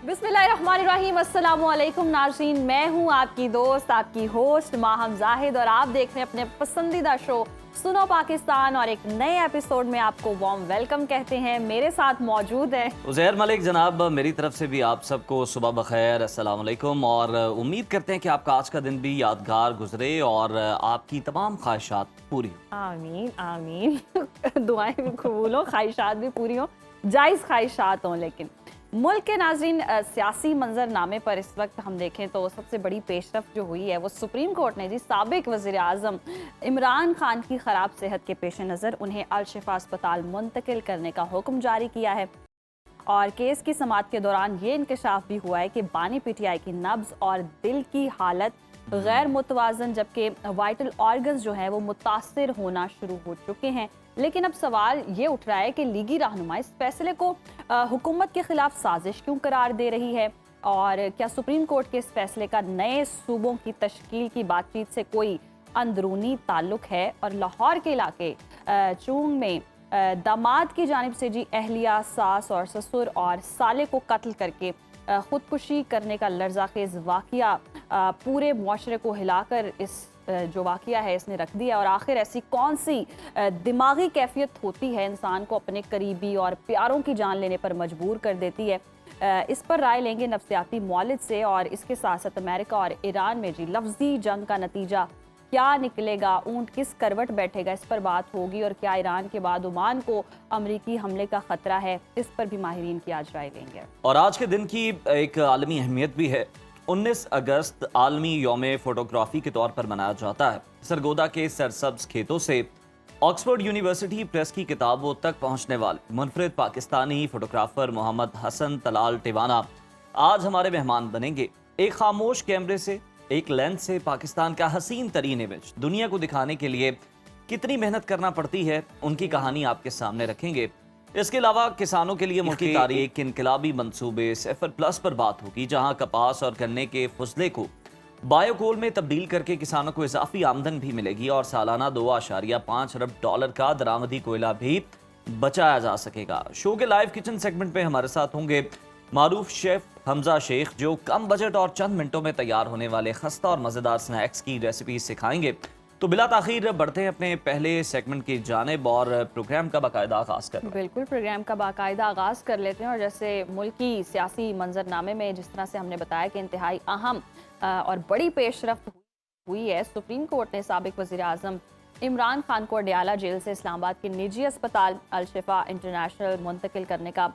बिस्मिल्लाहिर्रहमानिर्रहीम, अस्सलामुअलैकुम नाज़रीन। मैं हूँ आपकी दोस्त, आपकी होस्ट माहम जाहिद और आप देख रहे हैं अपने पसंदीदा शो सुनो पाकिस्तान और एक नए एपिसोड में आपको वार्म वेलकम कहते हैं। मेरे साथ मौजूद है उज़ैर मलिक जनाब। मेरी तरफ से भी आप सबको सुबह बखैर, अस्सलाम वालेकुम। और उम्मीद करते हैं कि आपका आज का दिन भी यादगार गुजरे और आपकी तमाम ख्वाहिशात पूरी हों। आमीन आमीन। दुआएं भी कबूल हो, ख्वाहिशात भी पूरी हो, जायज़ ख्वाहिशात हों। लेकिन मुल्क के नाज़रीन, सियासी मंजरनामे पर इस वक्त हम देखें तो सबसे बड़ी पेशरफ जो हुई है वो सुप्रीम कोर्ट ने जी साबिक वज़ीर आज़म इमरान खान की ख़राब सेहत के पेश नज़र उन्हें अल शिफा अस्पताल मुंतकिल करने का हुक्म जारी किया है। और केस की समाअत के दौरान ये इंकशाफ भी हुआ है कि बानी पीटीआई की नब्ज और दिल की हालत गैर मुतवाजन, जबकि वाइटल ऑर्गन्स जो हैं वो मुतासर होना शुरू हो चुके हैं। लेकिन अब सवाल ये उठ रहा है कि लीगी रहनुमा इस फैसले को हुकूमत के खिलाफ साजिश क्यों करार दे रही है, और क्या सुप्रीम कोर्ट के इस फैसले का नए सूबों की तश्कील की बातचीत से कोई अंदरूनी ताल्लुक है। और लाहौर के इलाके चूंग में दामाद की जानिब से जी अहलिया, सास और ससुर और साले को कत्ल करके ख़ुदकुशी करने का लर्ज़ाखेज़ वाक़या पूरे मुआशरे को हिलाकर इस जो वाक़या है इसने रख दिया। और आखिर ऐसी कौन सी दिमागी कैफियत होती है इंसान को अपने करीबी और प्यारों की जान लेने पर मजबूर कर देती है। इस पर राय लेंगे नफ्सियाती मौलिद से। और इसके साथ साथ अमेरिका और ईरान में जी लफ्ज़ी जंग का नतीजा क्या निकलेगा, ऊंट किस करवट बैठेगा, इस पर बात होगी। और क्या ईरान के बाद ओमान को अमरीकी हमले का खतरा है, इस पर भी माहिरीन की आज राय लेंगे। और आज के दिन की एक आलमी अहमियत भी है। 19 अगस्त आलमी यौम फोटोग्राफी के तौर पर मनाया जाता है। सरगोदा के सरसब्ज खेतों से ऑक्सफोर्ड यूनिवर्सिटी प्रेस की किताबों तक पहुंचने वाले मुनफरिद पाकिस्तानी फोटोग्राफर मोहम्मद हसन तलाल टिवाना आज हमारे मेहमान बनेंगे। एक खामोश कैमरे से, एक लेंस से पाकिस्तान का हसीन तरीन इमेज दुनिया को दिखाने के लिए कितनी मेहनत करना पड़ती है, उनकी कहानी आपके सामने रखेंगे। इसके अलावा किसानों के लिए मुल्क की तारीख, इनकलाबी मंसूबे, सेफर प्लस पर बात होगी, जहां कपास और गन्ने के फुजले को बायोकोल में तब्दील करके किसानों को इजाफी आमदन भी मिलेगी और सालाना $2.5 अरब का दरामदी कोयला भी बचाया जा सकेगा। शो के लाइव किचन सेगमेंट में हमारे साथ होंगे मारूफ शेफ हमजा शेख, जो कम बजट और चंद मिनटों में तैयार होने वाले खस्ता और मज़ेदार स्नैक्स की रेसिपी सिखाएंगे। तो बिला ताखीर बढ़ते हैं अपने पहले सेगमेंट की जानिब और प्रोग्राम का बाकायदा आगाज़ करते हैं। बिल्कुल, प्रोग्राम का बाकायदा आगाज़ कर लेते हैं। और जैसे मुल्की सियासी मंजरनामे में जिस तरह से हमने बताया कि इंतहाई अहम और बड़ी पेशरफ्त हुई है, सुप्रीम कोर्ट ने साबिक वज़ीर आज़म इमरान खान को अडयाला जेल से इस्लामाबाद के निजी अस्पताल अल शिफा इंटरनेशनल मुंतकिल करने का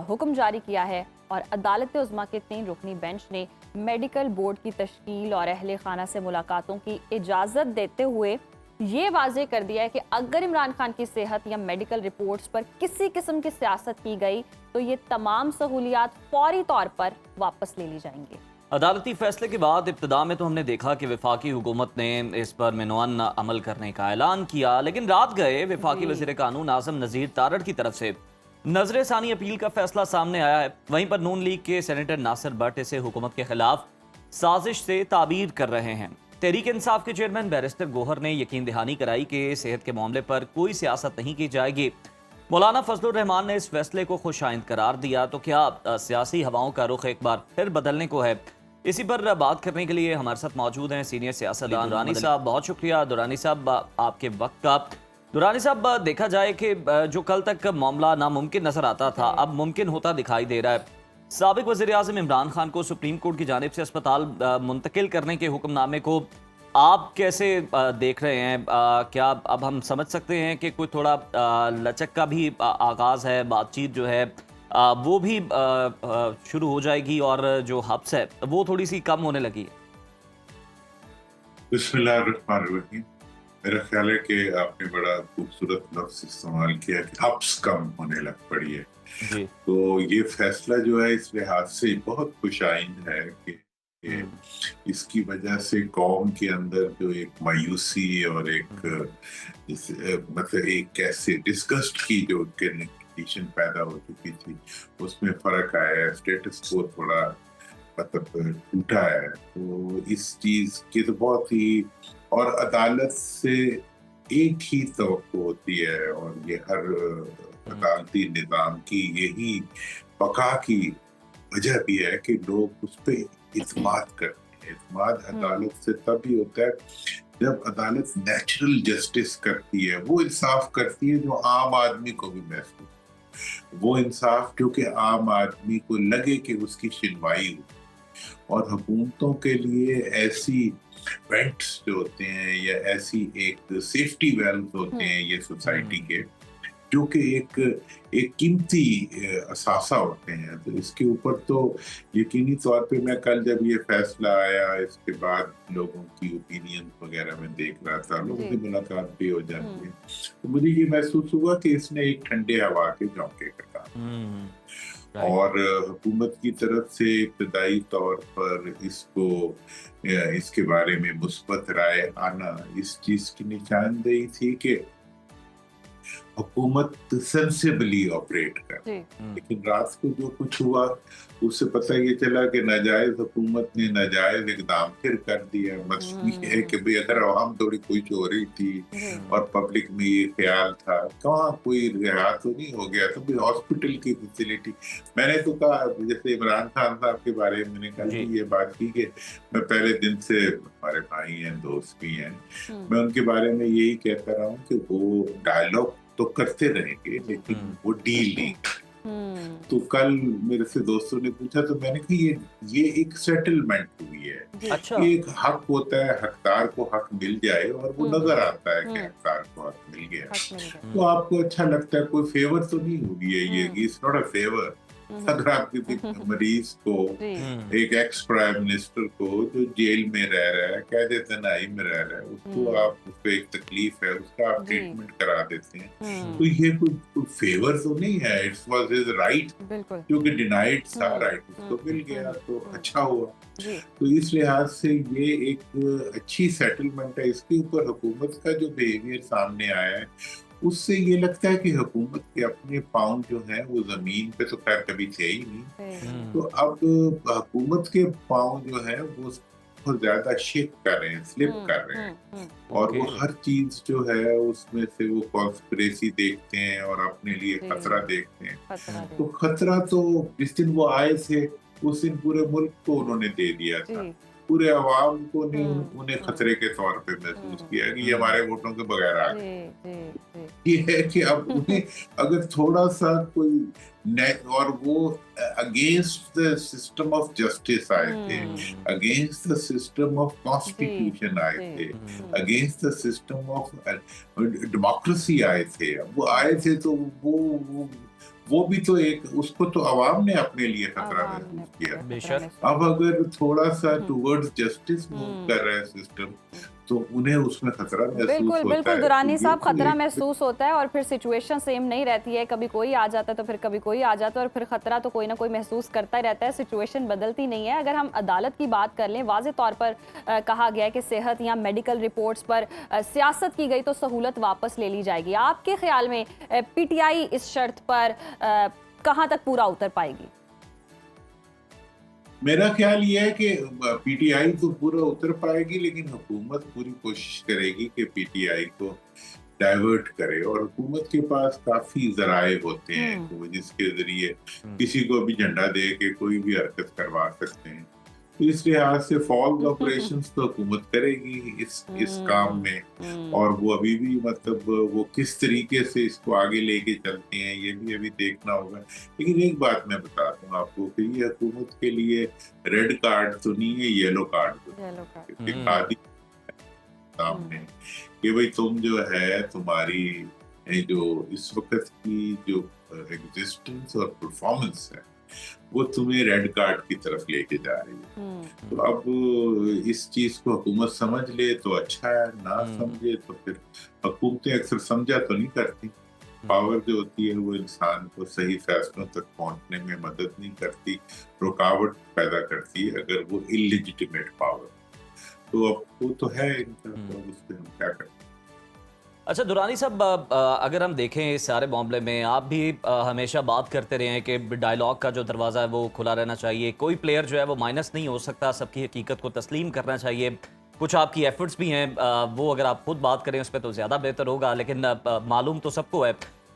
हुक्म जारी किया है। और अदालत उज़्मा के 3 रुकनी बेंच ने मेडिकल बोर्ड की तश्कील और अहले खाना से मुलाकातों की इजाज़त देते हुए ये वाज़ेह कर दिया है कि अगर इमरान खान की सेहत या मेडिकल रिपोर्ट्स पर किसी किस्म की सियासत की गई तो ये तमाम सहूलियात फौरी तौर पर वापस ले ली जाएंगी। अदालती फैसले के बाद इब्तिदा में तो हमने देखा कि वफाकी हुकूमत ने इस पर मिनवान अमल करने का ऐलान किया, लेकिन रात गए वफाकी वज़ीर कानून आज़म नज़ीर तारड़ की तरफ से नजर सानी अपील का फैसला सामने आया है। वहीं पर नून लीग के सेनेटर नासिर भट्ट इसे हुकूमत के खिलाफ साजिश से ताबीर कर रहे हैं। तहरीक इंसाफ के चेयरमैन बैरिस्टर गोहर ने यकीन दहानी कराई कि सेहत के मामले पर कोई सियासत नहीं की जाएगी। मौलाना फजलुर रहमान ने इस फैसले को खुशाइंद करार दिया। तो क्या सियासी हवाओं का रुख एक बार फिर बदलने को है? इसी पर बात करने के लिए हमारे साथ मौजूद हैं सीनियर सियासतदान दुरानी साहब। बहुत शुक्रिया दुरानी साहब आपके वक्त का। दुरानी साहब, देखा जाए कि जो कल तक मामला नामुमकिन नजर आता था अब मुमकिन होता दिखाई दे रहा है। साबिक वज़ीर आज़म इमरान खान को सुप्रीम कोर्ट की जानिब से अस्पताल मुंतकिल करने के हुक्मनामे को आप कैसे देख रहे हैं? क्या अब हम समझ सकते हैं कि कोई थोड़ा लचक का भी आगाज़ है, बातचीत जो है वो भी शुरू हो जाएगी और जो हब्स है वो थोड़ी सी कम होने लगी है? बिस्मिल्लाहिर्रहमानिर्रहीम। मेरा ख्याल है कि आपने बड़ा खूबसूरत लफ्ज़ इस्तेमाल किया कि हब्स कम होने लग पड़ी है। जी। तो ये फैसला जो है इस लिहाज से बहुत खुशाइंद है कि इसकी वजह से कौम के अंदर जो एक मायूसी और एक मतलब एक कैसे डिस्गस्ट की जो कंडीशन पैदा हो चुकी थी उसमें फर्क आया है। स्टेटस को थोड़ा मतलब टूटा है। तो इस चीज की तो बहुत ही और अदालत से एक ही तवक्को होती है और ये हर अदालती निज़ाम की यही बका की वजह भी है कि लोग उस पर इत्मीनान करते हैं। इत्मीनान अदालत से तब भी होता है जब अदालत नेचुरल जस्टिस करती है, वो इंसाफ करती है जो आम आदमी को भी महसूस, वो इंसाफ जो कि आम आदमी को लगे कि उसकी सुनवाई हो। और हुकूमतों के लिए ऐसी वेंट्स जो होते हैं या ऐसी एक सेफ्टी वेल्व होते हैं ये सोसाइटी के, जो कि एक कीमती असासा होते हैं। तो इसके ऊपर तो यकीनी तौर पे मैं कल जब ये फैसला आया इसके बाद लोगों की ओपिनियन वगैरह में देख रहा था, लोगों से मुलाकात भी हो जाती है, तो मुझे ये महसूस हुआ कि इसने एक ठंडे हवा के झोंके का काम। और हुकूमत की तरफ से इब्तदाई तौर पर इसके बारे में मुस्बत राय आना इस चीज की निशानदेही थी कि हुकूमत सेंसिबली ऑपरेट कर। लेकिन रात को जो कुछ हुआ उससे पता ये चला कि नाजायज हुकूमत ने नाजायज इकदाम फिर कर दिया। मसला ये है कि भाई अगर आवाम थोड़ी खुश हो रही थी और पब्लिक में ये ख्याल था, कहाँ कोई रिहा तो नहीं हो गया, तो भी हॉस्पिटल की फैसिलिटी। मैंने तो कहा, जैसे इमरान खान साहब के बारे में मैंने कल ये बात की कि मैं पहले दिन से, हमारे भाई हैं, दोस्त भी हैं, मैं उनके बारे में यही कहता रहा हूँ कि वो डायलॉग तो करते रहेंगे लेकिन वो डील नहीं। तो कल मेरे से दोस्तों ने पूछा तो मैंने कहा ये एक सेटलमेंट हुई है। अच्छा। एक हक होता है, हकदार को हक मिल जाए और वो नजर आता है कि हकदार को हक मिल गया, तो आपको अच्छा लगता है। कोई फेवर तो नहीं हुई है ये, इट्स नॉट अ फेवर। अगर आप किसी मरीज को, एक एक्स प्राइम मिनिस्टर को जो जेल में रह रहा है, कैद तनाई में रह रहा है, उसको एक तकलीफ है, उसका आप ट्रीटमेंट करा देते हैं, तो ये कोई फेवर तो नहीं है। इट्स वाज हिज राइट, क्योंकि डिनाइड था राइट, उसको मिल गया तो अच्छा हुआ। तो इस लिहाज से ये एक अच्छी सेटलमेंट है। इसके ऊपर हुकूमत का जो बिहेवियर सामने आया है उससे ये लगता है कि हुकूमत के अपने पाँव जो हैं वो जमीन पे तो खैर कभी थे ही नहीं, तो अब हुकूमत के पाँव जो है वो बहुत ज्यादा शेक कर रहे हैं, स्लिप कर रहे हैं, और वो हर चीज जो है उसमें से वो कॉन्स्पिरेसी देखते हैं और अपने लिए खतरा देखते हैं। तो खतरा तो जिस दिन वो आए थे उस दिन पूरे मुल्क को उन्होंने दे दिया था, पूरे अवाम को ने उन्हें खतरे के तौर पे महसूस किया कि ये हमारे वोटों के बगैर आ गए। ये है कि अब उन्हें अगर थोड़ा सा कोई और वो against the system of justice आए थे, against the system of constitution आए थे, against the system of democracy आए थे। वो आए थे तो वो भी तो एक, उसको तो अवाम ने अपने लिए खतरा महसूस किया। अब अगर थोड़ा सा टुवर्ड्स जस्टिस मूव कर रहा है सिस्टम, तो उन्हें उसमें खतरा महसूस होता है। बिल्कुल दुरानी साहब, खतरा महसूस होता है और फिर सिचुएशन सेम नहीं रहती है, कभी कोई आ जाता है तो फिर कभी कोई आ जाता है और फिर खतरा तो कोई ना कोई महसूस करता ही रहता है, सिचुएशन बदलती नहीं है। अगर हम अदालत की बात कर लें, वाज़े तौर पर कहा गया है कि सेहत या मेडिकल रिपोर्ट्स पर सियासत की गई तो सहूलत वापस ले ली जाएगी। आपके ख्याल में पीटीआई इस शर्त पर कहाँ तक पूरा उतर पाएगी? मेरा ख्याल ये है कि पीटीआई तो पूरा उतर पाएगी, लेकिन हुकूमत पूरी कोशिश करेगी कि पीटीआई को डाइवर्ट करे, और हुकूमत के पास काफी जराए होते हैं तो जिसके जरिए किसी को भी झंडा दे के कोई भी हरकत करवा सकते हैं। तो इस लिहाज से फॉल्स ऑपरेशंस तो हुकूमत करेगी इस काम में, और वो अभी भी मतलब वो किस तरीके से इसको आगे लेके चलते हैं ये भी अभी देखना होगा। लेकिन एक बात मैं बताता हूँ आपको कि ये हुकूमत के लिए रेड कार्ड तो नहीं है, येलो कार्ड दिखा दी सामने कि भाई तुम जो है, तुम्हारी जो इस वक्त की जो एग्जिस्टेंस और परफॉर्मेंस है वो तुम्हें रेड कार्ड की तरफ लेके जा रही है। तो अब इस चीज को हुकूमत समझ ले तो अच्छा है, ना समझे तो फिर हुकूमतें अक्सर समझा तो नहीं करती। पावर जो होती है वो इंसान को सही फैसलों तक पहुंचने में मदद नहीं करती, रुकावट पैदा करती है अगर वो इलिजिटिमेट पावर। तो अब वो तो है इनका, तो उस पर हम क्या करते हैं। अच्छा दुरानी साहब, अगर हम देखें इस सारे मामले में, आप भी हमेशा बात करते रहे हैं कि डायलॉग का जो दरवाज़ा है वो खुला रहना चाहिए, कोई प्लेयर जो है वो माइनस नहीं हो सकता, सबकी हकीकत को तस्लीम करना चाहिए। कुछ आपकी एफर्ट्स भी हैं, वो अगर आप खुद बात करें उस पर तो ज़्यादा बेहतर होगा, लेकिन मालूम तो सबको है।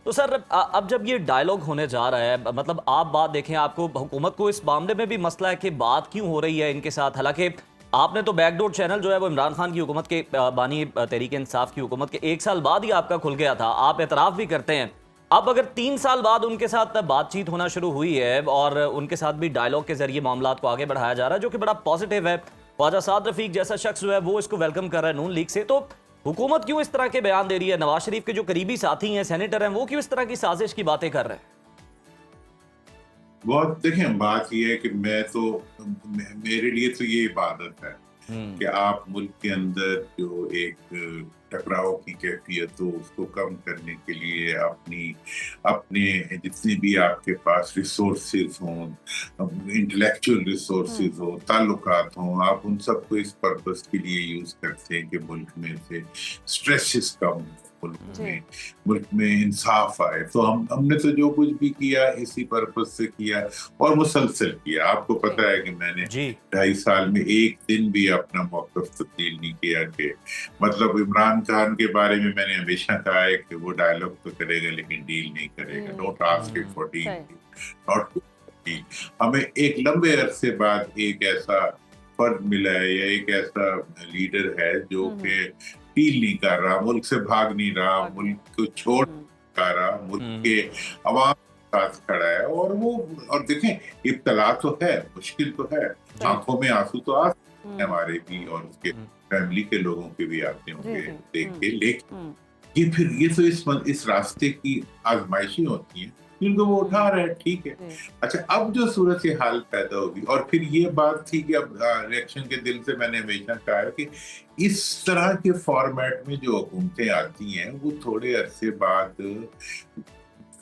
तो सर अब जब ये डायलॉग होने जा रहा है, मतलब आप बात देखें, आपको हुकूमत को इस मामले में भी मसला है कि बात क्यों हो रही है इनके साथ, हालांकि आपने तो बैकडोर चैनल जो है वो इमरान खान की हुकूमत के बानी तहरीक इंसाफ की हुकूमत के 1 साल बाद ही आपका खुल गया था, आप एतराफ़ भी करते हैं। अब अगर 3 साल बाद उनके साथ बातचीत होना शुरू हुई है और उनके साथ भी डायलॉग के जरिए मामला को आगे बढ़ाया जा रहा है, जो कि बड़ा पॉजिटिव है, ख्वाजा साद रफीक जैसा शख्स जो है वो इसको वेलकम कर रहा है नून लीग से, तो हुकूमत क्यों इस तरह के बयान दे रही है? नवाज शरीफ के जो करीबी साथी हैं, सेनेटर हैं, वो क्यों इस तरह की साजिश की बातें कर रहे हैं? बहुत देखें, बात यह है कि मेरे लिए तो ये इबादत है कि आप मुल्क के अंदर जो एक टकराव की कैफियत हो उसको कम करने के लिए अपने जितने भी आपके पास रिसोर्सेज हों, इंटेलेक्चुअल रिसोर्सेज हो, ताल्लुकात हों, आप उन सबको इस पर्पस के लिए यूज करते हैं कि मुल्क में से स्ट्रेसेस कम हो, मुल्क में इंसाफ आए। तो हमने तो जो कुछ भी किया इसी पर्पस से किया और मुसलसल किया। आपको पता है कि मैंने 2.5 साल में एक दिन भी अपना मौक़िफ़ तब्दील नहीं किया कि मतलब इमरान खान के बारे में मैंने हमेशा कहा है कि वो डायलॉग तो करेगा लेकिन डील नहीं करेगा। Not ask it for deal, not to deal. हमें एक लंबे अरसे बाद एक ऐसा फर्द मिला है या एक ऐसा लीडर है जो कि डील नहीं कर रहा, मुल्क से भाग नहीं रहा, मुल्क को छोड़ कर रहा, मुल्क के अवाम के साथ खड़ा है। और देखें, इब्तला तो है, मुश्किल तो है, आंखों में आंसू तो आ हमारे भी और उसके फैमिली के लोगों के भी आते होंगे देख के, लेकिन ये तो इस रास्ते की आजमाइशी होती है जिनको वो उठा रहे हैं, ठीक है। अच्छा, अब जो सूरत हाल पैदा होगी, और फिर ये बात थी कि अब इलेक्शन के दिल से मैंने हमेशा कहा है कि इस तरह के फॉर्मेट में जो हुकूमतें आती हैं वो थोड़े अरसे बाद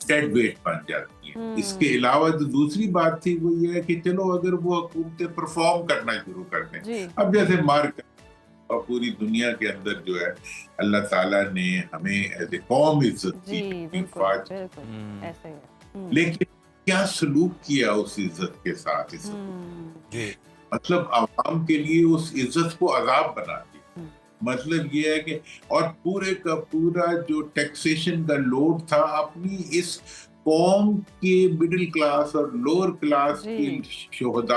डेड वेट बन जाती हैं। इसके अलावा जो दूसरी बात थी वो ये है कि चलो अगर वो हुकूमतें परफॉर्म करना शुरू कर दें, अब जैसे मार्क और पूरी दुनिया के अंदर जो है अल्लाह ताला ने हमें एज ए कौम इज्जत दी, लेकिन क्या सलूक किया उस इज्जत के साथ, इस मतलब आवाम के लिए उस इज्जत को अजाब बना दिया। मतलब ये है कि और पूरे का पूरा जो टैक्सेशन का लोड था अपनी इस कौम के मिडिल क्लास और लोअर क्लास के शोहदा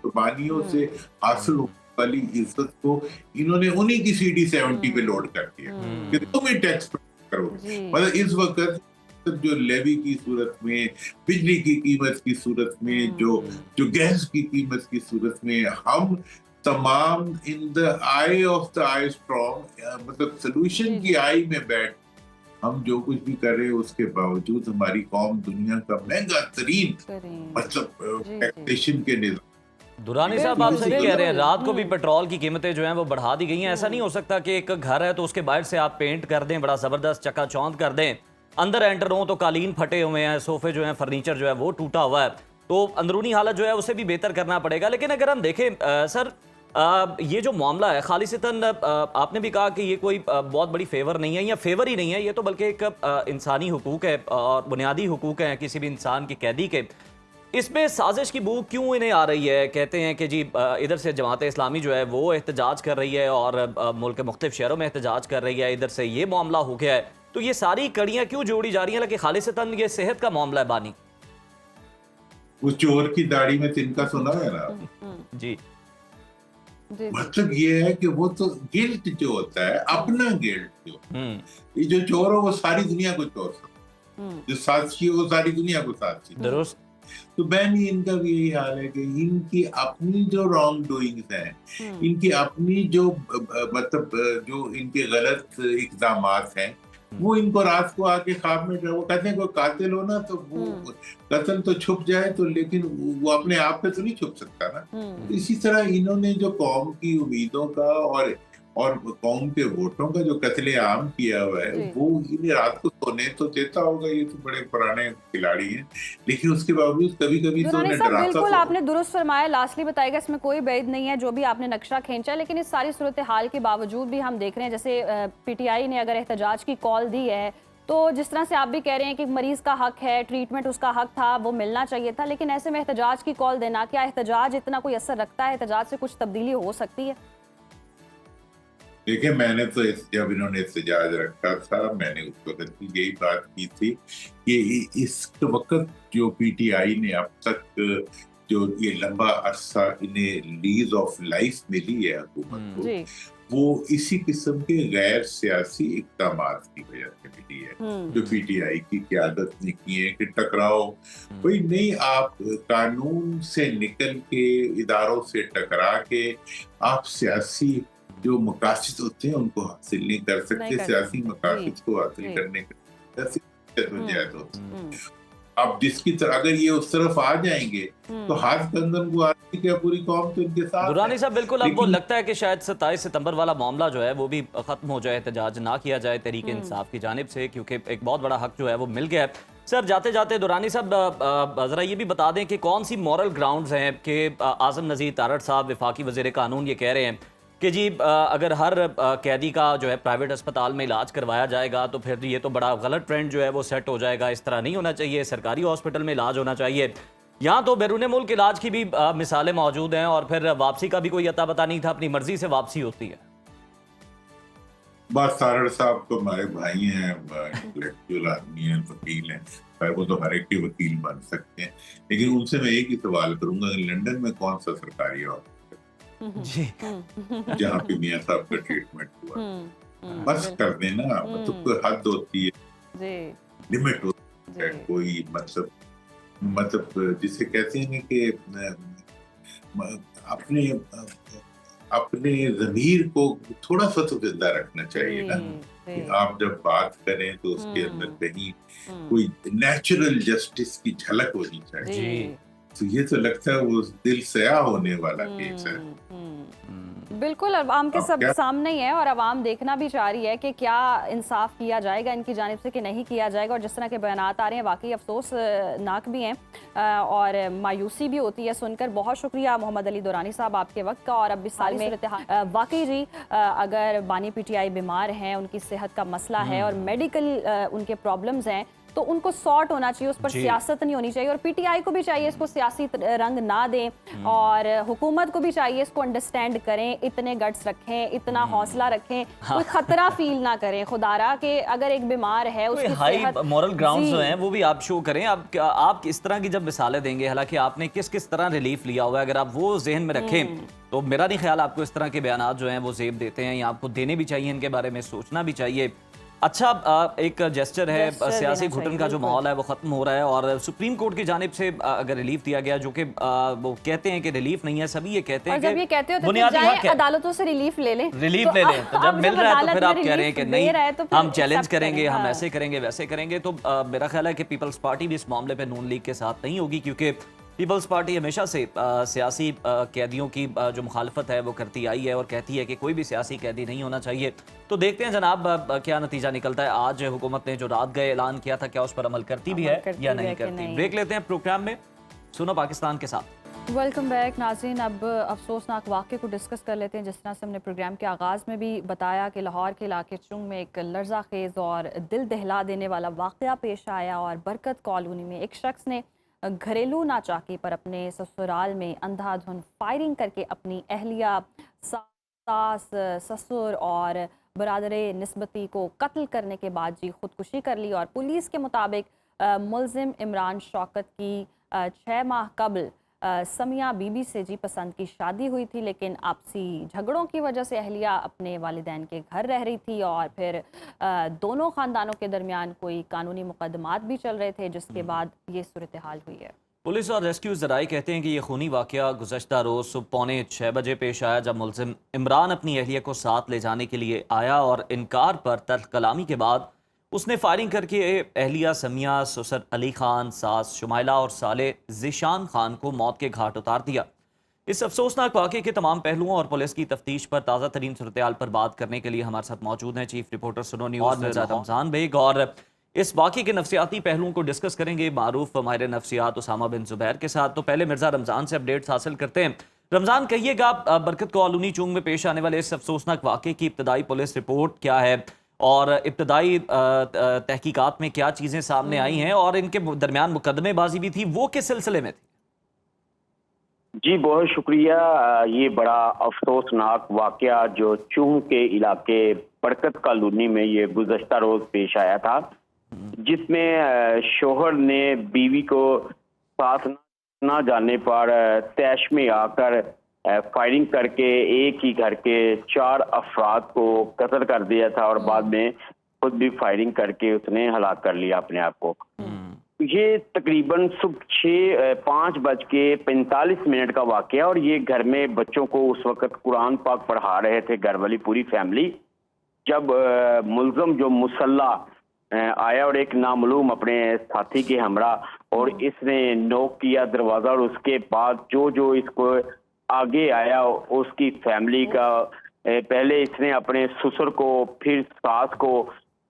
कुर्बानियों से हासिल वाली इज्जत को इन्होंने उन्हीं की CD 70 पे लोड कर दिया कि तुम ही टैक्स करो। मतलब इस वक्त जो लेवी की सूरत में, बिजली की कीमत की सूरत में, जो गैस की कीमत की सूरत में, हम तमाम in the I of the I strong, मतलब सोल्यूशन की आई में बैठ हम जो कुछ भी कर रहे हैं उसके बावजूद हमारी कौम दुनिया का महंगा तरीन मतलब टैक्सेशन के निज़ाम। दुरानी साहब, आप सही कह रहे हैं, रात को भी पेट्रोल की कीमतें जो हैं वो बढ़ा दी गई हैं। ऐसा नहीं हो सकता कि एक घर है तो उसके बाहर से आप पेंट कर दें, बड़ा ज़बरदस्त चकाचौंध कर दें, अंदर एंटर हो तो कालीन फटे हुए हैं, सोफे जो हैं, फर्नीचर जो है वो टूटा हुआ है, तो अंदरूनी हालत जो है उसे भी बेहतर करना पड़ेगा। लेकिन अगर हम देखें सर, ये जो मामला है खालिसतन, आपने भी कहा कि ये कोई बहुत बड़ी फेवर नहीं है, या फेवर ही नहीं है, ये तो बल्कि एक इंसानी हुकूक है और बुनियादी हुकूक हैं किसी भी इंसान के, कैदी के। इसमें साजिश की बू क्यों इन्हें आ रही है? कहते हैं कि जी इधर से जमात इस्लामी जो है वो एहतजाज कर रही है और मुल्क के मुख्तलिफ शहरों में एहतजाज कर रही है, इधर से ये मामला हो गया है, तो ये सारी कड़ियाँ क्यों जोड़ी जा रही हैं? लेकिन खालिसतन ये सेहत का मामला है बानी। वो चोर की दाढ़ी में तिनका सुना है ना जी, मतलब ये है कि वो तो गिल्ट जो होता है, अपना गिल्ट जो, ये जो चोर हो वो सारी दुनिया को चोर सकता, जो साजिशी हो वो सारी दुनिया को साजिश। दुरुस्त। तो बहनी इनका भी यही हाल है कि इनकी अपनी जो रॉन्ग डूइंग्स हैं, इनकी अपनी जो मतलब जो इनके गलत इक़दामात हैं, वो इनको रात को आके ख्वाब में, वो कहते हैं कोई कातिल हो ना तो वो कत्ल तो छुप जाए तो, लेकिन वो अपने आप पे तो नहीं छुप सकता ना। इसी तरह इन्होंने जो कौम की उम्मीदों का और कौम के वोटों का जो कत्ले आम किया हुआ है, वो इन्हें रात को सोने तो देता होगा। ये तो बड़े पुराने खिलाड़ी हैं, लेकिन उसके बावजूद कभी-कभी तो उन्हें डराता। बिल्कुल आपने दुरुस्त फरमाया, लास्टली बताएगा, इसमें कोई बैद नहीं है जो भी आपने नक्शा खींचा, लेकिन इस सारी सूरत हाल के बावजूद भी हम देख रहे हैं जैसे PTI ने अगर एहतजाज की कॉल दी है, तो जिस तरह से आप भी कह रहे हैं कि मरीज का हक है, ट्रीटमेंट उसका हक था, वो मिलना चाहिए था, लेकिन ऐसे में एहतजाज की कॉल देना, क्या एहतजाज इतना कोई असर रखता है? एहतजाज से कुछ तब्दीली हो सकती है? देखिए, मैंने तो जब इन्होंने एहतजाज रखा था, मैंने उस वक्त भी यही बात की थी कि इस वक्त जो पीटीआई ने अब तक जो ये लंबा अरसा इन्हें लीज ऑफ लाइफ मिली है हुकूमत को, जी। वो इसी किस्म के गैर सियासी इक़दामात की वजह से मिली है जो पीटीआई की क़यादत ने किए हैं कि टकराओ कोई नहीं, आप कानून से निकल के इदारों से टकरा के आप सियासी जो मकासद होते हैं उनको हासिल नहीं कर सकते, सियासी जी मकासद को हासिल जी करने का जद्दोजहद होती है। हम्म अब जिसकी तरह अगर ये उस तरफ आ जाएंगे तो हाथ कंगन को आदमी क्या पूरी कौम तो इनके साथ दुरानी है। साहब बिल्कुल, अब वो लेकिन लगता है कि शायद 27 सितंबर वाला मामला जो है वो भी खत्म हो जाए, एहतजाज ना किया जाए तहरीक इंसाफ की जानिब से, क्योंकि एक बहुत बड़ा हक जो है वो मिल गया है। सर जाते जाते दुरानी साहब ज़रा ये भी बता दें कि कौन सी मॉरल ग्राउंड्स हैं कि आज़म नज़ीर तारड़ साहब वफाकी वज़ीर कानून ये कह रहे हैं कि जी अगर हर कैदी का जो है प्राइवेट अस्पताल में इलाज करवाया जाएगा तो फिर ये तो बड़ा गलत ट्रेंड जो है वो सेट हो जाएगा, इस तरह नहीं होना चाहिए, सरकारी हॉस्पिटल में इलाज होना चाहिए। यहाँ तो बैरून मुल्क इलाज की भी मिसालें मौजूद हैं और फिर वापसी का भी कोई अता पता नहीं था, अपनी मर्जी से वापसी होती है। बस तारड़ साहब तो हमारे भाई हैं, इंटेलेक्चुअल आदमी हैं, वकील हैं, पर वो तो हर एक के वकील बन सकते हैं। लेकिन उनसे मैं एक ही सवाल करूंगा, लंदन में कौन सा सरकारी हॉस्पिटल जी जहाँ पे मियाँ साहब का ट्रीटमेंट हुआ? बस कर देना, मतलब कोई हद होती है, जी लिमिट होती है, कोई मतलब जिसे कहते हैं ना कि अपने अपने ज़मीर को थोड़ा सा तो जिंदा रखना चाहिए ना, कि आप जब बात करें तो उसके अंदर कहीं कोई नेचुरल जस्टिस की झलक होनी चाहिए। तो ये तो लगता है वो दिल सया होने वाला केस है। बिल्कुल, अवाम के सब क्या सामने ही है और अवाम देखना भी चाह रही है कि क्या इंसाफ किया जाएगा इनकी जानिब से कि नहीं किया जाएगा। और जिस तरह के बयानात आ रहे हैं वाकई अफसोसनाक भी हैं और मायूसी भी होती है सुनकर। बहुत शुक्रिया मोहम्मद अली दुरानी साहब आपके वक्त का। और अब इस साल में वाकई जी अगर बानी पीटीआई बीमार हैं, उनकी सेहत का मसला है और मेडिकल उनके प्रॉब्लम्स हैं तो उनको सॉर्ट होना चाहिए, उस पर सियासत नहीं होनी चाहिए। और पीटीआई को भी चाहिए इसको सियासी रंग ना दें और हुकूमत को भी चाहिए इसको अंडरस्टैंड करें, इतने गट्स रखें, इतना हौसला रखें, कोई खतरा फील ना करें खुदारा कि अगर एक बीमार है उसकी हाई मॉरल ग्राउंड्स जो हैं वो भी आप शो करें। आप इस तरह की जब मिसालें देंगे, हालांकि आपने किस किस तरह रिलीफ लिया हुआ है, अगर आप वो जहन में रखें तो मेरा नहीं ख्याल आपको इस तरह के बयानात जो हैं वो जेब देते हैं, या आपको देने भी चाहिए, इनके बारे में सोचना भी चाहिए। अच्छा, एक जेस्चर है, सियासी घुटन का जो माहौल है वो खत्म हो रहा है और सुप्रीम कोर्ट की जानिब से अगर रिलीफ दिया गया, जो कि वो कहते हैं कि रिलीफ नहीं है, सभी ये कहते हैं कि बुनियादी हक है, अदालतों से रिलीफ ले लें, रिलीफ ले लें। तो जब मिल रहा है तो फिर आप कह रहे हैं कि नहीं, हम चैलेंज करेंगे, हम ऐसे करेंगे, वैसे करेंगे। तो मेरा ख्याल है कि पीपल्स पार्टी भी इस मामले पर नून लीग के साथ नहीं होगी, क्योंकि पीपल्स पार्टी हमेशा से सियासी कैदियों की जो मुखालफत है वो करती आई है और कहती है कि कोई भी सियासी कैदी नहीं होना चाहिए। तो देखते हैं जनाब क्या नतीजा निकलता है। आज हुकूमत ने जो रात गए ऐलान किया था, क्या उस पर अमल करती भी है या नहीं करती? ब्रेक लेते हैं प्रोग्राम में, सुनो पाकिस्तान के साथ। वेलकम बैक नाज़रीन। अब अफसोसनाक वाक़े को डिस्कस कर लेते हैं। जिस तरह से हमने प्रोग्राम के आगाज़ में भी बताया कि लाहौर के इलाके चुंग में एक लर्जा खेज़ और दिल दहला देने वाला वाक़या पेश आया और बरकत कॉलोनी में एक शख्स ने घरेलू नाचाकी पर अपने ससुराल में अंधाधुंध फायरिंग करके अपनी अहलिया, सास, ससुर और बरादरे निस्बती को कत्ल करने के बाद जी खुदकुशी कर ली। और पुलिस के मुताबिक मुलजिम इमरान शौकत की 6 माह कबल समिया बीबी से जी पसंद की शादी हुई थी, लेकिन आपसी झगड़ों की वजह से अहलिया अपने वालिदैन के घर रह रही थी और फिर दोनों ख़ानदानों के दरमियान कोई कानूनी मुकदमात भी चल रहे थे, जिसके बाद ये सूरत हाल हुई है। पुलिस और रेस्क्यू ज़राए कहते हैं कि ये खूनी वाक़या गुज़श्ता रोज़ सुबह 5:45 बजे पेश आया, जब मुलजिम इमरान अपनी अहलिया को साथ ले जाने के लिए आया और इनकार पर तल्ख़ कलामी के बाद उसने फायरिंग करके अहलिया समिया, ससुर अली खान, सास शुमाइला और साले ज़ीशान खान को मौत के घाट उतार दिया। इस अफसोसनाक वाक़े के तमाम पहलुओं और पुलिस की तफ्तीश पर ताज़ा तरीन सूरत-ए-हाल पर बात करने के लिए हमारे साथ मौजूद हैं चीफ रिपोर्टर सुनो न्यूज़ मिर्ज़ा रमज़ान बेग, और इस वाक़े के नफ्सियाती पहलुओं को डिस्कस करेंगे मारूफ माहिर नफ्सियात उसामा बिन ज़ुबैर के साथ। तो पहले मिर्ज़ा रमज़ान से अपडेट्स हासिल करते हैं। रमज़ान, कहिएगा बरकत कॉलोनी चुंग में पेश आने वाले इस अफसोसनाक वाक़े की इब्तदाई पुलिस रिपोर्ट क्या है और इब्तदाई तहकीकात में क्या चीज़ें सामने आई हैं और इनके दरमियान मुकदमेबाजी भी थी, वो किस सिलसिले में थी? जी बहुत शुक्रिया। ये बड़ा अफसोसनाक वाकया जो चूह के इलाके बरकत कॉलोनी में ये गुज़श्ता रोज पेश आया था, जिसमें शोहर ने बीवी को साथ ना जाने पर तैश में आकर फायरिंग करके एक ही घर के 4 अफराद को कत्ल कर दिया था और बाद में खुद भी फायरिंग करके उसने हलाक कर लिया अपने आप को। ये तकरीबन सुबह 5:45 का वाकया और ये घर में बच्चों को उस वक्त कुरान पाक पढ़ा रहे थे घर वाली पूरी फैमिली, जब मुलजम जो मुसल्ला आया और एक नामालूम अपने साथी के हमरा और इसने नॉक किया दरवाजा और उसके बाद जो इसको आगे आया उसकी फैमिली का पहले इसने अपने ससुर को, फिर सास को,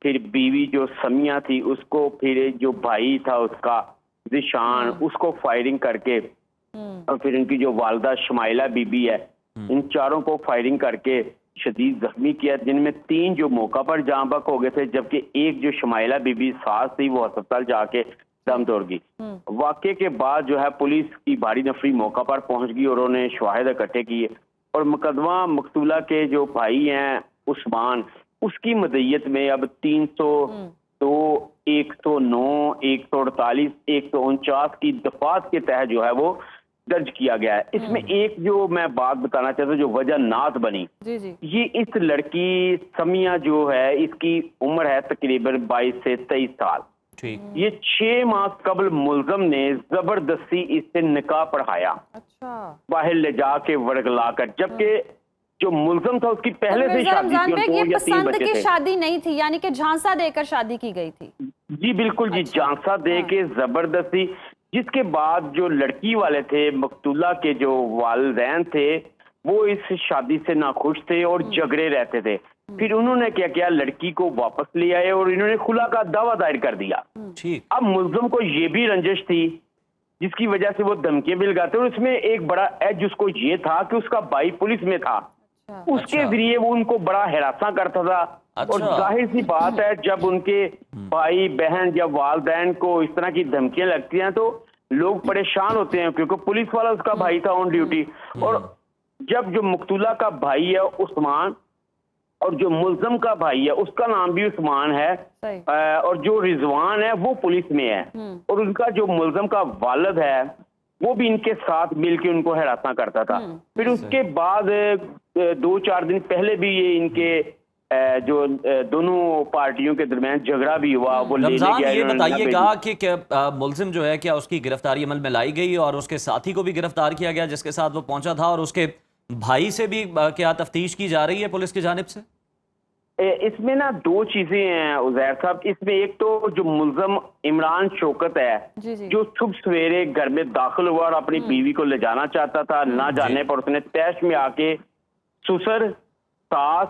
फिर बीवी जो समिया थी उसको, फिर जो भाई था उसका जिशान उसको फायरिंग करके और फिर इनकी जो वालदा शमाइला बीबी है इन चारों को फायरिंग करके शदीद जख्मी किया, जिनमें 3 जो मौका पर जाँ बक हो गए थे, जबकि एक जो शमाइला बीबी सास थी वो अस्पताल जाके दम तोड़ गई। वाकये के बाद जो है पुलिस की भारी नफरी मौका पर पहुंच गई और उन्होंने शवाहिद इकट्ठे किए और मुकदमा मकतूला के जो भाई हैं उस्मान, उसकी मदय्यत में अब 302, 109, 148, 149 की दफात के तहत जो है वो दर्ज किया गया है। इसमें एक जो मैं बात बताना चाहता हूँ जो वजह नात बनी, ये इस लड़की समिया जो है इसकी उम्र है तकरीबन 22 से 23 साल। ये 6 माह कबल मुलजम ने जबरदस्ती इससे निकाह पढ़ाया, बाहर ले जाके वर्गला कर, जबकि जो मुलजम था उसकी पहले से शादी थी, उनको ये या 3 पसंद बच्चे की थे। शादी नहीं थी, यानी कि झांसा देकर शादी की गई थी। जी बिल्कुल जी, झांसा दे के जबरदस्ती, जिसके बाद जो लड़की वाले थे मकतूला के जो वालिदैन थे वो इस शादी से नाखुश थे और झगड़े रहते थे। फिर उन्होंने क्या किया, लड़की को वापस ले आए और इन्होंने खुला का दावा दायर कर दिया। अब मुलजम को ये भी रंजिश थी जिसकी वजह से वो धमकियां भी लगाते और उसमें एक बड़ा एज उसको ये था कि उसका भाई पुलिस में था, उसके जरिए वो उनको बड़ा हिरासा करता था। और जाहिर सी बात है जब उनके भाई बहन या वालदैन को इस तरह की धमकियां लगती हैं तो लोग परेशान होते हैं, क्योंकि पुलिस वाला उसका भाई था ऑन ड्यूटी। और जब जो मकतूला का भाई है उस्मान और जो मुलजम का भाई है उसका नाम भी उस्मान है और जो रिजवान है वो पुलिस में है और उनका जो मुलजम का वालिद है वो भी इनके साथ मिलके उनको हिरासा करता था। फिर उसके बाद 2-4 दिन पहले भी ये इनके जो दोनों पार्टियों के दरमियान झगड़ा भी हुआ। वो रमजान, ये बताइएगा कि क्या मुलजिम जो है क्या उसकी गिरफ्तारी अमल में लाई गई और उसके साथी को भी गिरफ्तार किया गया जिसके साथ वो पहुंचा था, और उसके भाई से भी क्या तफ्तीश की जा रही है पुलिस की जानिब से? इसमें ना 2 चीजें हैं उजैर साहब। इसमें एक तो जो मुलजम इमरान शौकत है जो सुबह सवेरे घर में दाखिल हुआ और अपनी बीवी को ले जाना चाहता था, ना जाने पर उसने तैश में आके ससुर, सास,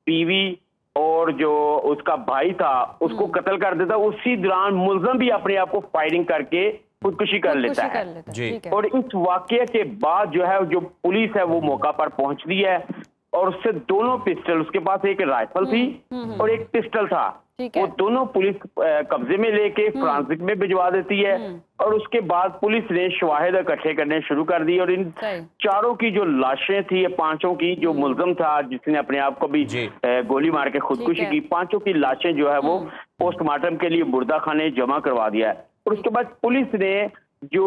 बीवी और जो उसका भाई था उसको कत्ल कर देता। उसी दौरान मुलजम भी अपने आप को फायरिंग करके खुदकुशी कर लेता है। और इस वाकये के बाद जो है जो पुलिस है वो मौका पर पहुंचती है और उससे दोनों पिस्टल, उसके पास एक राइफल थी और एक पिस्टल था, वो दोनों पुलिस कब्जे में लेके फ्रांसिक में भिजवा देती है। और उसके बाद पुलिस ने शवाहिद इकट्ठे करने शुरू कर दिए और इन चारों की जो लाशें थी, 5 की, जो मुलजम था जिसने अपने आप को भी गोली मार के खुदकुशी की, 5 की लाशें जो है वो पोस्टमार्टम के लिए मुर्दा खाने जमा करवा दिया है। और उसके बाद पुलिस ने जो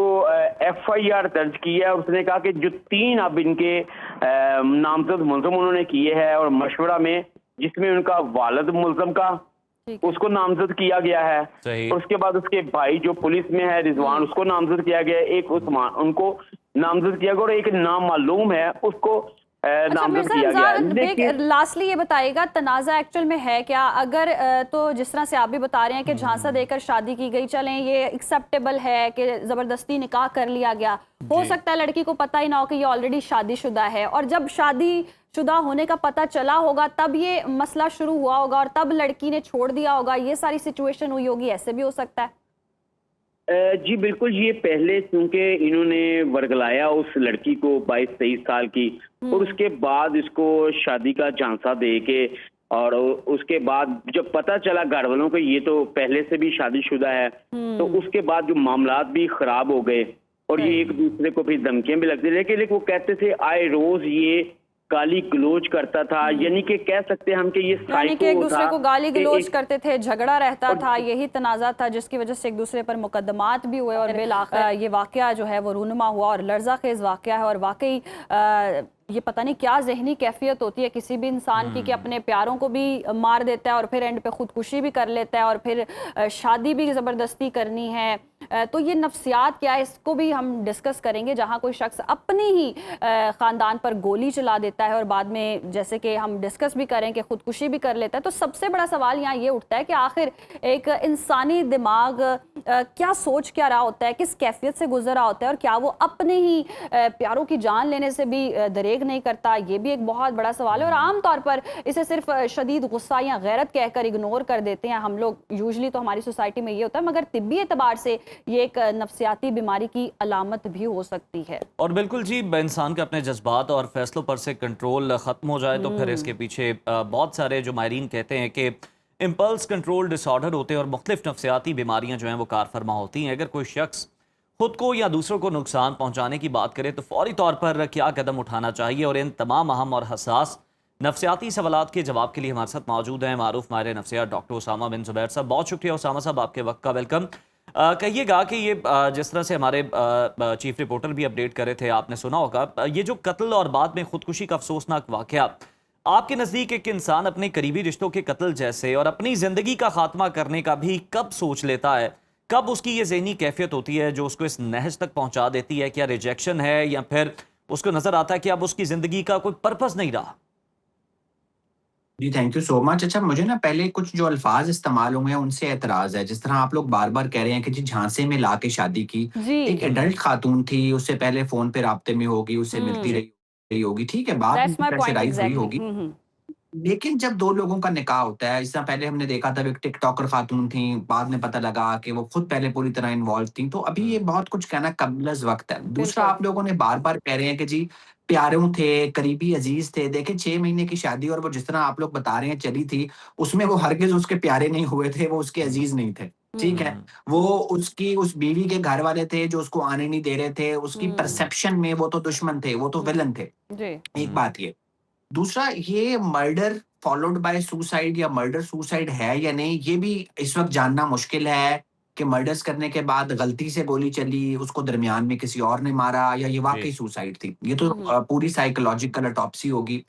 FIR दर्ज की है उसने कहा कि जो 3 अब इनके नामजद मुलजम उन्होंने किए हैं और मशवरा में जिसमें उनका वालिद मुलजम का उसको नामजद किया गया है और उसके बाद उसके भाई जो पुलिस में है रिजवान उसको नामजद किया गया, एक उस्मान उनको नामजद किया गया और एक नाम मालूम है उसको नामजद किया गया। लास्टली ये बताइएगा तनाज़ा एक्चुअल में है क्या? अगर तो जिस तरह से आप भी बता रहे हैं कि झांसा देकर शादी की गई, चलें ये एक्सेप्टेबल है कि जबरदस्ती निकाह कर लिया गया, हो सकता है लड़की को पता ही ना हो कि ये ऑलरेडी शादीशुदा है और जब शादीशुदा होने का पता चला होगा तब ये मसला शुरू हुआ होगा और तब लड़की ने छोड़ दिया होगा, ये सारी सिचुएशन हुई होगी, ऐसे भी हो सकता है? जी बिल्कुल, ये पहले क्योंकि इन्होंने वर्गलाया उस लड़की को 22-23 साल की और उसके बाद इसको शादी का झांसा दे के और उसके बाद जब पता चला घर वालों को ये तो पहले से भी शादीशुदा है तो उसके बाद जो मामलात भी खराब हो गए और ये एक दूसरे को फिर धमकियां भी लगती, लेकिन वो कहते थे आए रोज ये गाली गलोच करता था, यानी कि कह सकते हैं हम कि ये यानी कि एक साइको दूसरे था को गाली गलोच एक- करते थे, झगड़ा रहता था, यही तनाज़ा था जिसकी वजह से एक दूसरे पर मुकदमात भी हुए और बिलाखिर ये वाकया जो है वो रूनुमा हुआ और लर्जा खेज वाकया है। और वाकई ये पता नहीं क्या जहनी कैफियत होती है किसी भी इंसान की कि अपने प्यारों को भी मार देता है और फिर एंड पे खुदकुशी भी कर लेता है और फिर शादी भी ज़बरदस्ती करनी है। तो ये नफ्सियात क्या है, इसको भी हम डिस्कस करेंगे, जहाँ कोई शख्स अपने ही ख़ानदान पर गोली चला देता है और बाद में जैसे कि हम डिस्कस भी करें कि खुदकुशी भी कर लेता है। तो सबसे बड़ा सवाल यहाँ ये उठता है कि आखिर एक इंसानी दिमाग क्या सोच क्या रहा होता है, किस कैफियत से गुजर रहा होता है और क्या वो अपने ही प्यारों की जान लेने से भी दरेग नहीं करता। ये भी एक बहुत बड़ा सवाल है और आम तौर पर इसे सिर्फ शदीद गुस्सा या गैरत कहकर इग्नोर कर देते हैं हम लोग। यूजली तो हमारी सोसाइटी में ये होता है, मगर तिब्बी एतबार से ये एक नफ्सियाती बीमारी की अलामत भी हो सकती है। और बिल्कुल जी, इंसान के अपने जज्बात और फैसलों पर से कंट्रोल ख़त्म हो जाए तो फिर इसके पीछे बहुत सारे जो माहिरीन कहते हैं कि इम्पल्स कंट्रोल डिसऑर्डर होते हैं और मुख्तलिफ नफ्सियाती बीमारियां जो हैं वो कारफरमा होती हैं। अगर कोई शख्स खुद को या दूसरों को नुकसान पहुंचाने की बात करे तो फौरी तौर पर क्या कदम उठाना चाहिए, और इन तमाम अहम और हसास नफ्सियाती सवालात के जवाब के लिए हमारे साथ मौजूद हैं मारूफ माहिर नफ्सियात डॉक्टर उसामा बिन जुबैर साहब। बहुत शुक्रिया उसामा साहब, आपके वक्त का वेलकम। कहिएगा कि ये जिस तरह से हमारे चीफ रिपोर्टर भी अपडेट करे थे, आपने सुना होगा ये जो कत्ल और बाद में खुदकुशी का अफसोसनाक वाकया, आपके नज़दीक एक इंसान अपने करीबी रिश्तों के कत्ल जैसे और अपनी ज़िंदगी का खात्मा करने का भी कब सोच लेता है, कब उसकी ये ज़हनी कैफियत होती है जो उसको इस नहज तक पहुंचा देती है? क्या रिजेक्शन है या फिर उसको नज़र आता है कि अब उसकी ज़िंदगी का कोई पर्पस नहीं रहा? जी, थैंक यू सो मच। अच्छा, मुझे ना पहले कुछ जो अल्फाज इस्तेमाल हुए हैं उनसे एतराज़ है। जिस तरह आप लोग बार-बार कह रहे हैं कि जी झांसे में लाके शादी की। जी। एक एडल्ट खातून थी, उससे पहले फ़ोन पे राब्ते में होगी, उससे मिलती रही होगी, ठीक है, बाद में दैट्स माय पॉइंट प्रेशराइज़ हुई एग्जैक्टली। होगी। लेकिन जब 2 लोगों का निकाह होता है, इस तरह पहले हमने देखा था एक टिकटॉकर खातून थी, बाद में पता लगा कि वो खुद पहले पूरी तरह इन्वॉल्व थी, तो अभी ये बहुत कुछ कहना कबल वक़्त है। दूसरा, बिल्कुल। आप लोगों ने बार-बार कह रहे हैं कि जी प्यारे थे, करीबी अज़ीज़ थे। देखिए 6 महीने की शादी और वो जिस तरह आप लोग बता रहे हैं चली थी, उसमें वो हरगिज़ उसके प्यारे नहीं हुए थे, वो उसके अज़ीज़ नहीं थे, ठीक है? वो उसकी उस बीवी के घर वाले थे जो उसको आने नहीं दे रहे थे, उसकी परसेप्शन में वो तो दुश्मन थे, वो तो विलेन थे। जी। एक बात ये। दूसरा, ये मर्डर फॉलोड बाय सुसाइड या मर्डर सुसाइड है या नहीं, ये भी इस वक्त जानना मुश्किल है कि मर्डर्स करने के बाद गलती से गोली चली, उसको दरमियान में किसी और ने मारा या ये जी। वाकई सुसाइड थी। ये तो पूरी साइकोलॉजिकल ऑटोप्सी होगी।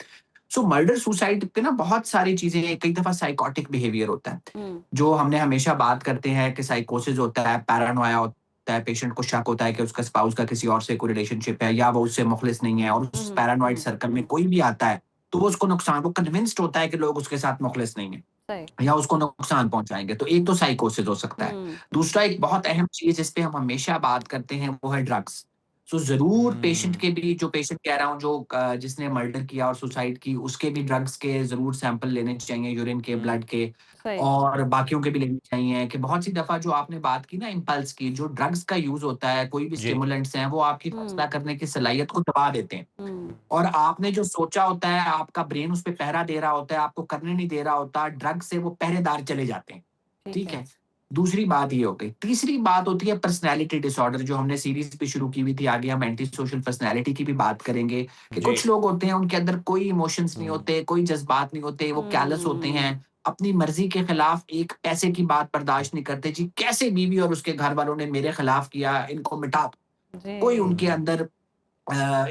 सो मर्डर सुसाइड के ना बहुत सारी चीजें, कई दफा साइकोटिक बिहेवियर होता है जो हमने हमेशा बात करते हैं कि साइकोसिस होता है, पैरानोया होता है, पेशेंट को शक होता है कि उसका स्पाउस का किसी और से कोई रिलेशनशिप है या वो उससे मुखलिस नहीं है, और उस पैरानॉइड सर्कल में कोई भी आता है तो वो उसको नुकसान, वो कन्विंस्ड होता है कि लोग उसके साथ मुखलिस नहीं है सही। या उसको नुकसान पहुंचाएंगे। तो एक तो साइकोसिस हो सकता है। दूसरा, एक बहुत अहम चीज जिस पे हम हमेशा बात करते हैं वो है ड्रग्स। सो जरूर पेशेंट के भी, जो पेशेंट कह रहा हूँ जो जिसने मर्डर किया और सुसाइड की, उसके भी ड्रग्स के जरूर सैंपल लेने चाहिए, यूरिन के, ब्लड के, सही। और बाकियों के भी लेने चाहिए। कि बहुत सी दफा जो आपने बात की ना इम्पल्स की, जो ड्रग्स का यूज होता है, कोई भी जी। स्टिमुलेंट्स हैं, वो आपकी फैसला करने की सलाहियत को दबा देते हैं। हम्म। और आपने जो सोचा होता है, आपका ब्रेन उस पे पहरा दे रहा होता है, आपको करने नहीं दे रहा होता, ड्रग से वो पहरेदार चले जाते हैं। ठीक है। दूसरी बात ये हो गई। तीसरी बात होती है पर्सनैलिटी डिसऑर्डर, जो हमने सीरीज भी शुरू की हुई थी। आगे हम एंटी सोशल पर्सनैलिटी की भी बात करेंगे कि जी। कुछ लोग होते हैं उनके अंदर कोई इमोशंस नहीं होते, कोई जज्बात नहीं होते, वो कैलस होते हैं, अपनी मर्जी के खिलाफ एक पैसे की बात बर्दाश्त नहीं करते। जी कैसे बीवी और उसके घर वालों ने मेरे खिलाफ किया, इनको मिटा दो। जी। कोई उनके अंदर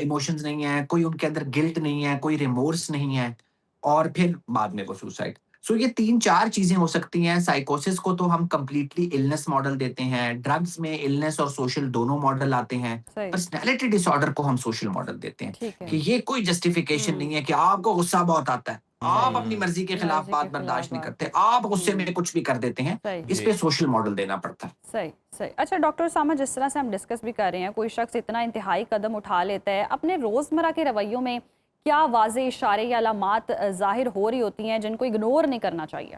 इमोशंस नहीं है, कोई उनके अंदर गिल्ट नहीं है, कोई रिमोर्स नहीं है, और फिर बाद में वो सुसाइड। सो ये 3-4 चीजें हो सकती हैं। साइकोसिस को तो हम कंप्लीटली इलनेस मॉडल देते हैं, ड्रग्स में इलनेस और सोशल दोनों मॉडल आते हैं, सही। पर्सनैलिटी डिसऑर्डर को हम सोशल मॉडल देते हैं। ठीक है। कि ये कोई जस्टिफिकेशन नहीं है कि आपको गुस्सा बहुत आता है, आप अपनी मर्जी के खिलाफ मर्जी बात के खिलाफ बर्दाश्त नहीं बात करते, आप गुस्से में कुछ भी कर देते हैं। सही। इस पे सोशल मॉडल देना पड़ता है। सही। सही। अच्छा डॉक्टर उसामा, जिस तरह से हम डिस्कस भी कर रहे हैं, कोई शख्स इतना इंतहाई कदम उठा लेता है, अपने रोज़मर्रा के रवैयों में क्या वाज़े इशारे या अलामात ज़ाहिर हो रही होती हैं जिनको इग्नोर नहीं करना चाहिए?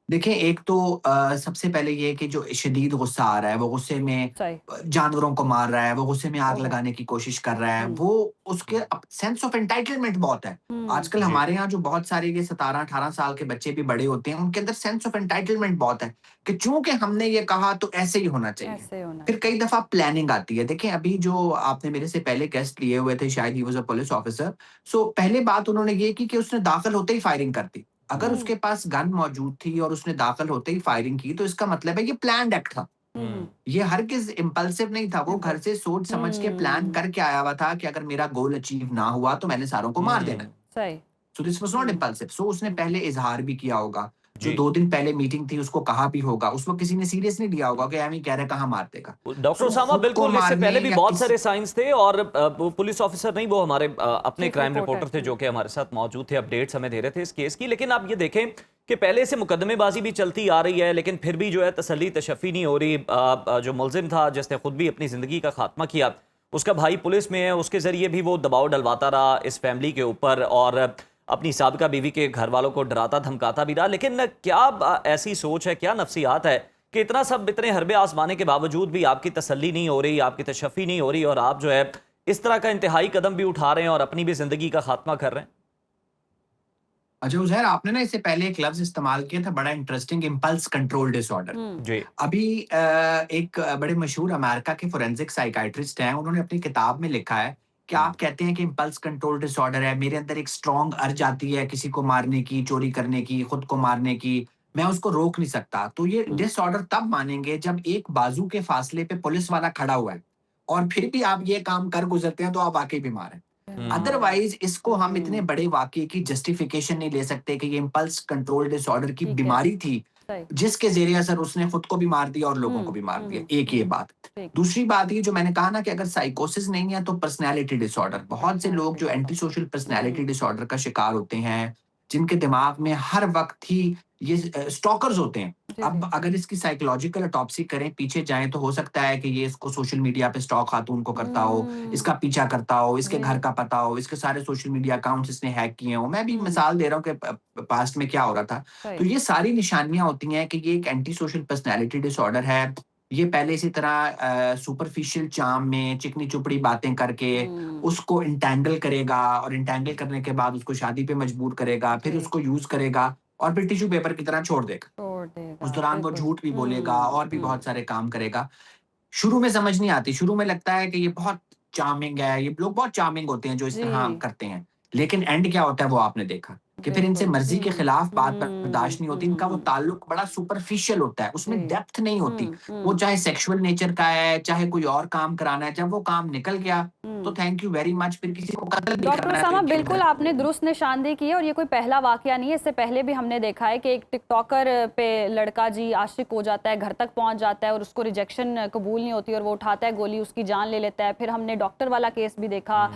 देखिए, एक तो सबसे पहले ये कि जो शदीद गुस्सा आ रहा है, वो गुस्से में सही। जानवरों को मार रहा है, वो गुस्से में आग ओहो! लगाने की कोशिश कर रहा है, हुँ। वो उसके सेंस ऑफ एंटाइटलमेंट बहुत है। आजकल जी। हमारे यहाँ जो बहुत सारे ये 17-18 साल के बच्चे भी बड़े होते हैं, उनके अंदर सेंस ऑफ एंटाइटलमेंट बहुत है कि चूँकि हमने ये कहा तो ऐसे ही होना चाहिए। ऐसे होना फिर कई चाहिए। दफ़ा प्लानिंग आती है। देखिए, अभी जो आपने मेरे से पहले गेस्ट लिए हुए थे, शायद ही was a police officer. So पहले बात उन्होंने ये की कि उसने दाखिल होते ही फायरिंग कर दी। अगर हुँ। उसके पास गन मौजूद थी और उसने दाखिल होते ही फायरिंग की, तो इसका मतलब है ये प्लान्ड एक्ट था। हुँ, हुँ। ये हरगिज़ इम्पल्सिव नहीं था, वो घर इम्पल्स से सोच समझ के प्लान हुँ। करके आया हुआ था कि अगर मेरा गोल अचीव ना हुआ, तो मैंने सारों को मार देना है। सही। So this was not um, impulsive. So उसने हुँ। पहले इज़हार भी किया होगा। जो जी। 2 दिन पहले मीटिंग थी, उसको कहा भी होगा। उस वक़्त किसी ने सीरियस नहीं लिया होगा कि एम ही कह रहा है, कहाँ मार देगा। डॉक्टर सो उसामा, खुद को बिल्कुल इससे मारने पहले भी या बहुत किसी सारे साइंस थे और वो पुलिस ऑफिसर नहीं, वो हमारे अपने चीफ क्राइम रिपोर्टर। रिपोर्टर थे जो कि हमारे साथ मौजूद थे, अपडेट्स हमें दे रहे थे इस केस की। लेकिन आप ये देखें कि पहले से मुकदमेबाजी भी चलती आ रही है, लेकिन फिर भी जो है तसल्ली तशफ़ी नहीं हो रही। जो मुलजिम था, जिसने खुद भी अपनी ज़िंदगी का खात्मा किया, उसका भाई पुलिस में है, उसके ज़रिए भी वो दबाव डलवाता रहा इस फैमिली के ऊपर और अपनी साबिका बीवी के घर वालों को डराता धमकाता भी रहा। लेकिन क्या ऐसी सोच है, क्या नफ्सियात है कि इतना सब, इतने हरबे आजमाने के बावजूद भी आपकी तसल्ली नहीं हो रही, आपकी तशफ़ी नहीं हो रही और आप जो है इस तरह का इंतहाई कदम भी उठा रहे हैं और अपनी भी ज़िंदगी का खात्मा कर रहे हैं? अच्छा उज़ैर, आपने ना इससे पहले एक लफ्ज़ इस्तेमाल किया था, बड़ा इंटरेस्टिंग, इम्पल्स कंट्रोल डिसऑर्डर। हुँ, जी। अभी एक बड़े मशहूर अमेरिका के फोरेंसिक साइकियाट्रिस्ट हैं, उन्होंने अपनी किताब में लिखा है कि आप कहते हैं कि इम्पल्स कंट्रोल डिसऑर्डर है, मेरे अंदर एक स्ट्रॉन्ग अर्ज आती है किसी को मारने की, चोरी करने की, खुद को मारने की, मैं उसको रोक नहीं सकता। तो ये हुँ, डिसऑर्डर तब मानेंगे जब एक बाजू के फासले पे पुलिस वाला खड़ा हुआ है और फिर भी आप ये काम कर गुज़रते हैं, तो आप वाक़ई बीमार हैं। बीमार है। अदरवाइज़ इसको हम इतने हुँ, बड़े वाक़ये की जस्टिफिकेशन नहीं ले सकते कि ये इम्पल्स कंट्रोल डिसऑर्डर की ठीक है, बीमारी थी, सही। जिसके ज़रिए असर उसने खुद को भी मार दिया और लोगों को हुँ, भी मार हुँ, दिया। हुँ, एक ये हुँ, बात। ठीक। दूसरी बात ये जो मैंने कहा ना कि अगर साइकोसिस नहीं है तो पर्सनैलिटी डिसऑर्डर। बहुत से लोग पर्सनैलिटी जो एंटी डिसऑर्डर। सोशल पर्सनैलिटी हुँ, डिसऑर्डर का शिकार होते हैं, जिनके दिमाग में हर वक़्त ही ये स्टॉकर्स होते हैं। जी, जी। अब अगर इसकी साइकोलॉजिकल ऑटोप्सी करें, पीछे जाएँ, तो हो सकता है कि ये इसको सोशल मीडिया पे स्टॉक खातून को करता हो, हुँ, इसका पीछा करता हो, इसके घर जी, का पता हो, इसके सारे सोशल मीडिया अकाउंट्स इसने हैक किए हों। मैं भी हुँ, मिसाल दे रहा हूँ कि पास्ट में क्या हो रहा था। सही। तो ये सारी निशानियाँ होती हैं कि ये एक एंटी सोशल पर्सनैलिटी डिसऑर्डर है। ये पहले इसी तरह सुपरफिशियल चार्म में चिकनी-चुपड़ी बातें करके हुँ, उसको एंटेंगल करेगा और एंटेंगल करने के बाद उसको शादी पे मजबूर करेगा, फिर जी, उसको यूज़ करेगा और फिर टिश्यू पेपर की तरह छोड़ देगा। छोड़ उस देगा, दौरान वो बिल्कुल। झूठ भी बोलेगा हुँ, और भी हुँ, बहुत सारे काम करेगा। शुरू में समझ नहीं आती, शुरू में लगता है कि ये बहुत चार्मिंग है, ये लोग बहुत चार्मिंग होते हैं जो इस तरह जी, करते हैं। लेकिन एंड क्या होता है वो आपने देखा, कि फिर इनसे बिल्कुल। मर्ज़ी के हुँ, खिलाफ बात हुँ, बर्दाश्त नहीं होती, हुँ, इनका वो हुँ, ताल्लुक बड़ा सुपरफिशियल होता है, उसमें जी। डेप्थ नहीं होती। हुँ, वो हुँ, चाहे सेक्सुअल नेचर का है, चाहे कोई और काम कराना है, जब वो काम निकल गया, तो हुँ। थैंक यू वेरी मच, फिर किसी को कत्ल भी डॉक्टर करना है तो उसामा, इनके बिल्कुल घर आपने दुरुस्त निशानदेही की है और ये कोई पहला वाकया नहीं है। इससे पहले भी हमने देखा है कि एक टिकटॉकर पे लड़का जी आशिक हो जाता है, घर तक पहुंच जाता है और उसको रिजेक्शन कबूल नहीं होती और वो उठाता है गोली, उसकी जान ले लेता है। फिर हमने डॉक्टर वाला केस भी देखा,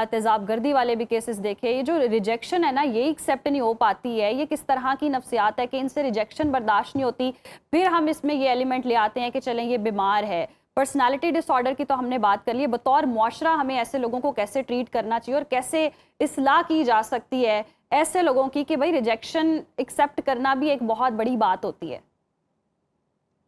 तेजाबगर्दी वाले भी केसेस देखे। ये जो रिजेक्शन है ना, ये एक्सेप्ट नहीं हो पाती है। ये किस तरह की नफ्सियात है कि इनसे रिजेक्शन बर्दाश्त नहीं होती, फिर हम इसमें ये एलिमेंट ले आते हैं कि चलें ये बीमार है। पर्सनालिटी डिसऑर्डर की तो हमने बात कर ली है। बतौर मुआशरा हमें ऐसे लोगों को कैसे ट्रीट करना चाहिए और कैसे इस्लाह की जा सकती है ऐसे लोगों की कि भाई रिजेक्शन एक्सेप्ट करना भी एक बहुत बड़ी बात होती है।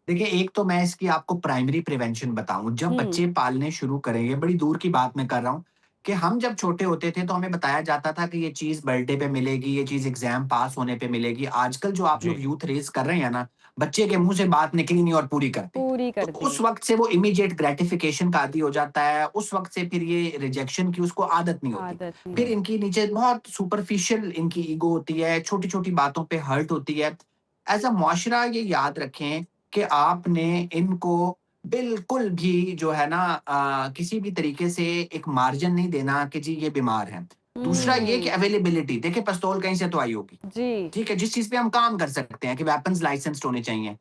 देखिए, एक तो मैं इसकी आपको प्राइमरी प्रिवेंशन बताऊँ, जब हुँ, बच्चे पालने शुरू करेंगे, बड़ी दूर की बात मैं कर रहा हूँ, कि हम जब छोटे होते थे तो हमें बताया जाता था कि ये चीज़ बर्थडे पे मिलेगी, ये चीज़ एग्ज़ाम पास होने पे मिलेगी। आजकल जो आप जी। लोग यूथ रेज़ कर रहे हैं ना, बच्चे के मुँह से बात निकली नहीं और पूरी कर दी। पूरी तो कर दी। उस वक़्त से वो इमीडिएट ग्रैटिफ़िकेशन का आदी हो जाता है, उस वक़्त से फिर ये रिजेक्शन की उसको आदत नहीं होती। आदत नहीं फिर होती। इनकी नीचे बहुत सुपरफिशियल इनकी ईगो होती है, छोटी-छोटी बातों पे हर्ट होती है। एज़ अ मुआशरा ये याद रखें कि आपने इनको बिल्कुल भी जो है ना किसी भी तरीके से एक मार्जिन नहीं देना कि जी ये बीमार हैं। दूसरा ये कि हुँ, अवेलेबिलिटी, देखिए पिस्तौल कहीं से तो आई होगी, जी, ठीक है? जिस चीज़ पे हम काम कर सकते हैं कि वेपन्स लाइसेंस्ड होने चाहिए।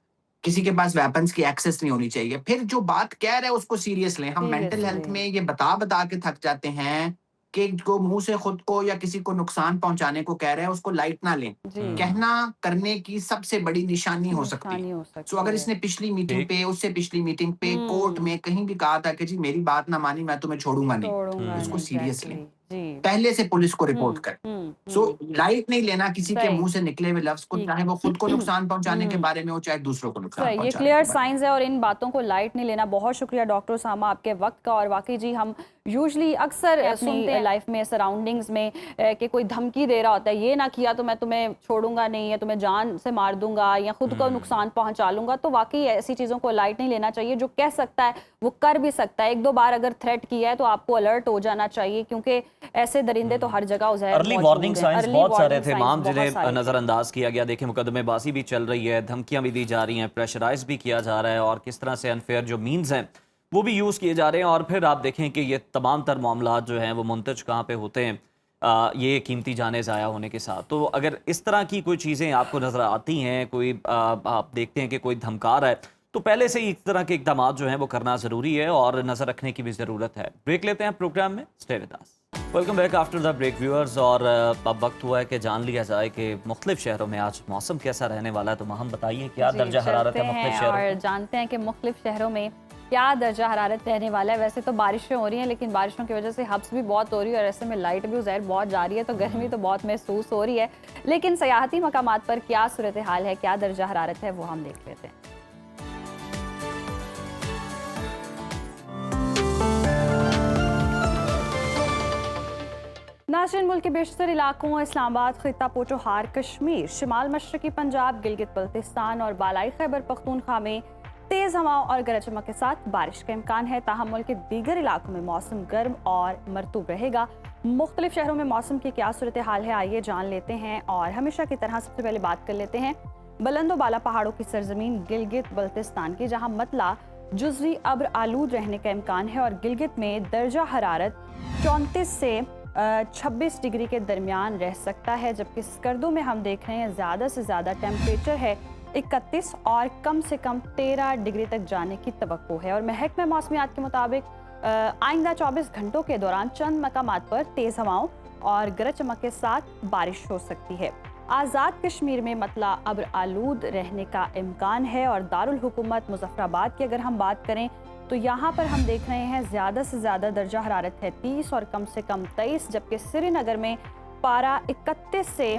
किसी के पास वेपन्स की एक्सेस नहीं होनी चाहिए। फिर जो बात कह रहा है उसको सीरियस लें। हम मेंटल सीरियसली। हेल्थ में ये बता-बता के थक जाते हैं कि जो मुँह से खुद को या किसी को नुकसान पहुँचाने को कह रहे हैं उसको लाइट ना लें। जी, कहना करने की सबसे बड़ी निशानी हो सकती है। निशानी हो सो सकती अगर है। इसने पिछली मीटिंग ठीक। पे, उससे पिछली मीटिंग पे, कोर्ट हुँ, में कहीं भी कहा था कि जी मेरी बात ना मानी मैं तुम्हें छोड़ूँगा नहीं, तो छोड़ूँगा इसको नहीं, सीरियस लें। एग्ज़ैक्टली। जी। पहले से पुलिस को रिपोर्ट कर। सो लाइट नहीं लेना किसी के सही। मुंह से निकले हुए लफ्ज को, जी। चाहे वो खुद को नुकसान पहुंचाने के बारे में हो, चाहे दूसरों को नुकसान सही, ये पहुंचाने क्लियर के बारे में। साइंस है और इन बातों को लाइट नहीं लेना। बहुत शुक्रिया डॉक्टर उसामा आपके वक्त का। और वाकई जी हम यूजली अक्सर अपनी लाइफ में सराउंडिंग्स में कि कोई धमकी दे रहा होता है, ये ना किया तो मैं तुम्हें छोड़ूंगा नहीं, या तुम्हें जान से मार दूंगा, या खुद को नुकसान पहुंचा लूंगा। तो वाकई ऐसी चीज़ों को लाइट नहीं लेना चाहिए। जो कह सकता है वो कर भी सकता है। एक दो बार अगर थ्रेट किया है तो आपको अलर्ट हो जाना चाहिए, क्योंकि ऐसे दरिंदे तो हर जगह उज़ैर अर्ली मौजूद वार्निंग हैं। साइंस Early बहुत सारे warning थे signs माम, बहुत जिन्हें सारे थे। नज़रअंदाज किया गया। देखिए मुकदमेबाजी भी चल रही है, धमकियां भी दी जा रही हैं, प्रेशराइज भी किया जा रहा है, और किस तरह से अनफेयर जो मीन्स हैं वो भी यूज़ किए जा रहे हैं। और फिर आप देखें कि ये तमाम तर मामला जो हैं वो मुंतज कहाँ पे होते हैं, ये कीमती जाने ज़ाया होने के साथ। तो अगर इस तरह की कोई चीज़ें आपको नज़र आती हैं, कोई आप देखते हैं कि कोई धमका रहा है, तो पहले से ही इस तरह के इक़दाम जो हैं वो करना ज़रूरी है और नज़र रखने की भी ज़रूरत है। ब्रेक लेते हैं प्रोग्राम में, stay with us. Welcome back after the break viewers. और अब वक्त हुआ है कि जान लिया जाए कि मुख्तलिफ शहरों में आज मौसम कैसा रहने वाला है। तो हम बताइए क्या जी, दर्जा हरारत है चलते मुख्तलिफ हैं शहरों में? और जानते हैं कि मुख्तलिफ शहरों में क्या दर्जा हरारत रहने वाला है। वैसे तो बारिशें हो रही हैं, लेकिन बारिशों की वजह से हब्स भी बहुत हो रही है और ऐसे में लाइट भी उज़ैर बहुत जा रही है, तो गर्मी तो बहुत महसूस हो रही है। लेकिन सयाहती मकामात पर क्या सूरत हाल है, क्या दर्जा हरारत है, वो हम देख लेते हैं। नाज़रीन, मुल्क के बेशतर इलाकों इस्लामाबाद, खित्ता पोचोहार कश्मीर, शिमाल मशरकी पंजाब, गिलगित बल्तिस्तान और बालाई खैबर पख्तूनख्वा में तेज़ हवाओं और गरज चमक के साथ बारिश का इम्कान है। ताहम मुल्क के दीगर इलाकों में मौसम गर्म और मरतूब रहेगा। मुख्तलिफ शहरों में मौसम की क्या सूरत हाल है, आइए जान लेते हैं। और हमेशा की तरह सबसे पहले बात कर लेते हैं बुलंदो बाला पहाड़ों की सरजमीन गिलगित बल्तिस्तान की, जहाँ मतला जुज़वी अब्र आलूद रहने का इम्कान है और गिलगित में दर्जा हरारत 34 से 26 डिग्री के दरमियान रह सकता है। जबकि स्कर्दो में हम देख रहे हैं ज़्यादा से ज़्यादा टेम्परेचर है 31 और कम से कम 13 डिग्री तक जाने की तवक्को है। और महकमा मौसमियात के मुताबिक आइंदा 24 घंटों के दौरान चंद मकामात पर तेज़ हवाओं और गरज चमक के साथ बारिश हो सकती है। आज़ाद कश्मीर में मतला अब्र आलूद रहने का इम्कान है। और दारुल हुकूमत मुजफ्फराबाद की अगर हम बात करें तो यहाँ पर हम देख रहे हैं ज़्यादा से ज़्यादा दर्जा हरारत है 30 और कम से कम 23। जबकि श्रीनगर में पारा 31 से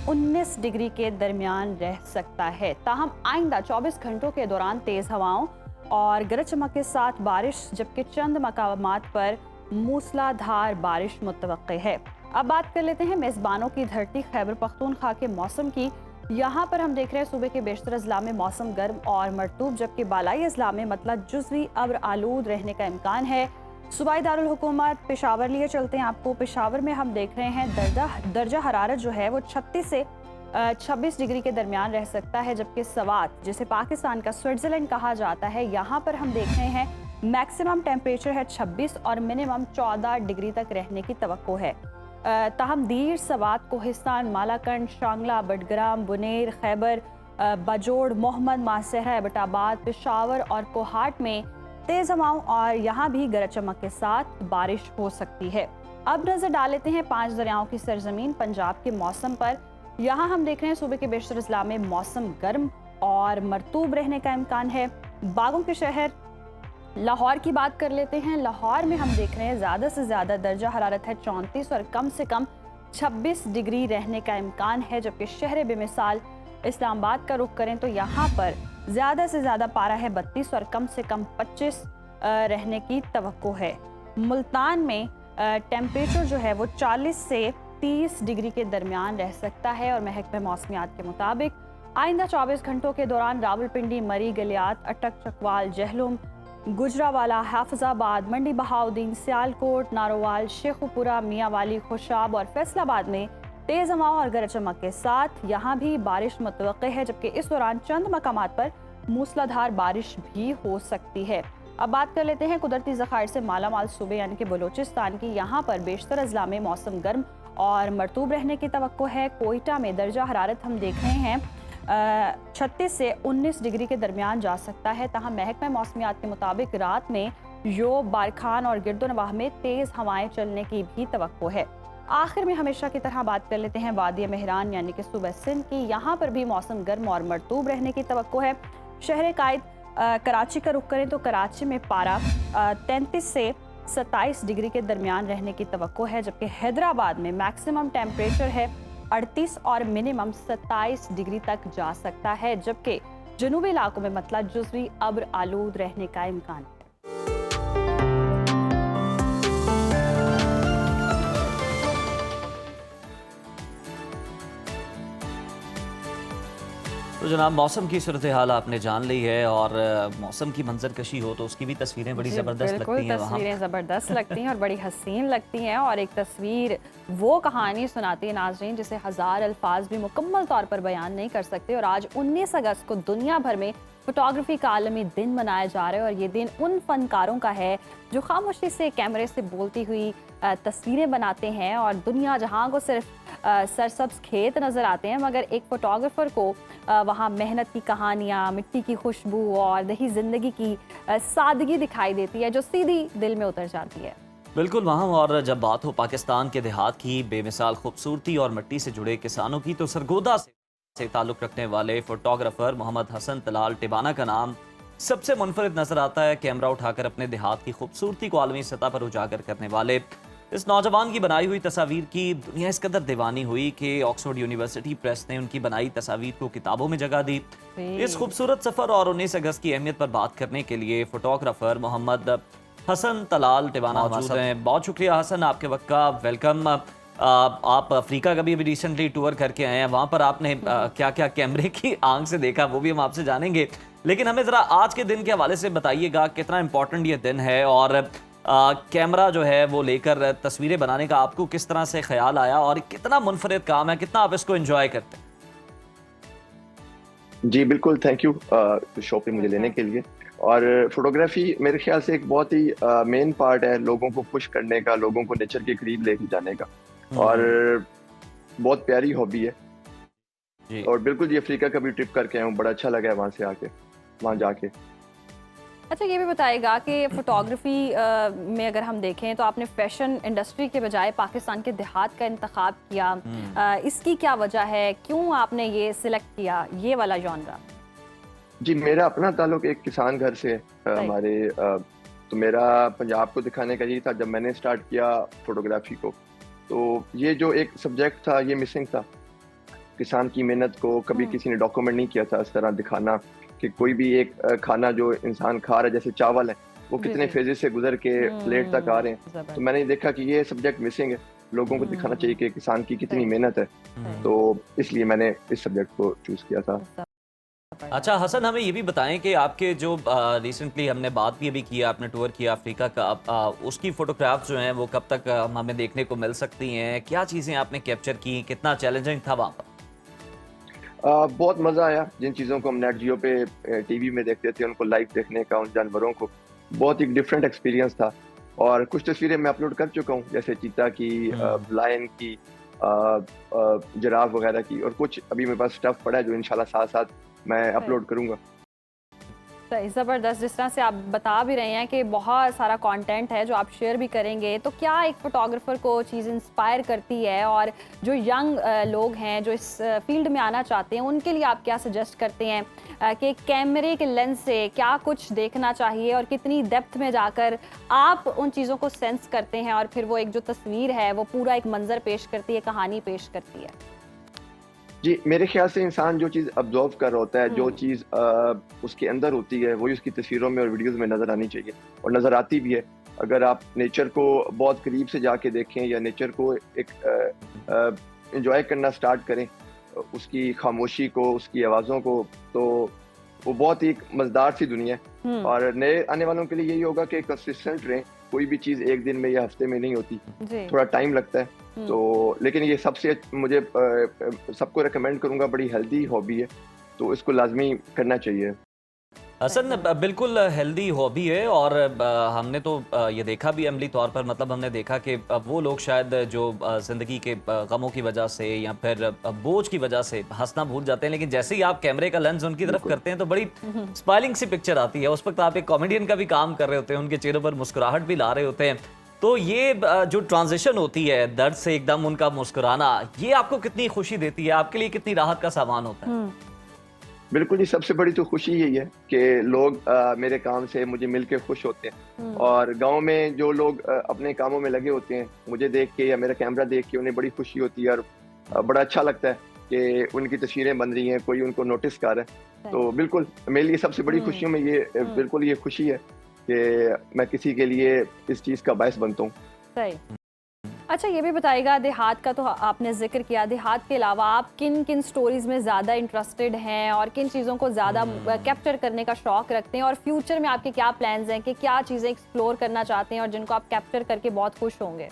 19 डिग्री के दरमियान रह सकता है। ताहम आइंदा 24 घंटों के दौरान तेज़ हवाओं और गरज चमक के साथ बारिश, जबकि चंद मकामात पर मूसलाधार बारिश मुतवक्के है। अब बात कर लेते हैं मेज़बानों की धरती खैबर पख्तूनख्वा के मौसम की। यहाँ पर हम देख रहे हैं सूबे के बेशतर अजला में मौसम गर्म और मरतूब, जबकि बालाई अजला में मतलब जुज़वी अब्र आलूद रहने का इम्कान है। सूबाई दारुल हुकूमत पेशावर लिए चलते हैं आपको। पेशावर में हम देख रहे हैं दर्जा हरारत जो है वो 36 से 26 डिग्री के दरमियान रह सकता है। जबकि सवात, जिसे पाकिस्तान का स्विट्ज़रलैंड कहा जाता है, यहाँ पर हम देख रहे हैं मैक्सिमम टेम्परेचर है 26 और मिनिमम 14 डिग्री तक रहने की तवक्को है। ताहम दीर, सवात, कोहिस्तान, मालाकंड, शांगला, बडग्राम, बुनेर, खैबर, बजोड़, मोहम्मद, मासहरा, एबटाबाद, पेशावर और कोहाट में तेज़ हवाओं और यहाँ भी गरज चमक के साथ बारिश हो सकती है। अब नजर डाल लेते हैं 5 दरियाओं की सरजमीन पंजाब के मौसम पर। यहाँ हम देख रहे हैं सूबे के बेशतर अजला में मौसम गर्म और मरतूब रहने का इम्कान है। बागों के शहर लाहौर की बात कर लेते हैं। लाहौर में हम देख रहे हैं ज़्यादा से ज़्यादा दर्जा हरारत है 34 और कम से कम 26 डिग्री रहने का इम्कान है। जबकि शहर बेमिसाल इस्लामाबाद का रुख करें तो यहाँ पर ज़्यादा से ज़्यादा पारा है 32 और कम से कम 25 रहने की तवक्को है। मुल्तान में टेम्परेचर जो है वो 40 से 30 डिग्री के दरमियान रह सकता है। और महकमा मौसमियात के मुताबिक आइंदा 24 घंटों के दौरान रावलपिंडी, मरी, गलियात, अटक, चकवाल, जहलुम, गुजरावाला, हाफिजाबाद, मंडी बहाउद्दीन, सियालकोट, नारोवाल, शेखुपुरा, मियांवाली, खुशाब और फैसलाबाद में तेज़ हवाओं और गरज चमक के साथ यहाँ भी बारिश मुतवक्के है। जबकि इस दौरान चंद मकामात पर मूसलाधार बारिश भी हो सकती है। अब बात कर लेते हैं कुदरती ज़खायर से मालामाल सूबे यानी कि बलूचिस्तान की। यहाँ पर बेशतर अजला में मौसम गर्म और मरतूब रहने की तवक्को है। कोयटा में दर्जा हरारत हम देख रहे हैं 36 से 19 डिग्री के दरमियान जा सकता है। तहाँ महकमा मौसमियात के मुताबिक रात में योब, बारखान और गिरदोनवाह में तेज़ हवाएं चलने की भी तवक्को है। आखिर में हमेशा की तरह बात कर लेते हैं वादी मेहरान यानी कि सूबा सिंध की। यहाँ पर भी मौसम गर्म और मरतूब रहने की तवक्को है। शहर कायद कराची का रुख करें तो कराची में पारा 33 से 27 डिग्री के दरमियान रहने की तवक्को है, जबकि हैदराबाद में मैक्सिमम टेम्परेचर है 38 और मिनिमम 27 डिग्री तक जा सकता है, जबकि जनूबी इलाकों में मतलब जुज़वी अब्र आलूद रहने का इम्कान है। तो जनाब, मौसम की सूरत हाल आपने जान ली है, और मौसम की मंजरकशी हो तो उसकी भी तस्वीरें बड़ी ज़बरदस्त लगती हैं। तस्वीरें ज़बरदस्त लगती हैं और बड़ी हसीन लगती हैं, और एक तस्वीर वो कहानी सुनाती है नाज़रीन जिसे हज़ार अल्फाज भी मुकम्मल तौर पर बयान नहीं कर सकते। और आज 19 अगस्त को दुनिया भर में फोटोग्राफी का आलमी दिन मनाया जा रहा है, और ये दिन उन फनकारों का है जो खामोशी से कैमरे से बोलती हुई तस्वीरें बनाते हैं। और दुनिया जहां को सिर्फ सरसब्ज खेत नज़र आते हैं, मगर एक फ़ोटोग्राफ़र को वहाँ मेहनत की कहानियाँ, मिट्टी की खुशबू और दही ज़िंदगी की सादगी दिखाई देती है, जो सीधी दिल में उतर जाती है। बिल्कुल वहाँ। और जब बात हो पाकिस्तान के देहात की बेमिसाल खूबसूरती और मिट्टी से जुड़े किसानों की, तो सरगोदा से ताल्लुक़ रखने वाले फोटोग्राफर मोहम्मद हसन तलाल टिबाना का नाम सबसे मुनफरिद नजर आता है। कैमरा उठाकर अपने देहात की खूबसूरती को आलमी सतह पर उजागर करने वाले इस नौजवान की बनाई हुई तस्वीर की दुनिया इस कदर दीवानी हुई कि ऑक्सफोर्ड यूनिवर्सिटी प्रेस ने उनकी बनाई तस्वीर को किताबों में जगह दी। इस खूबसूरत सफर और 19 अगस्त की अहमियत पर बात करने के लिए फोटोग्राफर मोहम्मद हसन तलाल टिबाना मौजूद हैं। बहुत शुक्रिया हसन, आपके वक्त का। वेलकम। आप अफ्रीका का भी अभी रिसेंटली टूर करके आए हैं, वहाँ पर आपने क्या क्या कैमरे की आंख से देखा वो भी हम आपसे जानेंगे, लेकिन हमें ज़रा आज के दिन के हवाले से बताइएगा कितना इम्पोर्टेंट ये दिन है, और कैमरा जो है वो लेकर तस्वीरें बनाने का आपको किस तरह से ख्याल आया, और कितना मुनफरिद काम है, कितना आप इसको एंजॉय करते हैं? जी बिल्कुल, थैंक यू शो पे मुझे लेने के लिए। और फोटोग्राफी मेरे ख्याल से एक बहुत ही मेन पार्ट है लोगों को खुश करने का, लोगों को नेचर के करीब लेके जाने का, और बहुत प्यारी हॉबी है जी। और बिल्कुल ये अफ्रीका का भी ट्रिप करके आया हूँ, बड़ा अच्छा लगा है वहाँ से आके, वहाँ जाके। अच्छा, ये भी बताएगा कि फोटोग्राफी में अगर हम देखें तो आपने फैशन इंडस्ट्री के बजाय पाकिस्तान के देहात का इंतखाब किया, इसकी क्या वजह है, क्यों आपने ये सिलेक्ट किया ये वाला जॉनरा? जी, मेरा अपना ताल्लुक एक किसान घर से हमारे, तो मेरा पंजाब को दिखाने का यही था जब मैंने स्टार्ट किया फोटोग्राफी को। तो ये जो एक सब्जेक्ट था ये मिसिंग था, किसान की मेहनत को कभी किसी ने डॉक्यूमेंट नहीं किया था इस तरह दिखाना कि कोई भी एक खाना जो इंसान खा रहा है, जैसे चावल है, वो कितने फेजेस से गुजर के प्लेट तक आ रहे हैं। तो मैंने देखा कि ये सब्जेक्ट मिसिंग है, लोगों को दिखाना चाहिए कि किसान की कितनी मेहनत है, तो इसलिए मैंने इस सब्जेक्ट को चूज किया था। अच्छा हसन, हमें ये भी बताएं कि आपके जो रिसेंटली हमने बात भी अभी किया, आपने टूर किया अफ्रीका का, उसकी फोटोग्राफ्स जो हैं वो कब तक हमें देखने को मिल सकती हैं, क्या चीज़ें आपने कैप्चर की, कितना चैलेंजिंग था वहाँ पर? बहुत मज़ा आया। जिन चीज़ों को हम नेट जियो पे टीवी में देखते थे उनको लाइव देखने का, उन जानवरों को, बहुत एक डिफरेंट एक्सपीरियंस था। और कुछ तस्वीरें मैं अपलोड कर चुका हूँ, जैसे चीता की, लायन की, जिराफ वगैरह की, और कुछ अभी मेरे पास स्टफ पड़ा है जो इंशाल्लाह साथ साथ मैं अपलोड करूँगा। ज़बरदस्त, जिस तरह से आप बता भी रहे हैं कि बहुत सारा कंटेंट है जो आप शेयर भी करेंगे, तो क्या एक फ़ोटोग्राफ़र को चीज़ इंस्पायर करती है, और जो यंग लोग हैं जो इस फील्ड में आना चाहते हैं उनके लिए आप क्या सजेस्ट करते हैं कि कैमरे के लेंस से क्या कुछ देखना चाहिए और कितनी डेप्थ में जाकर आप उन चीज़ों को सेंस करते हैं, और फिर वो एक जो तस्वीर है वो पूरा एक मंजर पेश करती है, कहानी पेश करती है? जी, मेरे ख्याल से इंसान जो चीज़ ऑब्जर्व कर रहा होता है, जो चीज़ उसके अंदर होती है, वही उसकी तस्वीरों में और वीडियोस में नज़र आनी चाहिए, और नज़र आती भी है। अगर आप नेचर को बहुत करीब से जाके देखें या नेचर को एक एंजॉय करना स्टार्ट करें, उसकी खामोशी को, उसकी आवाज़ों को, तो वो बहुत ही एक मज़ेदार सी दुनिया है। और नए आने वालों के लिए यही होगा कि कंसिस्टेंट रहें, कोई भी चीज़ एक दिन में या हफ्ते में नहीं होती, थोड़ा टाइम लगता है। तो लेकिन ये सबसे मुझे सबको रेकमेंड करूंगा, बड़ी हेल्दी हॉबी है, तो इसको लाजमी करना चाहिए। हसन, बिल्कुल हेल्दी हॉबी है, और हमने तो ये देखा भी अमली तौर पर, मतलब हमने देखा कि वो लोग शायद जो ज़िंदगी के गमों की वजह से या फिर बोझ की वजह से हंसना भूल जाते हैं, लेकिन जैसे ही आप कैमरे का लेंस उनकी तरफ करते हैं तो बड़ी स्माइलिंग सी पिक्चर आती है। उस वक्त आप एक कॉमेडियन का भी काम कर रहे होते हैं, उनके चेहरों पर मुस्कुराहट भी ला रहे होते हैं। तो ये जो ट्रांजिशन होती है दर्द से एकदम उनका मुस्कुराना, ये आपको कितनी खुशी देती है, आपके लिए कितनी राहत का सामान होता है? बिल्कुल जी, सबसे बड़ी तो खुशी यही है कि लोग मेरे काम से मुझे मिल के खुश होते हैं, और गांव में जो लोग अपने कामों में लगे होते हैं, मुझे देख के या मेरा कैमरा देख के उन्हें बड़ी खुशी होती है, और बड़ा अच्छा लगता है कि उनकी तस्वीरें बन रही हैं, कोई उनको नोटिस कर रहा है। तो बिल्कुल मेरे लिए सबसे बड़ी खुशियों में ये बिल्कुल ये खुशी है कि मैं किसी के लिए इस चीज़ का बायस बनता हूँ। सही। अच्छा, ये भी बताइएगा, देहात का तो आपने जिक्र किया, देहात के अलावा आप किन किन स्टोरीज में ज़्यादा इंटरेस्टेड हैं और किन चीज़ों को ज़्यादा कैप्चर करने का शौक रखते हैं, और फ्यूचर में आपके क्या प्लान्स हैं कि क्या चीज़ें एक्सप्लोर करना चाहते हैं और जिनको आप कैप्चर करके बहुत खुश होंगे?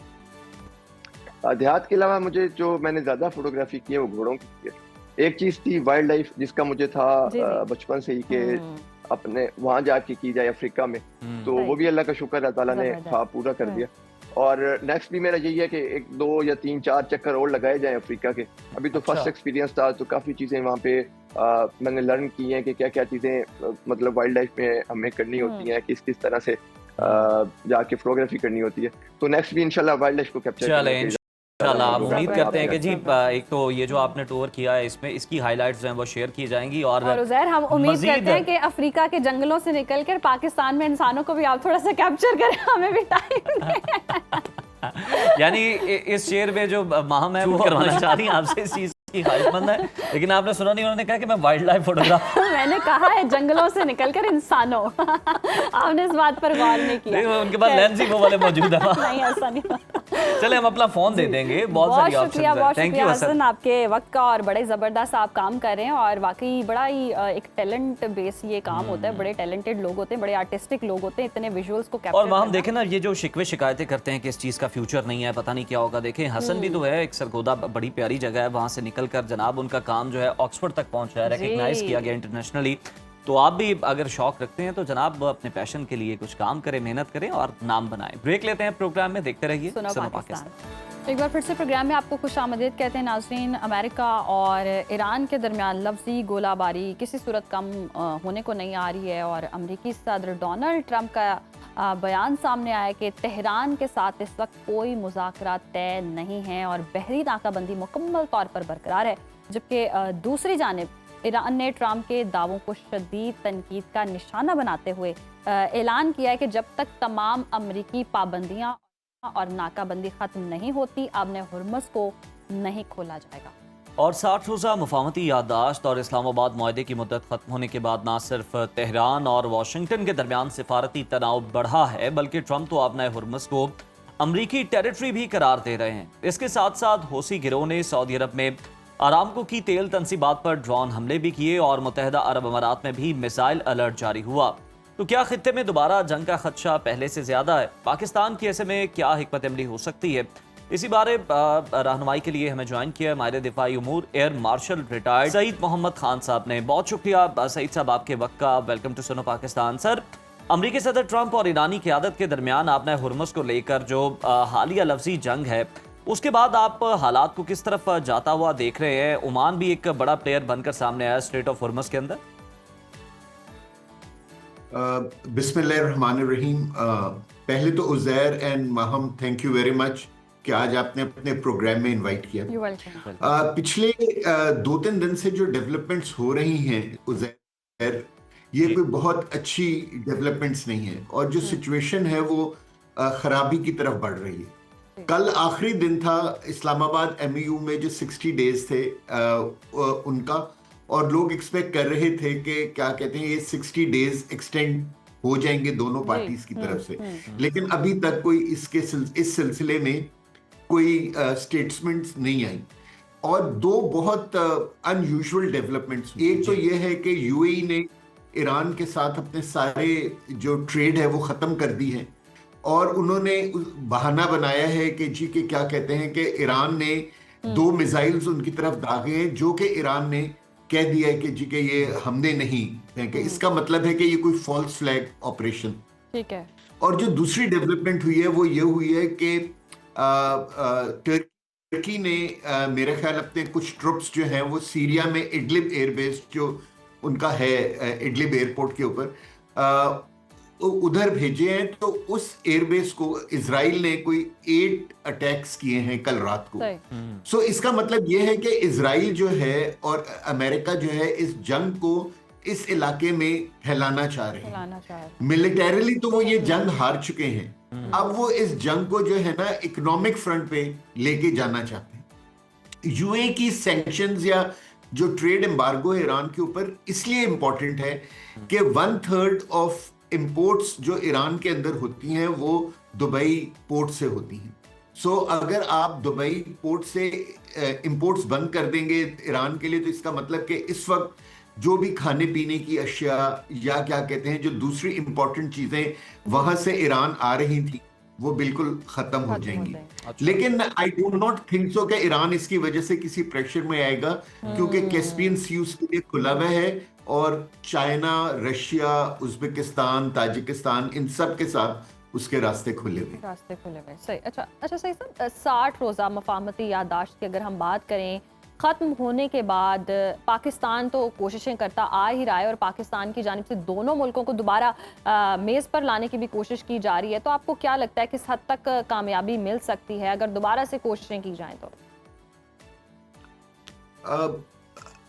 देहात के अलावा मुझे जो मैंने ज़्यादा फोटोग्राफी की है वो घोड़ों की है। एक चीज़ थी वाइल्ड लाइफ, जिसका मुझे था बचपन से ही कि अपने वहाँ जाके की जाए अफ्रीका में, तो वो भी अल्लाह का शुक्र है, ताला ने पूरा कर दिया। और नेक्स्ट भी मेरा यही है कि 1, 2 या 3, 4 चक्कर और लगाए जाएं अफ्रीका के। अभी तो फर्स्ट एक्सपीरियंस था, तो काफ़ी चीज़ें वहाँ पे मैंने लर्न की हैं कि क्या क्या चीज़ें मतलब वाइल्ड लाइफ में हमें करनी होती हैं, किस किस तरह से जाके फोटोग्राफी करनी होती है। तो नेक्स्ट भी इंशाल्लाह वाइल्ड लाइफ को कैप्चर इंशाल्लाह हम उम्मीद करते हैं कि जी एक तो ये जो आपने टूर किया है इसमें इसकी हाइलाइट्स जो हैं वो शेयर की जाएंगी, और उज़ैर हम उम्मीद करते हैं कि अफ्रीका के जंगलों से निकलकर पाकिस्तान में इंसानों को भी आप थोड़ा सा कैप्चर करें, हमें भी टाइम दें। यानी इस शेर में जो माहम है वो करवाना चाह रही हैं आपसे, इस चीज की ख्वाहिशमंद है, लेकिन आपने सुना नहीं, उन्होंने कहा कि मैं वाइल्ड लाइफ फोटोग्राफर मैंने कहा है जंगलों से निकलकर इंसानों। आपने इस बात पर गौर नहीं किया। उनके पास लेंस ही वो वाले मौजूद है। नहीं, ऐसा नहीं। चले हम अपना फोन दे देंगे। बहुत शुक्रिया हसन, आपके वक्त का, और बड़े ज़बरदस्त आप काम कर रहे हैं, और वाकई बड़ा ही एक टैलेंट बेस ये काम होता है। बड़े टैलेंटेड लोग होते हैं, बड़े आर्टिस्टिक लोग होते हैं, इतने विजुअल्स को कैप्चर। और हम देखें ना, ये जो शिकवे शिकायतें करते हैं कि इस चीज़ का फ्यूचर नहीं है, पता नहीं क्या होगा, देखें हसन भी तो है, एक सरगोदा बड़ी प्यारी जगह है, वहाँ से निकल कर जनाब उनका काम जो है ऑक्सफोर्ड तक पहुँचा है, रिकग्नाइज किया गया इंटरनेशनली। तो आप भी अगर शौक रखते हैं तो जनाब अपने पैशन के लिए कुछ काम करें, मेहनत करें और नाम बनाएं। ब्रेक लेते हैं प्रोग्राम में, देखते रहिए सुनो पाकिस्तान। एक बार फिर से प्रोग्राम में आपको खुश आमदीद कहते हैं नाज़रीन। अमेरिका और ईरान के दरमियान लफ्ज़ी गोलाबारी किसी सूरत कम होने को नहीं आ रही है, और अमेरिकी सदर डोनाल्ड ट्रंप का बयान सामने आया कि तेहरान के साथ इस वक्त कोई मुज़ाकरात तय नहीं है और बहरी नाकाबंदी मुकम्मल तौर पर बरकरार है। जबकि दूसरी जानिब ईरान ने ट्रंप के दावों को शदीद तनकीद का निशाना बनाते हुए ऐलान किया है कि जब तक तमाम अमरीकी पाबंदियां और नाकाबंदी खत्म नहीं होती, आबने हुर्मुज़ को नहीं खोला जाएगा। और 60 रोज़ा मुफाहमती याददाश्त और इस्लामाबाद मुआहदे की मुद्दत खत्म होने के बाद न सिर्फ तेहरान और वाशिंगटन के दरमियान सिफारती तनाव बढ़ा है, बल्कि ट्रंप तो आबने हुर्मुज़ को अमरीकी टेरिटरी भी करार दे रहे हैं। इसके साथ साथ हौसी गिरोह ने सऊदी अरब में आरामको की तेल तंसीबात पर ड्रोन हमले भी किए, और मुत्तहिदा अरब अमारात में भी मिसाइल अलर्ट जारी हुआ। तो क्या खित्ते में दोबारा जंग का खदशा पहले से ज्यादा है? पाकिस्तान की ऐसे में क्या हिकमत अमली हो सकती है? इसी बारे रहनुमाई के लिए हमें ज्वाइन किया माहिर दिफाई उमूर air marshal retired Saeed Mohammad Khan sahab ने। बहुत शुक्रिया सईद साहब आपके वक्त का। वेलकम टू सुनो पाकिस्तान। सर, अमरीकी सदर ट्रंप और ईरानी क़यादत के दरमियान आपने हुर्मुज़ को लेकर जो हालिया लफ्जी जंग है, उसके बाद आप हालात को किस तरफ जाता हुआ देख रहे हैं? ओमान भी एक बड़ा प्लेयर बनकर सामने आया स्ट्रेट ऑफ हुर्मुज़ के अंदर। बिस्मिल्लाहिर्रहमानिर्रहीम। पहले तो Uzair and Maham, thank you very much कि आज आपने अपने प्रोग्राम में इनवाइट किया। पिछले 2-3 दिन से जो डेवलपमेंट्स हो रही हैं उज़ैर, ये कोई बहुत अच्छी डेवलपमेंट्स नहीं है, और जो सिचुएशन है वो खराबी की तरफ बढ़ रही है। कल आखिरी दिन था इस्लामाबाद एमईयू में जो 60 डेज थे उनका, और लोग एक्सपेक्ट कर रहे थे कि क्या कहते हैं ये 60 डेज एक्सटेंड हो जाएंगे दोनों पार्टीज की तरफ से, लेकिन अभी तक कोई इस सिलसिले में कोई स्टेटमेंट्स नहीं आई। और दो बहुत अनयूजुअल डेवलपमेंट्स, एक तो ये है कि यूएई ने ईरान के साथ अपने सारे जो ट्रेड है वो खत्म कर दी है, और उन्होंने बहाना बनाया है कि जी के क्या कहते हैं कि ईरान ने 2 मिसाइल्स उनकी तरफ दागे हैं, जो कि ईरान ने कह दिया है कि जी के ये हमने नहीं फेंके। इसका मतलब है कि ये कोई फॉल्स फ्लैग ऑपरेशन। ठीक है। और जो दूसरी डेवलपमेंट हुई है वो ये हुई है कि टर्की ने मेरे ख्याल अपने कुछ ट्रुप्स जो हैं वो सीरिया में इडलिब एयरबेस जो उनका है, इडलिब एयरपोर्ट के ऊपर, उधर भेजे हैं, तो उस एयरबेस को इजराइल ने कोई 8 अटैक्स किए हैं कल रात को। सो इसका मतलब ये है कि इजराइल जो है और अमेरिका जो है इस जंग को इस इलाके में फैलाना चाह रहे हैं। मिलिटरीली तो वो ये जंग हार चुके हैं, अब वो इस जंग को जो है ना इकोनॉमिक फ्रंट पे लेके जाना चाहते हैं। यूए की सैंक्शंस या जो ट्रेड एम्बार्गो है ईरान के ऊपर इसलिए इंपॉर्टेंट है कि 1/3 ऑफ इंपोर्ट्स जो ईरान के अंदर होती हैं वो दुबई पोर्ट से होती हैं। सो अगर आप दुबई पोर्ट से इंपोर्ट्स बंद कर देंगे ईरान के लिए, तो इसका मतलब कि इस वक्त जो भी खाने पीने की अशिया या क्या कहते हैं जो दूसरी इंपॉर्टेंट चीजें वहां से ईरान आ रही थी वो बिल्कुल खत्म हो जाएंगी। लेकिन I do not think so कि ईरान इसकी वजह से किसी प्रेशर में आएगा, क्योंकि कैस्पियन सी उसके लिए खुला हुआ है और चाइना, रशिया, उज्बेकिस्तान, ताजिकिस्तान, इन सब के साथ उसके रास्ते खुले हुए। सही। अच्छा सही सर, 60 रोज़ा मफाहमती याददाश्त की अगर हम बात करें, ख़त्म होने के बाद पाकिस्तान तो कोशिशें करता आ ही रहा है और पाकिस्तान की जानिब से दोनों मुल्कों को दोबारा मेज़ पर लाने की भी कोशिश की जा रही है, तो आपको क्या लगता है किस हद तक कामयाबी मिल सकती है अगर दोबारा से कोशिशें की जाएं तो?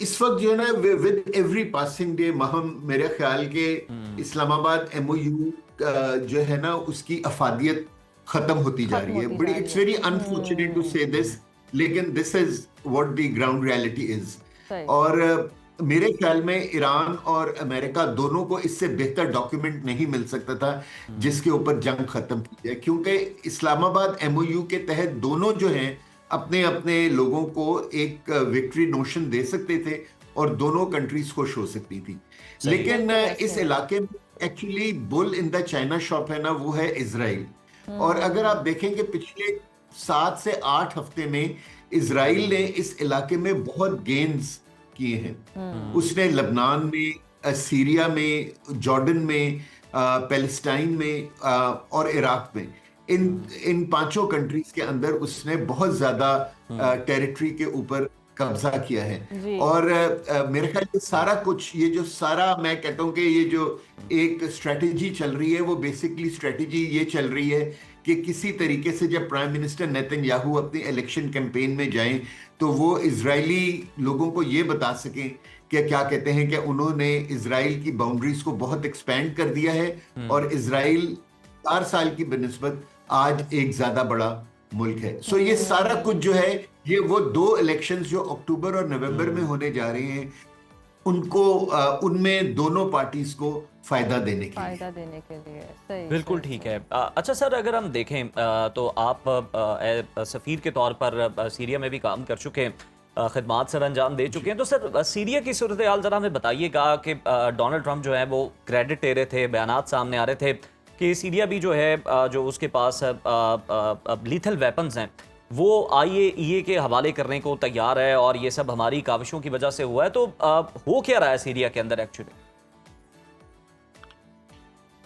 इस वक्त जो है ना विद एवरी पासिंग डे महम मेरे ख्याल के इस्लामाबाद MOU जो है ना उसकी अफादियत खत्म होती जा रही है। बड़ी इट्स वेरी अनफॉर्चुनेट टू से दिस, लेकिन this is what the ground reality is. और मेरे ख्याल में ईरान और अमेरिका दोनों को इससे बेहतर डॉक्यूमेंट नहीं मिल सकता था जिसके ऊपर जंग खत्म की जाए, क्योंकि इस्लामाबाद MOU के तहत दोनों जो हैं अपने अपने लोगों को एक विक्ट्री नोशन दे सकते थे और दोनों कंट्रीज खुश हो सकती थी। लेकिन इस इलाके में actually bull in the China shop है ना, वो है इजराइल। और अगर आप देखें कि पिछले 7 से 8 हफ्ते में इजराइल ने इस इलाके में बहुत गेन्स किए हैं। उसने लबनान में, सीरिया में, जॉर्डन में, पैलेस्टाइन में और इराक में, इन 5 कंट्रीज के अंदर उसने बहुत ज्यादा टेरिटरी के ऊपर कब्जा किया है। और मेरे ख्याल से सारा कुछ ये जो सारा मैं कहता हूँ कि ये जो एक स्ट्रेटेजी चल रही है वो बेसिकली स्ट्रेटेजी ये चल रही है कि किसी तरीके से जब प्राइम मिनिस्टर नेतन्याहू अपनी इलेक्शन कैंपेन में जाएं तो वो इजरायली लोगों को ये बता सकें कि क्या कहते हैं कि उन्होंने इजराइल की बाउंड्रीज को बहुत एक्सपैंड कर दिया है और इजराइल 4 साल की बनिस्बत आज एक ज्यादा बड़ा मुल्क है। सो ये सारा कुछ जो है ये वो 2 इलेक्शंस जो अक्टूबर और नवंबर में होने जा रहे हैं उनको उनमें दोनों पार्टीज को फायदा देने के लिए सही, बिल्कुल ठीक है। अच्छा सर, अगर हम देखें तो आप सफीर के तौर पर सीरिया में भी काम कर चुके हैं, खिदमात सर अंजाम दे चुके हैं, तो सर सीरिया की सूरत हाल जरा हमें बताइएगा कि डोनाल्ड ट्रंप जो है वो क्रेडिट ले रहे थे, बयानात सामने आ रहे थे कि सीरिया भी जो है जो उसके पास लीथल वेपन्स हैं वो IAEA के हवाले करने को तैयार है और ये सब हमारी काविशों की वजह से हुआ है। तो हो क्या रहा है सीरिया के अंदर एक्चुअली?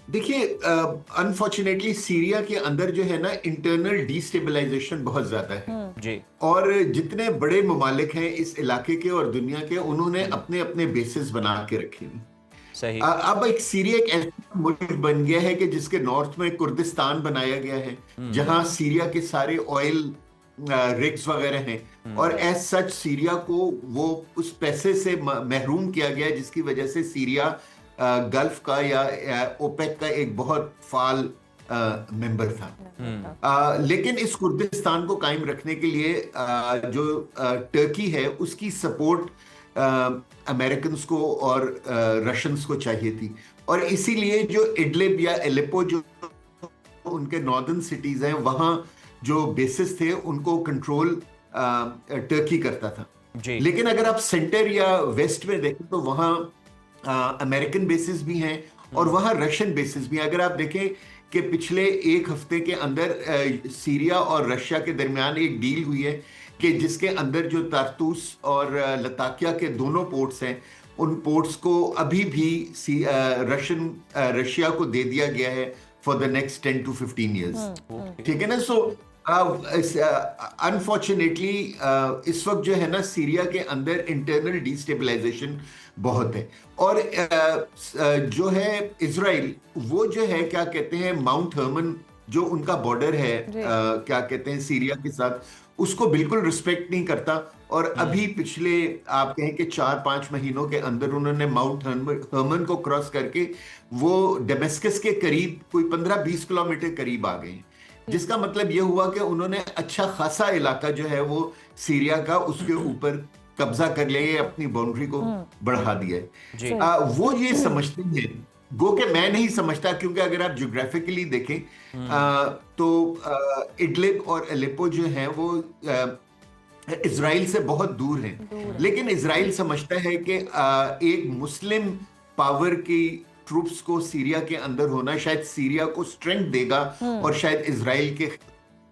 देखिए, अनफॉर्चुनेटली सीरिया के अंदर जो है ना इंटरनल डिस्टेबलाइजेशन बहुत ज्यादा है जी। और जितने बड़े ममालिक हैं इस इलाके के और दुनिया के, उन्होंने अपने अपने बेसिस बना के रखे हैं। सही। अब एक सीरिया एक ऐसा मुल्क बन गया है कि जिसके नॉर्थ में कुर्दिस्तान बनाया गया है जहां सीरिया के सारे ऑयल रिग्स वगैरह हैं और एज सच सीरिया को वो उस पैसे से महरूम किया गया जिसकी वजह से सीरिया गल्फ का या ओपेक का एक बहुत फाल मेंबर था। लेकिन इस कुर्दिस्तान को कायम रखने के लिए जो टर्की है उसकी सपोर्ट अमेरिकन्स को और रशियंस को चाहिए थी और इसीलिए जो इडलिब या एलेपो जो उनके नॉर्दर्न सिटीज हैं वहां जो बेसिस थे उनको कंट्रोल टर्की करता था जी। लेकिन अगर आप सेंटर या वेस्ट में देखें तो वहां अमेरिकन बेसिस भी हैं और वहां रशियन बेसिस भी हैं। अगर आप देखें कि पिछले 1 हफ्ते के अंदर सीरिया और रशिया के दरमियान एक डील हुई है कि जिसके अंदर जो तारतूस और लताकिया के दोनों पोर्ट्स हैं उन पोर्ट्स को अभी भी रशिया को दे दिया गया है for the next 10 to 15 years। ठीक है ना। सो अनफॉर्चुनेटली इस वक्त जो है ना सीरिया के अंदर इंटरनल डिस्टेबलाइजेशन बहुत है, और जो है इजराइल वो जो है क्या कहते हैं माउंट हर्मन जो उनका बॉर्डर है क्या कहते हैं सीरिया के साथ, उसको बिल्कुल रिस्पेक्ट नहीं करता। और अभी पिछले आप कहें कि 4-5 महीनों के अंदर उन्होंने माउंट हर्मन को क्रॉस करके वो डेमेस्कस के करीब कोई 15-20 किलोमीटर करीब आ गए, जिसका मतलब ये हुआ कि उन्होंने अच्छा खासा इलाका जो है वो सीरिया का उसके ऊपर कब्जा कर लिया है, अपनी बाउंड्री को बढ़ा दिया है। वो ये समझते हैं, गो के मैं नहीं समझता, क्योंकि अगर आप ज्योग्राफिकली देखें तो इडलिब और अलेप्पो जो है वो इजराइल से बहुत दूर हैं, लेकिन इजराइल समझता है कि एक मुस्लिम पावर की ट्रूप्स को सीरिया के अंदर होना शायद सीरिया को स्ट्रेंथ देगा और शायद इजराइल के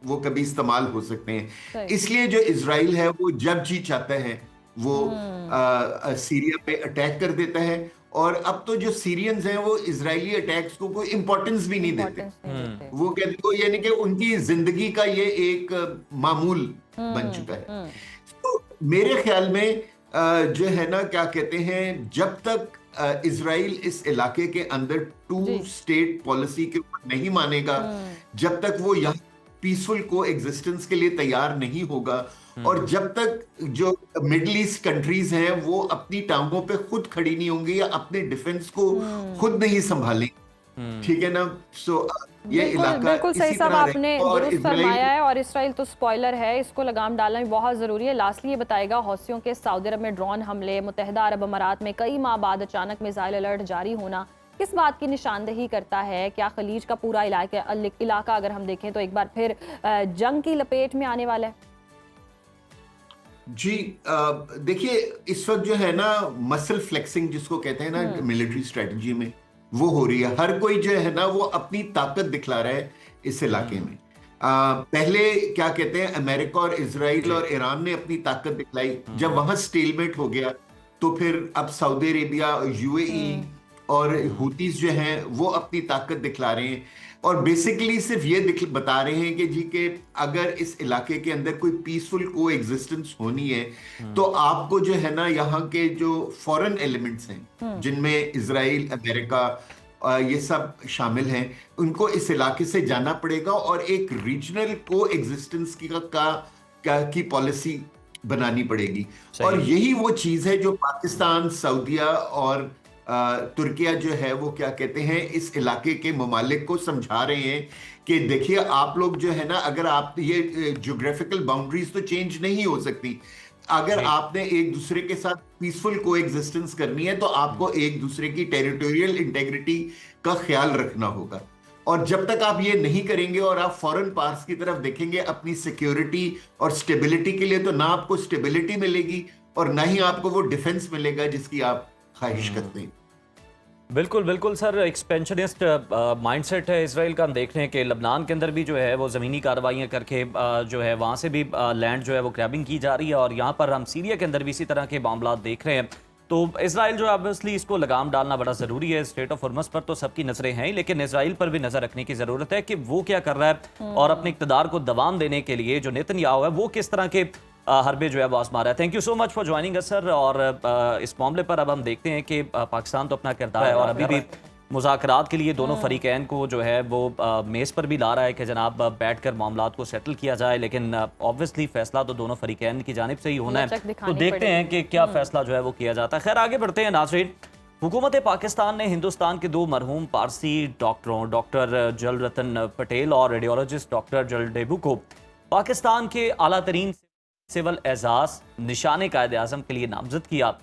वो कभी इस्तेमाल हो सकते हैं। इसलिए जो इजराइल है वो जब जी चाहता है वो सीरिया पे अटैक कर देता है, और अब तो जो सीरियंस हैं वो इजरायली अटैक्स को कोई इंपॉर्टेंस भी नहीं देते। वो कहते हो यानी कि उनकी जिंदगी का ये एक मामूल बन चुका है। तो मेरे ख्याल में जो है ना क्या कहते हैं, जब तक इजराइल इस इलाके के अंदर 2 स्टेट पॉलिसी के ऊपर नहीं मानेगा, जब तक वो यहाँ पीसफुल को एग्जिस्टेंस के लिए तैयार नहीं होगा, और जब तक जो मिडिल ईस्ट कंट्रीज हैं वो अपनी टांगों पे खुद खड़ी नहीं होंगी या अपने डिफेंस को खुद नहीं संभालेंगे, ठीक है ना। सो ये इलाका बिल्कुल सही इसी साहब तरह आपने दुरुस्त फरमाया है, और इसराइल तो स्पॉइलर है, इसको लगाम डालना भी बहुत जरूरी है। लास्टली ये बताएगा, हौसियों के सऊदी अरब में ड्रोन हमले, मुत्तहिदा अरब अमारात में कई माह बाद अचानक मिसाइल अलर्ट जारी होना किस बात की निशानदेही करता है? क्या खलीज का पूरा इलाका अगर हम देखें तो एक बार फिर जंग की लपेट में आने वाला है? जी देखिए, इस वक्त जो है ना मसल फ्लेक्सिंग जिसको कहते हैं ना मिलिट्री स्ट्रेटजी में, वो हो रही है। हर कोई जो है ना वो अपनी ताकत दिखला रहा है इस इलाके में। पहले क्या कहते हैं अमेरिका और इजराइल और ईरान ने अपनी ताकत दिखलाई, जब वहां स्टेलमेट हो गया तो फिर अब सऊदी अरेबिया, यूएई और हुतीज जो हैं वो अपनी ताकत दिखला रहे हैं, और बेसिकली सिर्फ ये बता रहे हैं कि जी के अगर इस इलाके के अंदर कोई पीसफुल को एग्जिस्टेंस होनी है तो आपको जो है ना यहाँ के जो फॉरेन एलिमेंट्स हैं जिनमें इजराइल, अमेरिका ये सब शामिल हैं, उनको इस इलाके से जाना पड़ेगा और एक रीजनल को एग्जिस्टेंस की पॉलिसी बनानी पड़ेगी। और यही वो चीज है जो पाकिस्तान, सऊदीया और तुर्किया जो है वो क्या कहते हैं इस इलाके के ममालिक को समझा रहे हैं कि देखिए आप लोग जो है ना, अगर आप ये ज्योग्राफिकल बाउंड्रीज तो चेंज नहीं हो सकती, अगर आपने एक दूसरे के साथ पीसफुल को एग्जिस्टेंस करनी है तो आपको एक दूसरे की टेरिटोरियल इंटेग्रिटी का ख्याल रखना होगा। और जब तक आप ये नहीं करेंगे और आप फॉरेन पावर्स की तरफ देखेंगे अपनी सिक्योरिटी और स्टेबिलिटी के लिए, तो ना आपको स्टेबिलिटी मिलेगी और ना ही आपको वो डिफेंस मिलेगा जिसकी आप ख्वाहिश करते हैं। बिल्कुल बिल्कुल सर, एक्सपेंशनिस्ट माइंडसेट है इसराइल का। हम देख रहे हैं कि लबनान के अंदर भी जो है वो ज़मीनी कार्रवाइयाँ करके जो है वहाँ से भी लैंड जो है वो ग्रैबिंग की जा रही है, और यहाँ पर हम सीरिया के अंदर भी इसी तरह के मामला देख रहे हैं। तो इसराइल जो ऑब्वियसली इसको लगाम डालना बड़ा ज़रूरी है। स्टेट ऑफ हॉर्मस पर तो सबकी नज़रें हैं, लेकिन इसराइल पर भी नज़र रखने की ज़रूरत है कि वो क्या कर रहा है, और अपने इक़्तिदार को दबाम देने के लिए जो नेतन्याहू है वो किस तरह के हरबे जो है वो आजमा रहा है। Thank you so much for joining us sir. और इस मामले पर अब हम देखते हैं कि पाकिस्तान तो अपना किरदार है और अभी भी मुज़ाकरात के लिए दोनों फरीकैन को जो है वो मेज़ पर भी ला रहा है कि जनाब बैठकर मामलात को सेटल किया जाए, लेकिन ऑब्वियसली फैसला तो दोनों फरीकैन की जानिब से ही होना है। तो देखते हैं कि क्या फैसला जो है वो किया जाता है। खैर आगे बढ़ते हैं नाज़रीन। हुकूमत पाकिस्तान ने हिंदुस्तान के 2 मरहूम पारसी डॉक्टरों डॉक्टर जल रतन पटेल और रेडियोलॉजिस्ट डॉक्टर जल डेबू को पाकिस्तान के आला तरीन सिविल एजाज निशान कायद आज़म के लिए नामजद किया।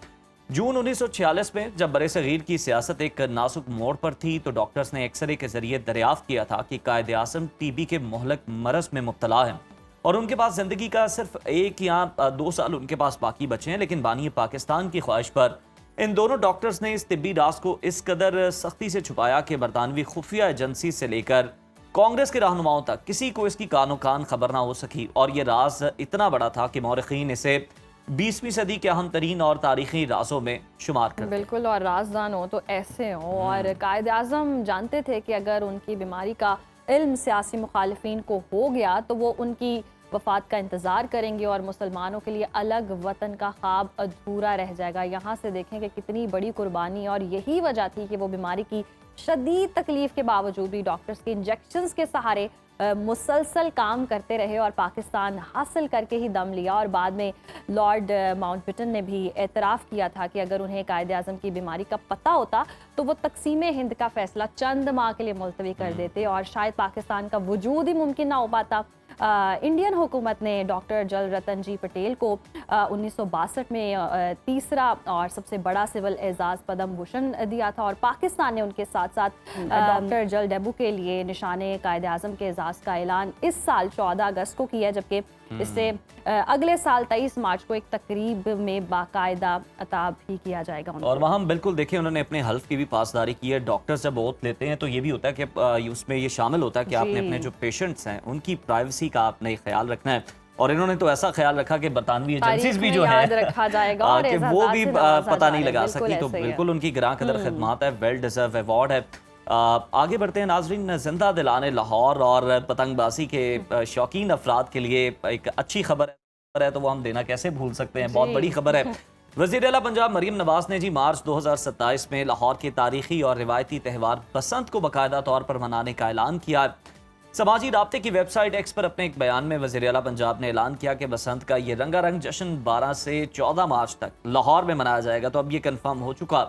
जून 1946 में जब बरे-सगीर की सियासत एक नाजुक मोड़ पर थी तो डॉक्टर्स ने एक्सरे के जरिए दरियाफ्त किया था कि कायद आज़म टीबी के मोहलक मरज में मुब्तला है और उनके पास जिंदगी का सिर्फ 1 या 2 साल उनके पास बाकी बचे हैं। लेकिन बानी पाकिस्तान की ख्वाहिश पर इन दोनों डॉक्टर्स ने इस तिब्बी राज को इस कदर सख्ती से छुपाया कि बरतानवी खुफिया एजेंसी से लेकर कांग्रेस के रहनुमाओं तक किसी को इसकी कानो कान खबर ना हो सकी, और ये राज इतना बड़ा था कि मौरखीन इसे 20वीं सदी के अहम तरीन और तारीखी राजों में शुमार करते। बिल्कुल, और राजदान हो तो ऐसे हो। और कायद आज़म जानते थे कि अगर उनकी बीमारी का इल्म सियासी मुखालिफिन को हो गया तो वो उनकी वफात का इंतज़ार करेंगे और मुसलमानों के लिए अलग वतन का ख्वाब अधूरा रह जाएगा। यहाँ से देखें कि कितनी बड़ी कुर्बानी, और यही वजह थी कि वो बीमारी की शदीद तकलीफ के बावजूद भी डॉक्टर्स के इंजेक्शंस के सहारे मुसलसल काम करते रहे और पाकिस्तान हासिल करके ही दम लिया। और बाद में लॉर्ड माउंटबेटन ने भी एतराफ़ किया था कि अगर उन्हें कायदे आज़म की बीमारी का पता होता तो वो तकसीम हिंद का फैसला चंद माह के लिए मुलतवी कर देते और शायद पाकिस्तान का वजूद ही मुमकिन ना हो पाता। इंडियन हुकूमत ने डॉक्टर जल रतन जी पटेल को 1962 में तीसरा और सबसे बड़ा सिविल एजाज़ पद्म भूषण दिया था और पाकिस्तान ने उनके साथ साथ डॉक्टर जल डेबू के लिए निशाने कायदे आज़म के एजाज़ का ऐलान इस साल 14 अगस्त को किया, जबकि इससे अगले साल 23 मार्च को एक तकरीब में बाकायदा अता भी किया जाएगा। और वहाँ बिल्कुल देखिए उन्होंने अपने हल्फ की भी पासदारी की है। डॉक्टर्स जब ओथ लेते हैं तो ये भी होता है कि उसमें ये शामिल होता है कि आपने अपने जो पेशेंट्स हैं उनकी प्राइवेसी का आपने ख्याल रखना है। और इन्होंने तो ऐसा ख्याल रखा कि बरतानवी एजेंसीज भी जो है रखा जाएगा और कि वो भी पता नहीं लगा बिल्कुल सकी, तो बिल्कुल उनकी ग्रां कदर खिदमत है, वेल डिजर्व अवार्ड है। आगे बढ़ते हैं नाजरीन, जिंदा दिलाने लाहौर और पतंगबाजी के शौकीन अफराद के लिए एक अच्छी खबर है तो वो हम देना कैसे भूल सकते हैं, बहुत बड़ी खबर है। वज़ीर आला पंजाब मरियम नवाज ने जी मार्च 2027 में लाहौर के तारीखी और रिवायती त्यौहार बसंत को बाकायदा तौर पर मनाने का ऐलान किया। समाजी राब्ते की वेबसाइट एक्स पर अपने एक बयान में वज़ीर आला पंजाब ने ऐलान किया कि बसंत का ये रंगारंग जश्न 12 से 14 मार्च तक लाहौर में मनाया जाएगा। तो अब ये कन्फर्म हो चुका।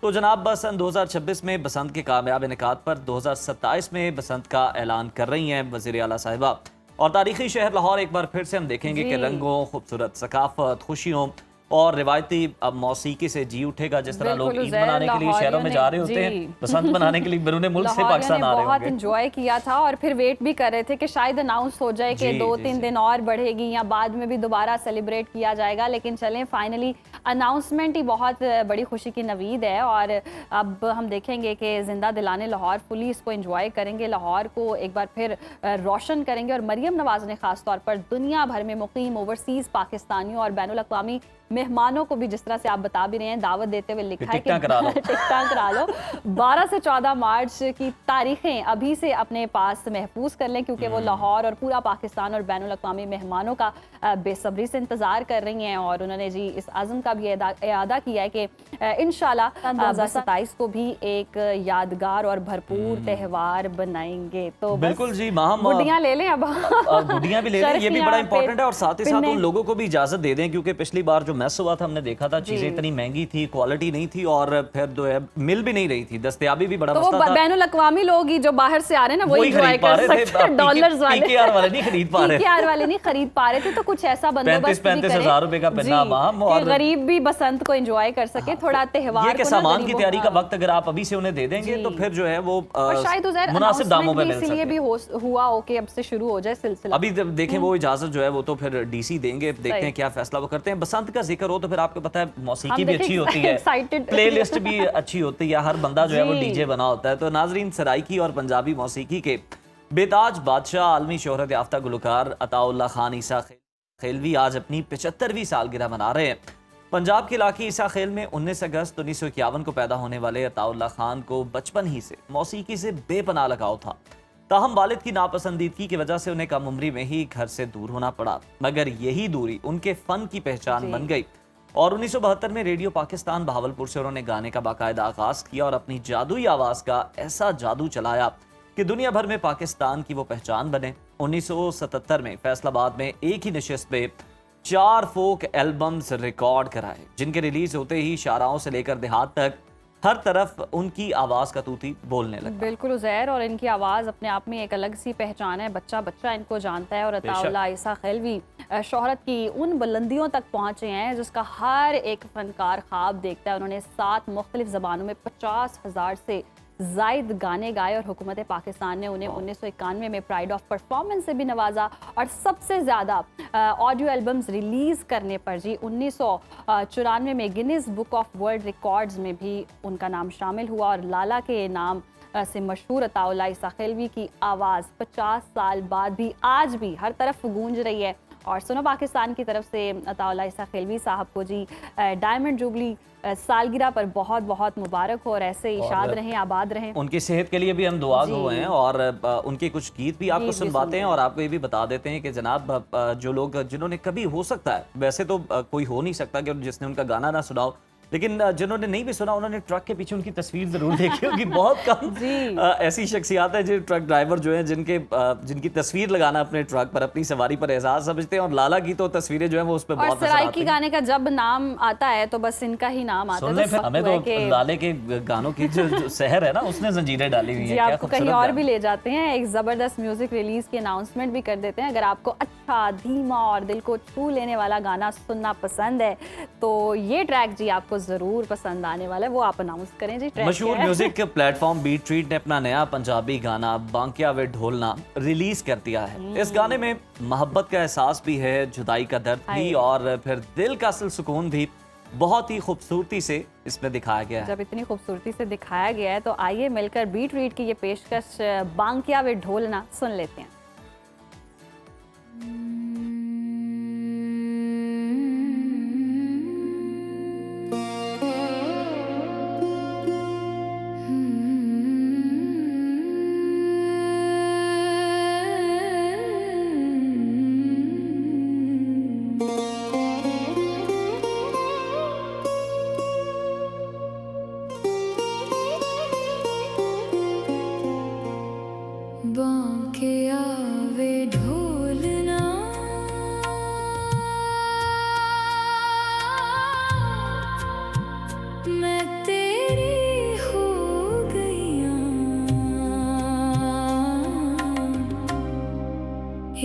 तो जनाब बस 2026 में बसंत के कामयाब इनेकाद पर 2027 में बसंत का ऐलान कर रही हैं वज़ीर आला साहिबा। और तारीखी शहर लाहौर एक बार फिर से हम देखेंगे कि रंगों, खूबसूरत सकाफत, खुशियों और रिवायती अब मौसीकी से जी उठेगा। जिस तरह लोग ईद मनाने के लिए शहरों में जा रहे होते हैं, बसंत मनाने के लिए बैरून मुल्क से पाकिस्तान आ रहे होंगे। बहुत एंजॉय किया था और फिर वेट भी कर रहे थे कि शायद अनाउंस हो जाए कि 2-3 दिन और बढ़ेगी या बाद में भी दोबारा सेलिब्रेट किया जाएगा, लेकिन चलें फाइनली अनाउंसमेंट ही बहुत बड़ी खुशी की नवीद है। और अब हम देखेंगे कि जिंदा दिलाने लाहौर फुली इसको एंजॉय करेंगे, लाहौर को एक बार फिर रोशन करेंगे। और मरियम नवाज ने खास तौर पर दुनिया भर में मुकीम ओवरसीज पाकिस्तानियों और बैनुल अक़वामी मेहमानों को भी, जिस तरह से आप बता भी रहे हैं, दावत देते हुए लिखा है कि टिकटां करा लो 12 से 14 मार्च की तारीखें अभी से अपने पास महफूज कर लें, क्योंकि वो लाहौर और पूरा पाकिस्तान और बैनुल अक़वामी मेहमानों का बेसब्री से इंतज़ार कर रही हैं। और उन्होंने जी इस आज़म का भी इआदा किया है कि इंशाल्लाह 2027 को भी एक यादगार और भरपूर त्यौहार बनाएंगे। तो बिल्कुल जी, गुडियां ले लें, अब गुडियां भी ले लें, ये भी बड़ा इंपॉर्टेंट है। और साथ ही साथ उन लोगों को भी इजाजत दे दें, क्योंकि पिछली बार जो मैस हुआ था हमने देखा था चीजें इतनी महंगी थी, क्वालिटी नहीं थी और फिर जो है मिल भी नहीं रही थी, दस्तयाबी भी बड़ा मसला था। बैनुल अक़वामी लोग ही जो बाहर से आ रहे हैं ना वही एंजॉय कर सकते हैं, डॉलर्स वाले पीकेआर वाले नहीं खरीद पा रहे, पीकेआर वाले नहीं खरीद पा रहे थे। तो कुछ ऐसा बंदोबस्त 35,000 रुपए का पन्ना माम, और गरीब भी बसंत को एंजॉय कर सके, थोड़ा त्यौहार ये सामान की तैयारी का वक्त अगर आप अभी से उन्हें दे देंगे तो फिर जो है वो शायद मुनासिब दामों पे मिल इसलिए भी हुआ हो कि अब से शुरू हो जाए सिलसिला। अभी देखें वो इजाजत जो है वो तो फिर डीसी देंगे, देखते हैं क्या फैसला वो करते हैं। बसंत का जिक्र हो तो फिर आपको पता है मौसीकी भी अच्छी होती है, प्लेलिस्ट भी अच्छी होती है, हर बंदा जो है वो डीजे बना होता है। तो नाजरीन, सराइकी और पंजाबी मौसीकी के बेताज बादशाह आलमी शोहरत याफ्ता गुलकार अताउल्लाह खान ईसा खेलवी आज अपनी 75वीं सालगिरह मना रहे हैं। पंजाब के इलाके ईसा खेल में 19 अगस्त 1951 को पैदा होने वाले अताउल्लाह खान को बचपन ही से मौसीकी से बेपनाह लगाव था। ताहम वालिद की नापसंदीदगी की वजह से उन्हें कम उम्री में ही घर से दूर होना पड़ा, मगर यही दूरी उनके फन की पहचान बन गई। और 1972 में रेडियो पाकिस्तान बहावलपुर से उन्होंने गाने का बाकायदा आगाज किया और अपनी जादुई आवाज का ऐसा जादू चलाया कि दुनिया भर में पाकिस्तान की वो पहचान बने। 1977 में फैसलाबाद में एक ही नशिस्त पे 4 फोक एल्बम्स रिकॉर्ड कराए, जिनके रिलीज होते ही शाराओं से लेकर देहात तक हर तरफ उनकी आवाज का तूती बोलने लगा। बिल्कुल उज़ैर, और इनकी आवाज़ अपने आप में एक अलग सी पहचान है, बच्चा बच्चा इनको जानता है। और अताउल्लाह ईसा खेलवी शोहरत की उन बुलंदियों तक पहुँचे हैं जिसका हर एक फनकार ख्वाब देखता है। उन्होंने 7 मुख्तलिफ ज़बानों में 50,000 से जायद गाने गाए और हुकूमत पाकिस्तान ने उन्हें 1991 में प्राइड ऑफ परफॉर्मेंस से भी नवाजा। और सबसे ज़्यादा ऑडियो एल्बम्स रिलीज़ करने पर जी 1994 में Guinness book of world records में भी उनका नाम शामिल हुआ। और लाला के नाम से मशहूर अताउल्लाह ईसा खेलवी की आवाज़ 50 साल बाद भी आज भी हर तरफ गूंज रही है। और सुनो पाकिस्तान की तरफ से अताउल्ला ईसा खिलवी साहब को जी डायमंड जुबली सालगिरह पर बहुत बहुत मुबारक हो और ऐसे इशाद रहें, आबाद रहें। उनकी सेहत के लिए भी हम दुआ गो हैं और उनके कुछ गीत भी आपको सुनवाते हैं और आपको ये भी बता देते हैं कि जनाब जो लोग जिन्होंने कभी, हो सकता है वैसे तो कोई हो नहीं सकता कि जिसने उनका गाना ना सुना हो, लेकिन जिन्होंने नहीं भी सुना उन्होंने ट्रक के पीछे उनकी तस्वीर जरूर देखी होगी। बहुत कम ऐसी शख्सियत है जो ट्रक ड्राइवर जो हैं जिनकी तस्वीर लगाना अपने ट्रक पर, अपनी सवारी पर एहसास समझते हैं। और लाला की तो तस्वीरें जो है वो उस पर बहुत सराइकी गाने का जब नाम आता है तो बस इनका ही नाम आता है। तो हमें तो लाले के गानों की जो सहर है ना उसने जंजीरें डाली हुई है। आपको कहीं और भी ले जाते हैं। एक जबरदस्त म्यूजिक रिलीज की अनाउंसमेंट भी कर देते हैं। अगर आपको अच्छा, धीमा और दिल को छू लेने वाला गाना सुनना पसंद है तो ये ट्रैक जी आपको जरूर पसंद आने वाला है, वो आप अनाउंस करें जी। मशहूर म्यूजिक प्लेटफॉर्म बीट ट्रीट ने अपना नया पंजाबी गाना बांकिया वे ढोलना रिलीज कर दिया है। इस गाने में मोहब्बत का एहसास भी है, जुदाई का दर्द भी और फिर दिल का असल सुकून भी बहुत ही खूबसूरती से इसमें दिखाया गया है। जब इतनी खूबसूरती से दिखाया गया है तो आइए मिलकर बीट रीड की ये पेशकश बांकिया वे ढोलना सुन लेते हैं। बांकिया वे ढोलना मैं तेरी हो गईया,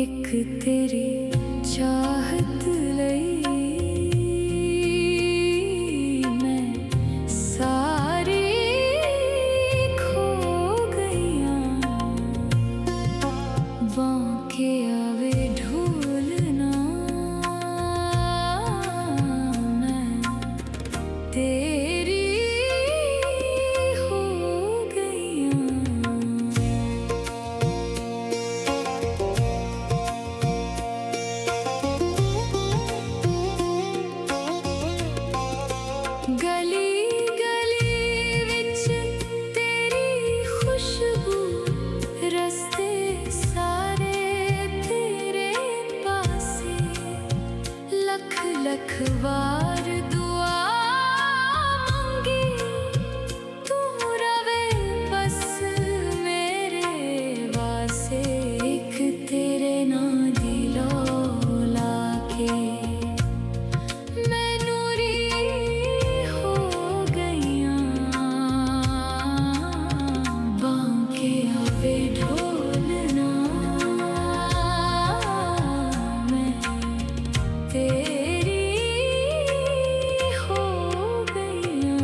एक तेरी चाहत लई मैं सारी खो गईया। बांकिया वे ढोलना मैं तेरी हो गईया। गली गली विच तेरी खुशबू, रस्ते सारे तेरे पासे, लख लख वार दुआ मंगी तू रवे बस मेरे वासे। एक तेरे ना दिलो लाके मैं नूरी हो गईया। बांकिया वे ढोलना मैं तेरी हो गईया।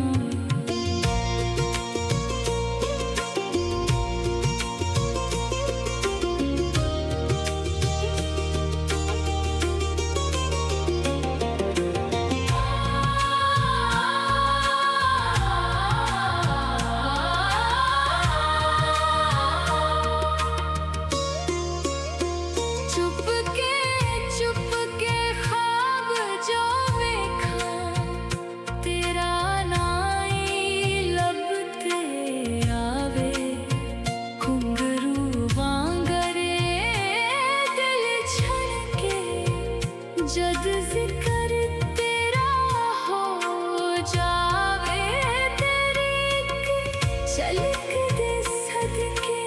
चुपके ख्वाब जो वेखा, तेरा नाई लब ते आवे, घुंघरू वांगरे दिल छड़के, जद जिक्र तेरा हो जावे, तेरी एक झलक दे सदके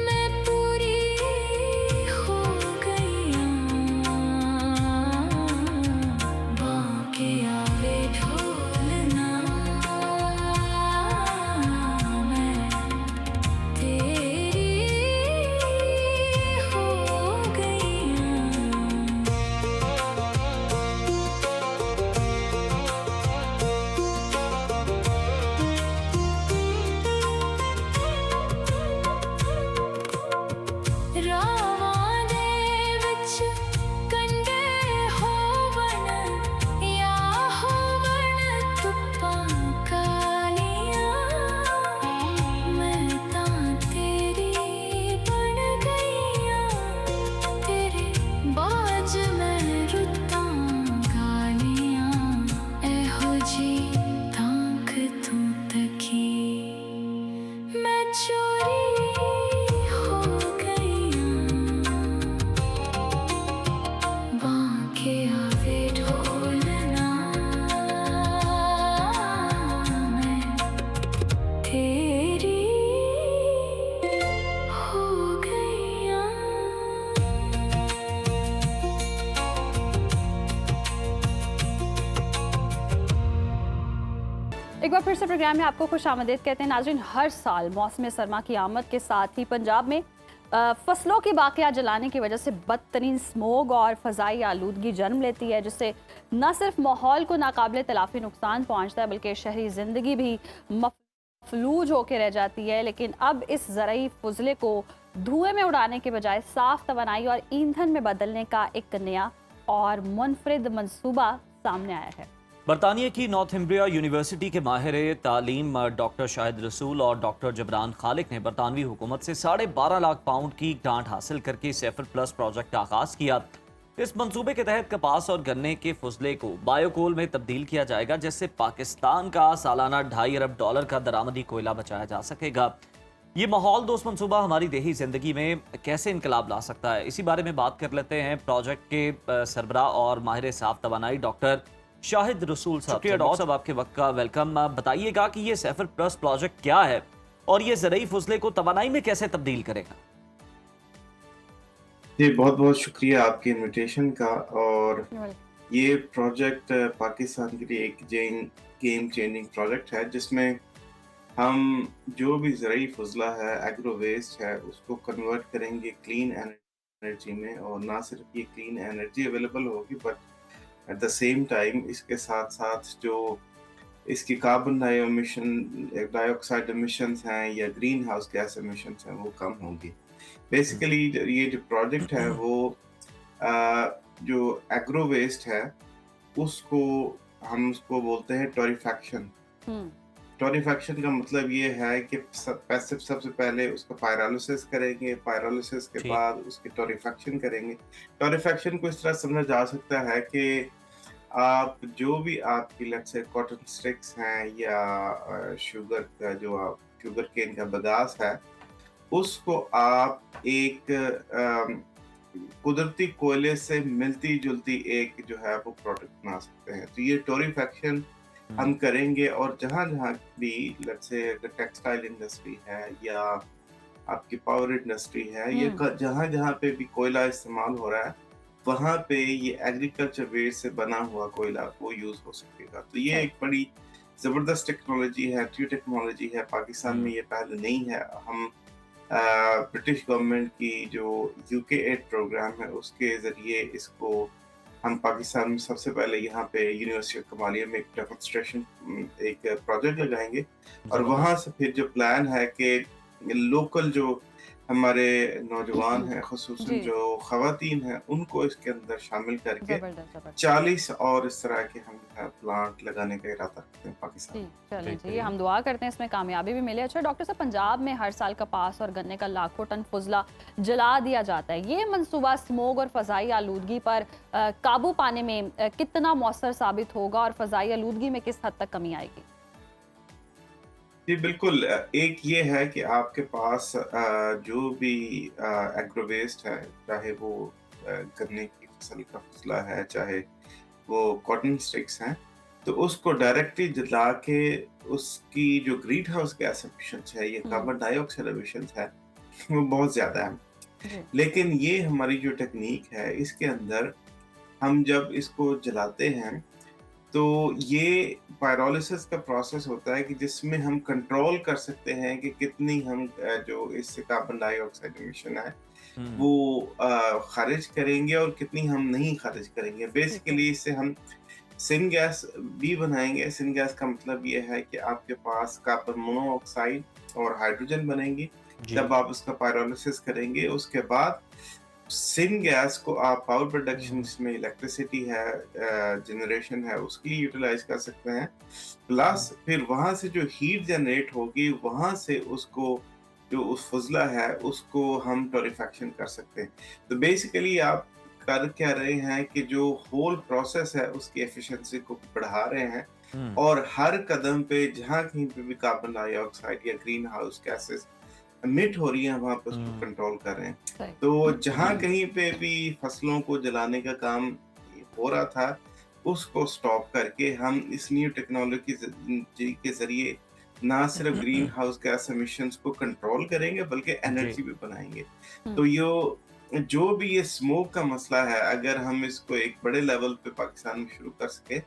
मैं पूरी हो गईया। बांकिया वे ढोलना मैं तेरी हो गईया। एक बार फिर से प्रोग्राम में आपको खुशामदीद कहते हैं नाज़रीन। हर साल मौसम सरमा की आमद के साथ ही पंजाब में फसलों की बाकिया जलाने की वजह से बदतरीन स्मोग और फ़ज़ाई आलूदगी जन्म लेती है, जिससे न सिर्फ माहौल को नाकाबिले तलाफ़ी नुकसान पहुँचता है बल्कि शहरी ज़िंदगी भी मफलूज होकर रह जाती है। लेकिन अब इस ज़रई फजले को धुएं में उड़ाने के बजाय साफ तवानाई और ईंधन में बदलने का एक नया और मुनफरिद मंसूबा सामने आया है। बरतानिया की नॉर्थम्ब्रिया यूनिवर्सिटी के माहिर तालीम डॉक्टर शाहिद रसूल और डॉक्टर जबरान खालिक ने बरतानवी हुकूमत से 12.5 लाख पाउंड की ग्रांट हासिल करके सेफर प्लस प्रोजेक्ट का आगाज किया। इस मंसूबे के तहत कपास और गन्ने के फजले को बायोकोल में तब्दील किया जाएगा, जिससे पाकिस्तान का सालाना $2.5 अरब का दरामदी कोयला बचाया जा सकेगा। ये माहौल दोस्त मंसूबा हमारी देही जिंदगी में कैसे इनकलाब ला सकता है, इसी बारे में बात कर लेते हैं प्रोजेक्ट के सरबरा और माहिर साफ तवानाई डॉक्टर शाहिद रसूल साहब। शुक्रिया डॉक्टर साहब, आपके वक्त का वेलकम। बताइएगा कि ये सेफर प्लस प्रोजेक्ट क्या है और ये ज़रई फजले को तवानाई में कैसे तब्दील करेगा। जी बहुत बहुत शुक्रिया आपके इनविटेशन का। और ये प्रोजेक्ट पाकिस्तान के लिए एक गेम चेंजिंग प्रोजेक्ट है, जिसमें हम जो भी ज़रई फजला है, एग्रो वेस्ट है, उसको कन्वर्ट करेंगे क्लीन एनर्जी में। और ना सिर्फ ये क्लीन एनर्जी अवेलेबल होगी but at the same time इसके साथ साथ जो इसकी कार्बन डाइऑक्साइड एमिशंस हैं या ग्रीन हाउस गैस एमिशंस हैं वो कम होंगी। बेसिकली ये जो प्रोजेक्ट है वो जो एग्रो वेस्ट है हम उसको बोलते हैं टोरिफैक्शन। टोरिफैक्शन का मतलब ये है कि सबसे पहले उसका पायरोलिसिस करेंगे, पायरोलिसिस के बाद उसकी टोरिफैक्शन करेंगे। टोरिफैक्शन को इस तरह समझा जा सकता है कि आप जो भी आपकी लेट्स से कॉटन स्टिक्स हैं या शुगर केन का बगास है, उसको आप एक कुदरती कोयले से मिलती जुलती एक जो है वो प्रोडक्ट बना सकते हैं। तो ये टोरिफैक्शन हम करेंगे। और जहाँ जहाँ भी लेट्स से टेक्सटाइल इंडस्ट्री है या आपकी पावर इंडस्ट्री है, ये जहाँ जहाँ पे भी कोयला इस्तेमाल हो रहा है वहाँ पे ये एग्रीकल्चर वेस्ट से बना हुआ कोयला वो यूज हो सकेगा। तो ये एक बड़ी जबरदस्त टेक्नोलॉजी है, न्यू टेक्नोलॉजी है। पाकिस्तान में ये पहले नहीं है। हम ब्रिटिश गवर्नमेंट की जो UK एड प्रोग्राम है उसके जरिए इसको हम पाकिस्तान में सबसे पहले यहाँ पे यूनिवर्सिटी ऑफ कमालिया में एक डेमोन्स्ट्रेशन एक प्रोजेक्ट लगाएंगे। और वहाँ से फिर जो प्लान है कि लोकल जो हमारे नौजवान हैं, खुसूसन जो खवातीन हैं, उनको इसके अंदर शामिल करके 40 और इस तरह के हम प्लांट लगाने का इरादा रखते हैं पाकिस्तान। चलिए जी, हम दुआ करते हैं इसमें कामयाबी भी मिले। अच्छा डॉक्टर साहब, पंजाब में हर साल कपास और गन्ने का लाखों टन फजला जला दिया जाता है। ये मंसूबा स्मोग और फ़ज़ाई आलूदगी पर काबू पाने में कितना मौसर साबित होगा और फ़ज़ाई आलूदगी में किस हद तक कमी आएगी? जी बिल्कुल। एक ये है कि आपके पास जो भी एग्रो वेस्ट है, चाहे वो गन्ने की फसल का फसला है, चाहे वो कॉटन स्टिक्स हैं, तो उसको डायरेक्टली जला के उसकी जो ग्रीन हाउस गैस एमिशंस है, ये कार्बन डाइऑक्साइड एमिशंस है, वो बहुत ज़्यादा है। लेकिन ये हमारी जो टेक्निक है, इसके अंदर हम जब इसको जलाते हैं तो ये पायरोलिसिस का प्रोसेस होता है कि जिसमें हम कंट्रोल कर सकते हैं कि कितनी हम जो इससे कार्बन डाइऑक्साइड एमिशन है वो खारिज करेंगे और कितनी हम नहीं खारिज करेंगे। बेसिकली इससे हम सिन गैस भी बनाएंगे। सिन गैस का मतलब ये है कि आपके पास कार्बन मोनोऑक्साइड और हाइड्रोजन बनेंगी जब आप उसका पायरोलिसिस करेंगे। उसके बाद सिन गैस को आप पावर प्रोडक्शन में इलेक्ट्रिसिटी है, जनरेशन है, उसके लिए यूटिलाइज कर सकते हैं। प्लस फिर वहां से जो हीट जनरेट होगी वहां से उसको जो उस फजला है उसको हम टोरिफैक्शन कर सकते हैं। तो बेसिकली आप कर क्या रहे हैं कि जो होल प्रोसेस है उसकी एफिशिएंसी को बढ़ा रहे हैं और हर कदम पे जहाँ कहीं पे भी कार्बन डाइऑक्साइड या ग्रीन हाउस गैसेस एमिट हो रही है वहां पर उसको कंट्रोल कर रहे हैं। तो जहां कहीं पे भी फसलों को जलाने का काम हो रहा था उसको स्टॉप करके हम इस न्यू टेक्नोलॉजी के जरिए ना सिर्फ ग्रीन हाउस गैस एमिशंस को कंट्रोल करेंगे बल्कि एनर्जी भी बनाएंगे। तो जो भी ये स्मोक का मसला है, अगर हम इसको एक बड़े लेवल पे पाकिस्तान में शुरू कर सके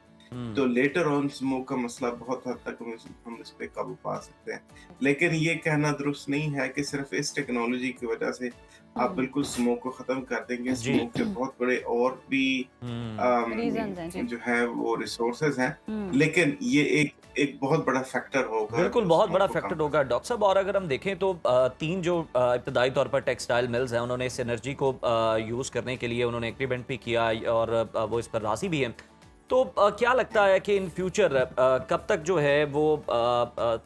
तो लेटर ऑन स्मोक का मसला बहुत हद तक हम इस पे काबू पा सकते हैं। लेकिन ये कहना दुरुस्त नहीं है कि सिर्फ इस टेक्नोलॉजी की वजह से आप बिल्कुल स्मोक को खत्म कर देंगे। जी। स्मोक के बहुत बड़े और भी Reasons हैं, जी। जो है वो रिसोर्सेज हैं, लेकिन ये एक बहुत बड़ा फैक्टर होगा। बिल्कुल जो बहुत स्मोक बड़ा को फैक्टर कम होगा डॉक्टर साहब। और अगर हम देखें तो तीन जो इब्तदाई तौर पर टेक्सटाइल मिल्स हैं, उन्होंने इस एनर्जी को यूज़ करने के लिए उन्होंने एग्रीमेंट भी किया और वो इस पर राजी भी हैं। तो क्या लगता है कि इन फ्यूचर कब तक जो है वो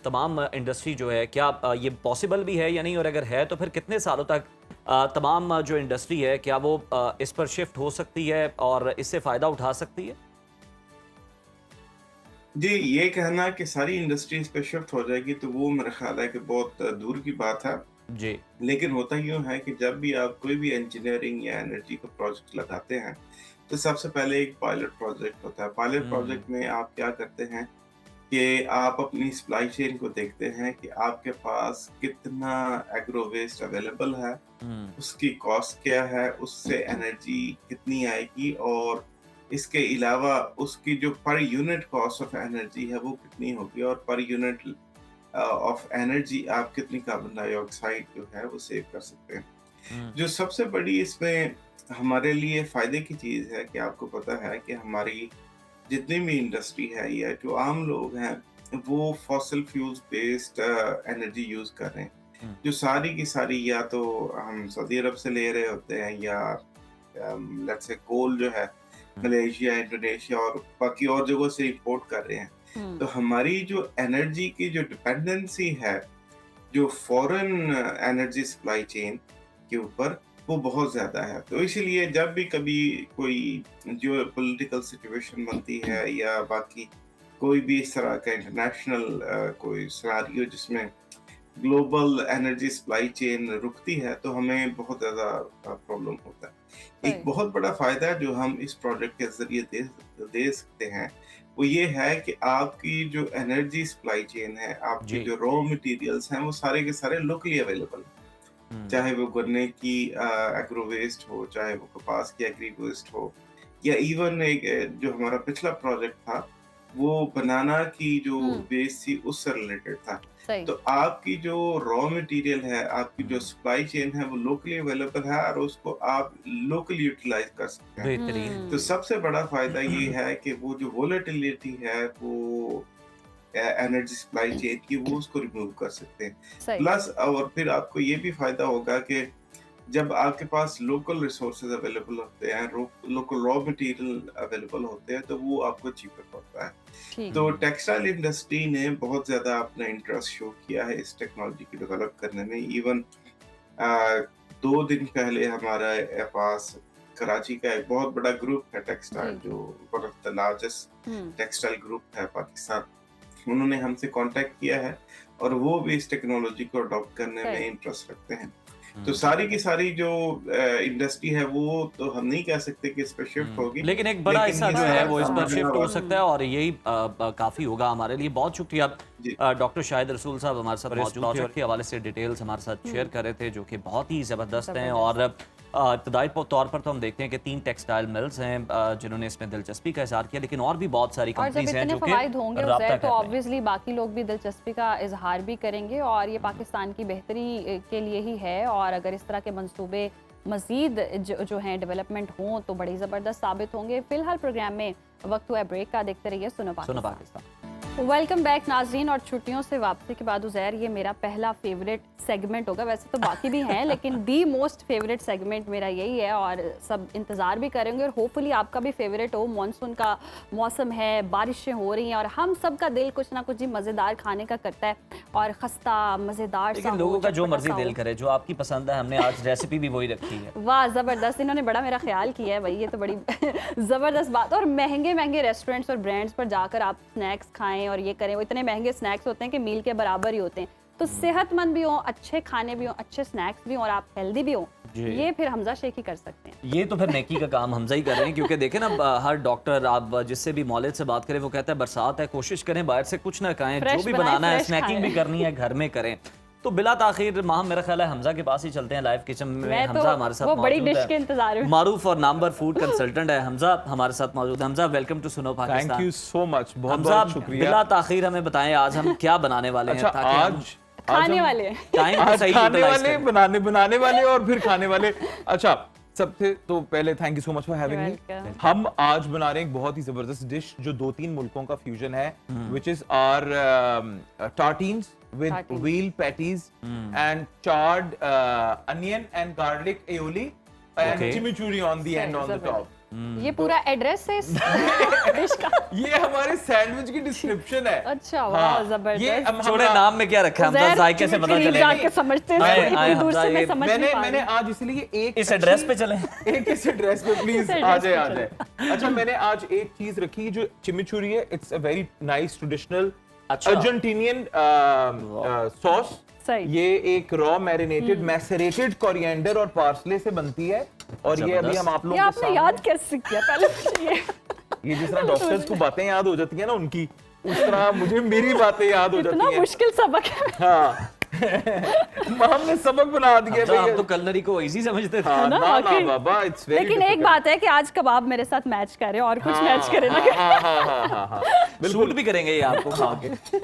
तमाम इंडस्ट्री जो है, क्या ये पॉसिबल भी है या नहीं, और अगर है तो फिर कितने सालों तक तमाम जो इंडस्ट्री है क्या वो इस पर शिफ्ट हो सकती है और इससे फ़ायदा उठा सकती है? जी, ये कहना कि सारी इंडस्ट्रीज पे शिफ्ट हो जाएगी तो वो मेरा ख्याल है कि बहुत दूर की बात है। जी। लेकिन होता यूँ है कि जब भी आप कोई भी इंजीनियरिंग या एनर्जी का प्रोजेक्ट लगाते हैं तो सबसे पहले एक पायलट प्रोजेक्ट होता है। पायलट प्रोजेक्ट में आप क्या करते हैं कि आप अपनी सप्लाई चेन को देखते हैं कि आपके पास कितना एग्रो वेस्ट अवेलेबल है, उसकी कॉस्ट क्या है, उससे एनर्जी कितनी आएगी, और इसके अलावा उसकी जो per unit cost of energy है वो कितनी होगी, और पर यूनिट ऑफ एनर्जी आप कितनी कार्बन डाइऑक्साइड जो है वो सेव कर सकते हैं। जो सबसे बड़ी इसमें हमारे लिए फायदे की चीज है कि आपको पता है कि हमारी जितनी भी इंडस्ट्री है या जो आम लोग हैं वो fossil fuels based energy use कर रहे हैं, जो सारी की सारी या तो हम सऊदी अरब से ले रहे होते हैं या लेट्स से कोल जो है मलेशिया, इंडोनेशिया और बाकी और जगहों से इंपोर्ट कर रहे हैं। तो हमारी जो एनर्जी की जो डिपेंडेंसी है जो फॉरेन एनर्जी सप्लाई चेन के ऊपर वो बहुत ज्यादा है। तो इसीलिए जब भी कभी कोई जो पॉलिटिकल सिचुएशन बनती है या बाकी कोई भी इस तरह का इंटरनेशनल कोई सिनेरियो जिसमें ग्लोबल एनर्जी सप्लाई चेन रुकती है तो हमें बहुत ज़्यादा प्रॉब्लम होता है। एक बहुत बड़ा फ़ायदा जो हम इस प्रोजेक्ट के ज़रिए दे सकते हैं वो ये है कि आपकी जो एनर्जी सप्लाई चेन है, आपकी जो रॉ मटेरियल्स हैं वो सारे के सारे लोकली अवेलेबल हैं। चाहे वो गन्ने की एग्रो वेस्ट हो, चाहे वो कपास की एग्री वेस्ट हो, या इवन एक जो हमारा पिछला प्रोजेक्ट था वो बनाना की जो वेस्ट थी उससे रिलेटेड था। तो आपकी जो रॉ मटेरियल है, आपकी जो सप्लाई चेन है वो लोकली अवेलेबल है और उसको आप लोकली यूटिलाइज कर सकते हैं। तो सबसे बड़ा फायदा ये है कि वो जो वोलेटिलिटी है वो एनर्जी सप्लाई चेन की वो उसको रिमूव कर सकते हैं। प्लस और फिर आपको ये भी फायदा होगा कि जब आपके पास लोकल रिसोर्सेज अवेलेबल होते हैं, लोकल रॉ मटेरियल अवेलेबल होते हैं, तो वो आपको चीपर पड़ता है। तो टेक्सटाइल इंडस्ट्री ने बहुत ज्यादा अपना इंटरेस्ट शो किया है इस टेक्नोलॉजी को डेवलप करने में। इवन 2 दिन पहले हमारे पास कराची का एक बहुत बड़ा ग्रुप है टेक्सटाइल, जो one of the largest textile group है पाकिस्तान, उन्होंने हमसे कांटेक्ट किया है और वो भी इस टेक्नोलॉजी को अडॉप्ट करने में इंटरेस्ट रखते हैं। तो सारी की सारी जो इंडस्ट्री है वो तो हम नहीं कह सकते कि इस पर शिफ्ट होगी, लेकिन एक बड़ा हिस्सा जो है वो इस पर शिफ्ट हो सकता है और यही काफी होगा हमारे लिए। बहुत शुक्रिया डॉक्टर शाहिद रसूल साहब हमारे साथ मौजूद थे और के हवाले से डिटेल्स हमारे साथ शेयर कर रहे थे जो कि बहुत ही ज़बरदस्त हैं। और इब्तदाई तौर पर तो हम देखते हैं कि 3 टेक्सटाइल मिल्स हैं जिन्होंने इसमें दिलचस्पी का इजहार किया, लेकिन और भी बहुत सारी कंपनीज हैं जो कि होंगे तो ऑब्वियसली बाकी लोग भी दिलचस्पी का इजहार भी करेंगे और ये पाकिस्तान की बेहतरी के लिए ही है। और अगर इस तरह के मंसूबे मजीद जो हैं डेवलपमेंट हों तो बड़ी ज़बरदस्त साबित होंगे। फिलहाल प्रोग्राम में वक्त हुआ ब्रेक का, देखते रहिए सुनो पाकिस्तान। वेलकम बैक नाजरीन। और छुट्टियों से वापसी के बाद उज़ैर ये मेरा पहला फेवरेट सेगमेंट होगा, वैसे तो बाकी भी हैं लेकिन दी मोस्ट फेवरेट सेगमेंट मेरा यही है और सब इंतज़ार भी करेंगे और होपफुली आपका भी फेवरेट हो। मॉनसून का मौसम है, बारिशें हो रही हैं और हम सब का दिल कुछ ना कुछ जी मज़ेदार खाने का करता है और खस्ता मज़ेदार सा लोगों का जो मर्जी दिल करे, जो आपकी पसंद है, हमने आज रेसिपी भी वही रखी है। वाह ज़बरदस्त, इन्होंने बड़ा मेरा ख्याल किया है भाई, ये तो बड़ी ज़बरदस्त बात। और महंगे महंगे रेस्टोरेंट्स और ब्रांड्स पर जाकर आप स्नैक्स खाएं और ये करें, वो इतने महंगे स्नैक्स होते हैं कि मील के बराबर ही होते हैं। तो सेहतमंद भी हो, अच्छे खाने भी हो, अच्छे स्नैक्स भी हो और आप हेल्दी भी हो, ये फिर हमजा शेख ही कर सकते हैं। ये तो फिर नेकी का काम हमजा ही कर रहे हैं, क्योंकि देखें ना हर डॉक्टर आप जिससे भी मौलिद से बात करें वो कहता है बरसात है, कोशिश करें बाहर से कुछ ना खाएं, जो भी बनाना है स्नैकिंग भी करनी है घर में करें। तो बिला ताखिर माहम मेरा ख्याल है हमजा के पास ही चलते हैं लाइव किचन में। मैं हमजा हमारे साथ वो बड़ी मौजूद डिश के है, इंतजार में। मारूफ और नामवर फूड कंसल्टेंट है हमजा हमारे साथ मौजूद है। हमजा वेलकम टू सुनो Pakistan. Thank you so much, बहुत हमजा बहुत शुक्रिया। बिला ताखिर हमें बताएं आज हम क्या बनाने वाले हैं, अच्छा, ताकि हम आज खाने वाले हैं। टाइम को आज सही खाने यूटिलाइज वाले, करें। बनाने वाले और फिर खाने वाले। अच्छा, सबसे तो पहले thank you so much for having me. Welcome. हम आज बना रहे हैं एक बहुत ही जबरदस्त डिश जो 2-3 मुल्कों का फ्यूजन है, which is our tartines with Tartines. veal patties and charred onion and garlic aioli and Okay. chimichurri on the end on the top. ये पूरा एड्रेस है इस डिश का। ये हमारे सैंडविच की डिस्क्रिप्शन है। अच्छा, वाह, जबरदस्त। ये छोटे नाम में क्या रखा है हमजा, उज़ैर, जायके से पता करीब चलेगा। जाके समझते हैं, आए, इतनी आए, दूर से हमजा, मैं ये समझ नहीं पा मैंने रही। आज इसलिए एक इस एड्रेस पे चलें। एक इस एड्रेस पे प्लीज इस आ एड्रेस जाए पे आ जाए। अच्छा, मैंने आज एक चीज रखी जो चिमिचुरी है। It's a very nice traditional अच्छा। Argentinian sauce. सही। ये एक रॉ मैरिनेटेड मैसरेटेड कोरिएंडर और पार्सले से बनती है और ये अभी हम आप ये लोगों के आपने याद सामने, कैसे किया पहले? ये जिस तरह डॉक्टर्स को बातें याद हो जाती है ना उनकी, उस तरह मुझे मेरी बातें याद हो इतना जाती हैं। मुश्किल सबक है। हाँ हमने सबक बना दिया हमजा, हम भैया। तो कलनरी को इजी समझते थे। हाँ, ना, ना ना आखिर- बाबा, इट्स वेरी लेकिन एक बात है कि आज कबाब मेरे साथ मैच करे और कुछ मैच करे ना। हाँ, शूट भी करेंगे ये आपको खा के।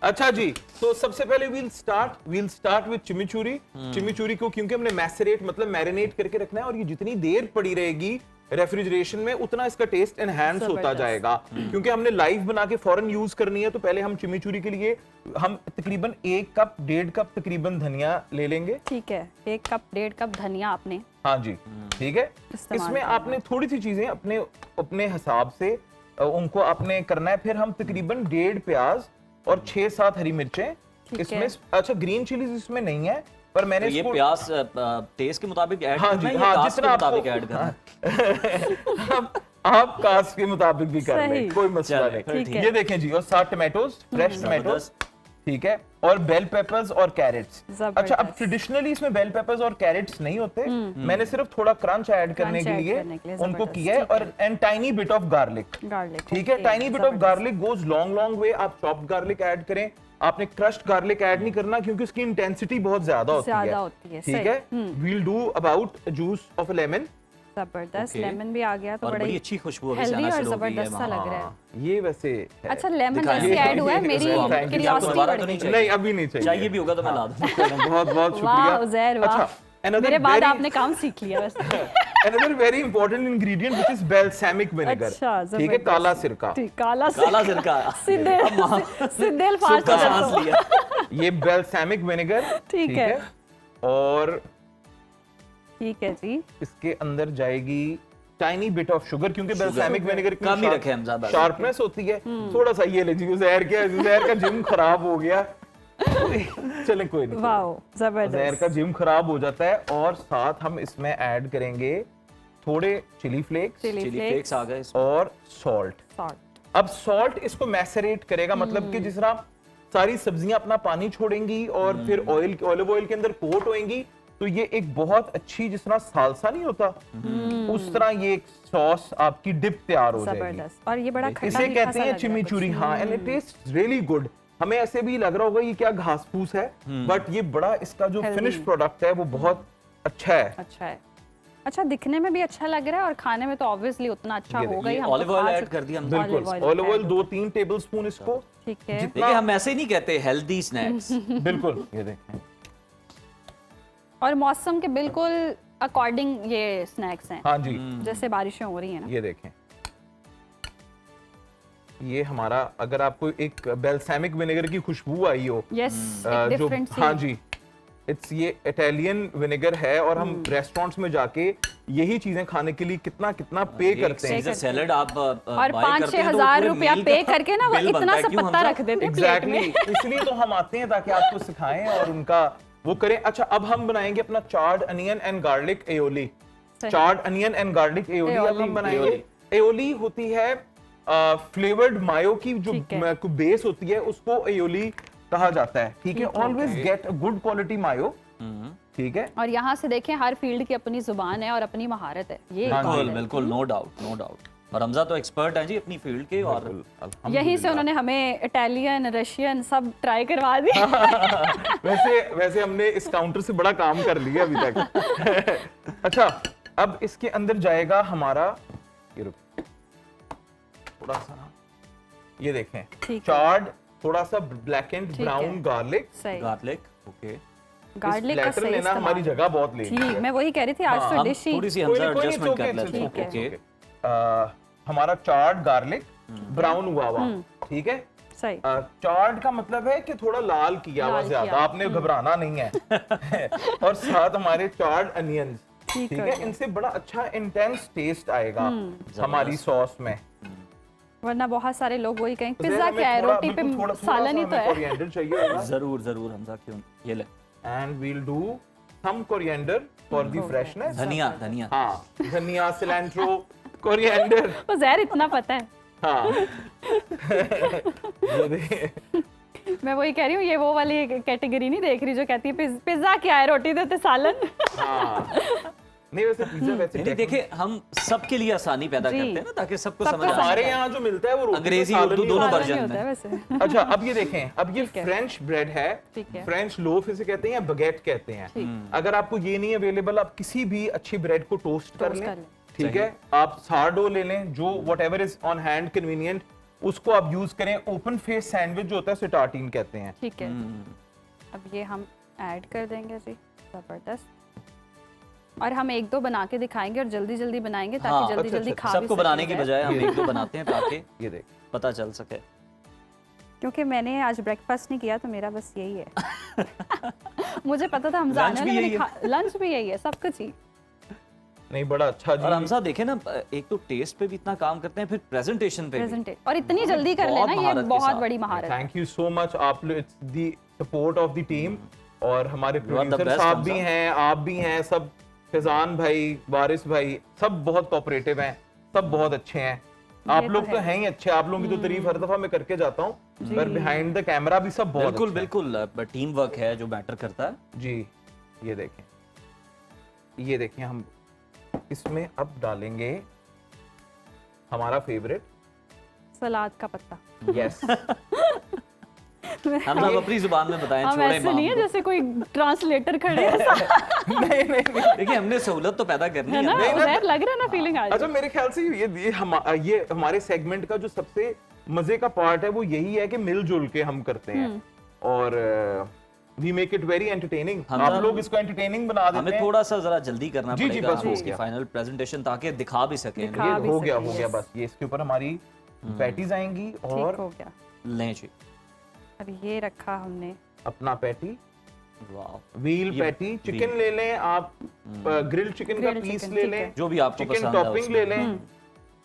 अच्छा जी, तो सबसे पहले वील स्टार्ट विद चिमिचुरी। चिमिचुरी को क्योंकि हमने मैसरेट मतलब मैरिनेट करके रखना है और ये जितनी देर पड़ी रहेगी रेफ्रिजरेशन में उतना इसका टेस्ट एनहांस होता जबरदस्त। जाएगा। क्योंकि हमने लाइव बना के फौरन यूज करनी है, तो पहले हम चिमिचुरी के लिए हम तकरीबन 1 कप 1.5 कप तकरीबन धनिया ले लेंगे। ठीक है, 1 कप 1.5 कप धनिया आपने हाँ जी, ठीक है। इस्तेमाल इसमें करना आपने थोड़ी सी चीजें अपने अपने हिसाब से उनको आपने करना है। फिर हम तकरीबन 1.5 प्याज और 6-7 हरी मिर्चें ठीक इसमें। है। अच्छा, ग्रीन चिलीज इसमें नहीं है, पर मैंने तो ये इसको प्याज टेस्ट के मुताबिक ऐड हाँ करना है जी, या हाँ, कास्ट के जितना मुताबिक आपको- ऐड करना है? आप कास्ट के मुताबिक भी कर सही। लें, कोई मसला चलें, नहीं। फिर ठीक है। ये देखें जी, और 7 टमाटोज, फ्रेश टमाटोज, ठीक है, और बेल पेपर्स और कैरेट्स। जबरदस्त। अच्छा, अब ट्रेडिशनली इसमें बेल पेपर्स और कैरेट्स नहीं होते, मैंने सिर्फ थोड़ा क्रंच ऐड करने क्रंच के ऐड लिए करने के लिए, उनको जबरदस्त, किया है। ठीक और and tiny bit of garlic, garlic. ठीक है, tiny bit of garlic goes long way. आप चॉप्ड गार्लिक ऐड करें, आपने क्रश्ड गार्लिक ऐड नहीं करना क्योंकि उसकी इंटेंसिटी बहुत ज्यादा होती ज्यादा है। होती है, ठीक सही। है, we'll do about juice of a lemon. जबरदस्त, Okay. लेमन भी आ गया तो और बड़ा बड़ी ही अच्छी खुशबू अभी से हेल्दी आना और शुरू हो गई है। जबरदस्त सा लग रहा है। ये वैसे है। अच्छा, लेमन दिखाएं। जैसे ऐड हुआ है, मेरी Thank you, क्यूरियोसिटी दोबारा बढ़ तो नहीं गई। चाहिए? नहीं, अभी नहीं चाहिए। चाहिए भी होगा तो मैं ला दूंगा। बहुत बहुत वाह शुक्रिया। उज़ैर, वाह। अच्छा, another मेरे बाद very- आपने काम सीख लिया वैसे। another very important ingredient which is balsamic vinegar। अच्छा, ठीक है, जबरदस्त। काला सिरका। ठीक, काला सिरका। सीधे सीधे अल्फाज सुबह में सांस तो। लिया। ये balsamic vinegar, ठीक है। और ठीक है जी। इसके अंदर जाएगी टाइनी बिट ऑफ शुगर, क्योंकि balsamic vinegar की कम ही रखें हम ज्यादा। शार्पनेस होती है थोड़ा सा। ये ले जी, ज़हर का जिम खराब हो गया। चलें, कोई नहीं, वाह, ज़हर जबरदस्त। का जिम खराब हो जाता है। और साथ हम इसमें ऐड करेंगे थोड़े chilli flakes chilli chilli flakes flakes आ गए इसमें। और सॉल्ट। सॉल्ट। अब सॉल्ट इसको मैसरेट करेगा, मतलब कि जिस तरह सारी सब्जियां अपना पानी छोड़ेंगी और फिर ऑलिव ऑयल के अंदर कोट होएंगी, तो ये एक बहुत अच्छी, जिस तरह सालसा नहीं होता उस तरह ये एक सॉस आपकी डिप तैयार हो जाएगी। जबरदस्त। और ये बड़ा खट्टा इसे मीठा कहते सा हैं लग रहा है चिमिचुरी। कुछ। हाँ, and it taste really good. हमें ऐसे भी लग रहा होगा ये क्या घास फूस है, बट ये बड़ा इसका जो Healthy। फिनिश प्रोडक्ट है वो बहुत अच्छा है। अच्छा है। अच्छा, दिखने में भी अच्छा लग रहा है और खाने में तो ऑब्वियसली उतना अच्छा ये होगा ही। हम ऑलिव तो ऑयल खा ऐड सकते- कर दिया हमने। बिल्कुल, Olive oil olive oil add 2-3 table spoon इसको। ठीक है। देखिए हम ऐसे ही नहीं कहते हेल्दी स्नैक्स। बिल्कुल, ये देखें। और मौसम के बिल्कुल अकॉर्डिंग ये स्नैक्स हैं, हाँ जी, जैसे बारिशें हो रही हैं ना। ये देखें, ये हमारा, अगर आपको एक बेल्सामिक विनेगर की खुशबू आई हो, यस, जो एक डिफरेंट सी। हाँ जी, इट्स ये इटालियन विनेगर है। और हम रेस्टोरेंट्स में जाके यही चीजें खाने के लिए कितना कितना पे करते हैं। सीजर सैलेड आप और 5-6 हजार रुपया पे करके ना वो इतना सा पत्ता रख देते हैं प्लेट एग्जैक्टली, में। इसलिए तो हम आते हैं ताकि आपको सिखाएं और उनका वो करें। अच्छा, अब हम बनाएंगे अपना charred onion and garlic aioli. सही। Charred onion and garlic aioli अब एओली। हम बनाएंगे। एओली होती है फ्लेवर्ड मायो की जो ठीक है। बेस होती है, उसको एओली कहा जाता है। ठीक है, ठीक है। Always get a good quality mayo. ठीक है, और यहाँ से देखें, हर फील्ड की अपनी जुबान है और अपनी महारत है। ये हाँ, बात बिल्कुल है। बिल्कुल, नो डाउट नो डाउट। और हमजा तो एक्सपर्ट हैं जी अपनी फील्ड के, और यहीं से उन्होंने हमें इटालियन, रशियन सब ट्राई करवा दी। वैसे हमने इस काउंटर से बड़ा काम कर लिया अभी तक। अच्छा, अब इसके अंदर जाएगा हमारा, ये रुक थोड़ा सा, ये देखें, ठीक है। चार्ड, थोड़ा सा ब्लैक एंड ठीक है। Brown garlic. सही, गार्लिक, ओके। गार्लिक का सही लेना इस्तेमाल। हमारी जगह बहुत ले ठीक, मैं वही कह रही थी, आज तो हम डिश ही थोड़ी सी हमजा एडजस्टमेंट कर लेते हैं, ठीक है। ओके। हमारा चार्ड गार्लिक ब्राउन हुआ हुआ, ठीक है। सही। चार्ड का मतलब है कि थोड़ा लाल किया हुआ लाल ज्यादा, किया। आपने घबराना नहीं है। और साथ हमारे चार्ड अनियंस, ठीक ठीक हो है, गया। इनसे बड़ा अच्छा इंटेंस टेस्ट आएगा हमारी सॉस में। वरना बहुत सारे लोग वही कहेंगे तो पिज्जा हमें क्या है, थोड़ा- रोटी पे बिल्कुल थोड़ा सालन ही सा तो हमें है। कोरिएंडर चाहिए होगा। जरूर जरूर हमजा, क्यों, ये ले। And we'll do some coriander for the freshness. धनिया, धनिया। हाँ, धनिया, सिलेंट्रो, कोरिएंडर। वो जहर इतना पता है। हाँ। ये देखिए। मैं वही कह रही हूँ, ये वो वाली कैटेगरी नहीं देख रही जो कहती है पिज्जा क्या है, रोटी देते सालन। हाँ। नहीं वैसे पिज्जा वैसे नहीं देखिए, हम सबके लिए आसानी पैदा जी। करते हैं ना, ताकि सबको सबको समझ आ हमारे जाए। यहाँ जो मिलता है वो रोटी अंग्रेजी, का सालन उर्दू ही दोनों होता है। वर्जन होता है में। वैसे। अच्छा, अब ये देखें, अब ये ठीक है। फ्रेंच ब्रेड है, ठीक है। फ्रेंच लोफ इसे कहते हैं या बगेट कहते हैं। ठीक। अगर आपको ये नहीं अवेलेबल, आप किसी भी अच्छी ब्रेड को टोस्ट कर टोस्ट लें, कर लें। ठीक है। आप सारडो ले लें, जो whatever is on hand convenient, उसको आप यूज करें। ओपन फेस सैंडविच जो होता है उसे टार्टीन कहते हैं। ठीक है, अब ये हम ऐड कर देंगे जी, जबरदस्त। और हम एक दो बना के दिखाएंगे और जल्दी जल्दी बनाएंगे ताकि हाँ, जल्दी जल्दी खा भी सबको बनाने की सकें। बजाय हम एक दो बनाते हैं ताकि ये देख, पता चल सके। क्योंकि मैंने आज ब्रेकफास्ट नहीं किया तो मेरा बस यही है। मुझे पता था हम लंच जाने भी वाले, यही मैंने लंच भी यही है, सब कुछ ही। नहीं बड़ा अच्छा जी। और हम साहब देखें ना, एक तो टेस्ट पे भी इतना काम करते हैं, फिर प्रेजेंटेशन पे भी। प्रेजेंटेशन और इतनी जल्दी कर बहुत लेना, ये महारत के बहुत साथ। बड़ी महारत है। थैंक यू सो मच, आप लोग, it's the support of the team. और हमारे You are the producer best, साहब हमजा। भी हैं, आप भी हैं, सब फैजान भाई, वारिस भाई, सब बहुत कोऑपरेटिव हैं, सब बहुत अच्छे हैं। आप ये लोग तो तो है। हैं ही अच्छे, आप लोगों की तो तारीफ हर दफा मैं करके जाता हूँ, पर बिहाइंड द कैमरा भी सब बहुत बिल्कुल अच्छे हैं। बिल्कुल, टीम वर्क है जो मैटर करता है। जी, ये देखें हम इसमें अब डालेंगे हमारा फेवरेट सलाद का पत्ता। यस। हम सब अपनी जुबान में बताएं, हम छोड़े ऐसे नहीं है माम को। जैसे कोई ट्रांसलेटर खड़े हैं, देखिए, हमने सहूलत तो पैदा करनी है है ना, ना। उधर लग रहा है ना फीलिंग आज। अच्छा, मेरे ख्याल से ये हमारे सेगमेंट का जो सबसे मजे का पार्ट है वो यही है कि मिलजुल के हम करते हैं और we make it very entertaining. हम आप तो- लोग इसको एंटरटेनिंग बना देते हमें हैं। थोड़ा सा जरा जल्दी करना जी, जी, पड़ेगा बस हो इसकी गया। फाइनल प्रेजेंटेशन, ताकि दिखा भी सकें। दिखा ये भी हो गया सके, yes। बस ये इसके ऊपर हमारी पैटीज आएंगी ठीक और हो गया। लें जी, अब ये रखा हमने, अपना पैटी, वाह, व्हील ये पैटी, चिकन ले लें आप, ग्रिल्ड चिकन का Grilled पीस chicken, ले ठीक लें, है। जो भी आपको चिकन पसंद है टॉपिंग उसमें। ले लें।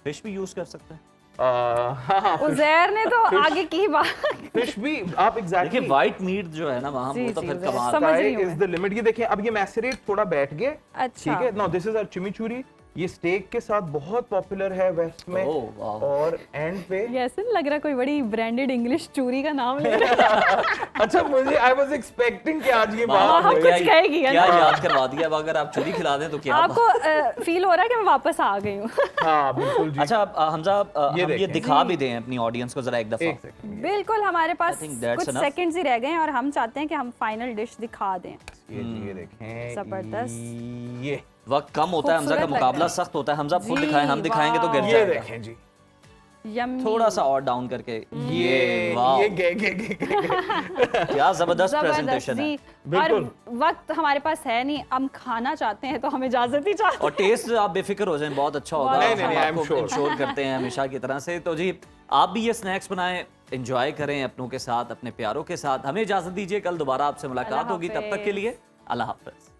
फिश भी यूज कर सकते हैं। हाँ, उजैर ने तो आगे की बात। फिश भी आप एग्जैक्टली देखिए, व्हाइट मीट जो है ना वहाँ, जी, वो तो जी, फिर जी, कमाल समझ रही हूँ इज मैं। The limit. ये देखिए, अब ये मैसरेट थोड़ा बैठ गए, अच्छा। ठीक है। नाउ दिस इज आवर चिमिचूरी, ये स्टेक के साथ बहुत पॉपुलर है वेस्ट में। ओह, वाह। और एंड पे ये ऐसे नहीं लग रहा कोई बड़ी ब्रांडेड इंग्लिश चूरी का नाम ले रहा है। अच्छा, मुझे आई वाज एक्सपेक्टिंग कि आज ये वाह, बात हम होगी। कुछ कहेगी, है क्या ना? याद करवा दिया। अब अगर आप चूरी खिला दें तो क्या बात। आपको फील हो रहा है कि मैं वापस आ गई हूँ। हाँ बिल्कुल जी। अच्छा, हमजा, हम ये देखें। दिखा भी दें अपनी ऑडियंस को जरा एक दफा। एक सेकंड, बिल्कुल, हमारे पास I think that's कुछ enough. सेकंड्स ही रह गए हैं और हम चाहते हैं कि हम फाइनल डिश दिखा दें। ये देखें, जबरदस्त। ये वक्त कम होता है हमजा का, खूबसूरत लग मुकाबला रहा है। सख्त होता है। हमजा खुद जी, दिखाएं, हम दिखाएंगे तो गिर वाह। ये जाएगा। देखें जी, यम्मी। थोड़ा सा और डाउन करके, ये वाह, ये गे। क्या जबरदस्त जबरदस्त प्रेजेंटेशन है। जी। बिल्कुल। और वक्त हमारे पास है नहीं, हम खाना चाहते हैं तो हमें इजाजत ही चाहिए। और टेस्ट आप बेफिक्र हो जाएं, बहुत अच्छा होगा। नहीं, हम नहीं, I'm आपको sure. इंश्योर करते हैं हमेशा की तरह से। तो जी, आप भी ये स्नैक्स बनाएं, एंजॉय करें अपनों के साथ, अपने प्यारों के साथ। हमें इजाजत दीजिए, कल दोबारा आपसे मुलाकात अल्लाह होगी। तब तक के हाफिज। लिए अल्लाह हाफिज।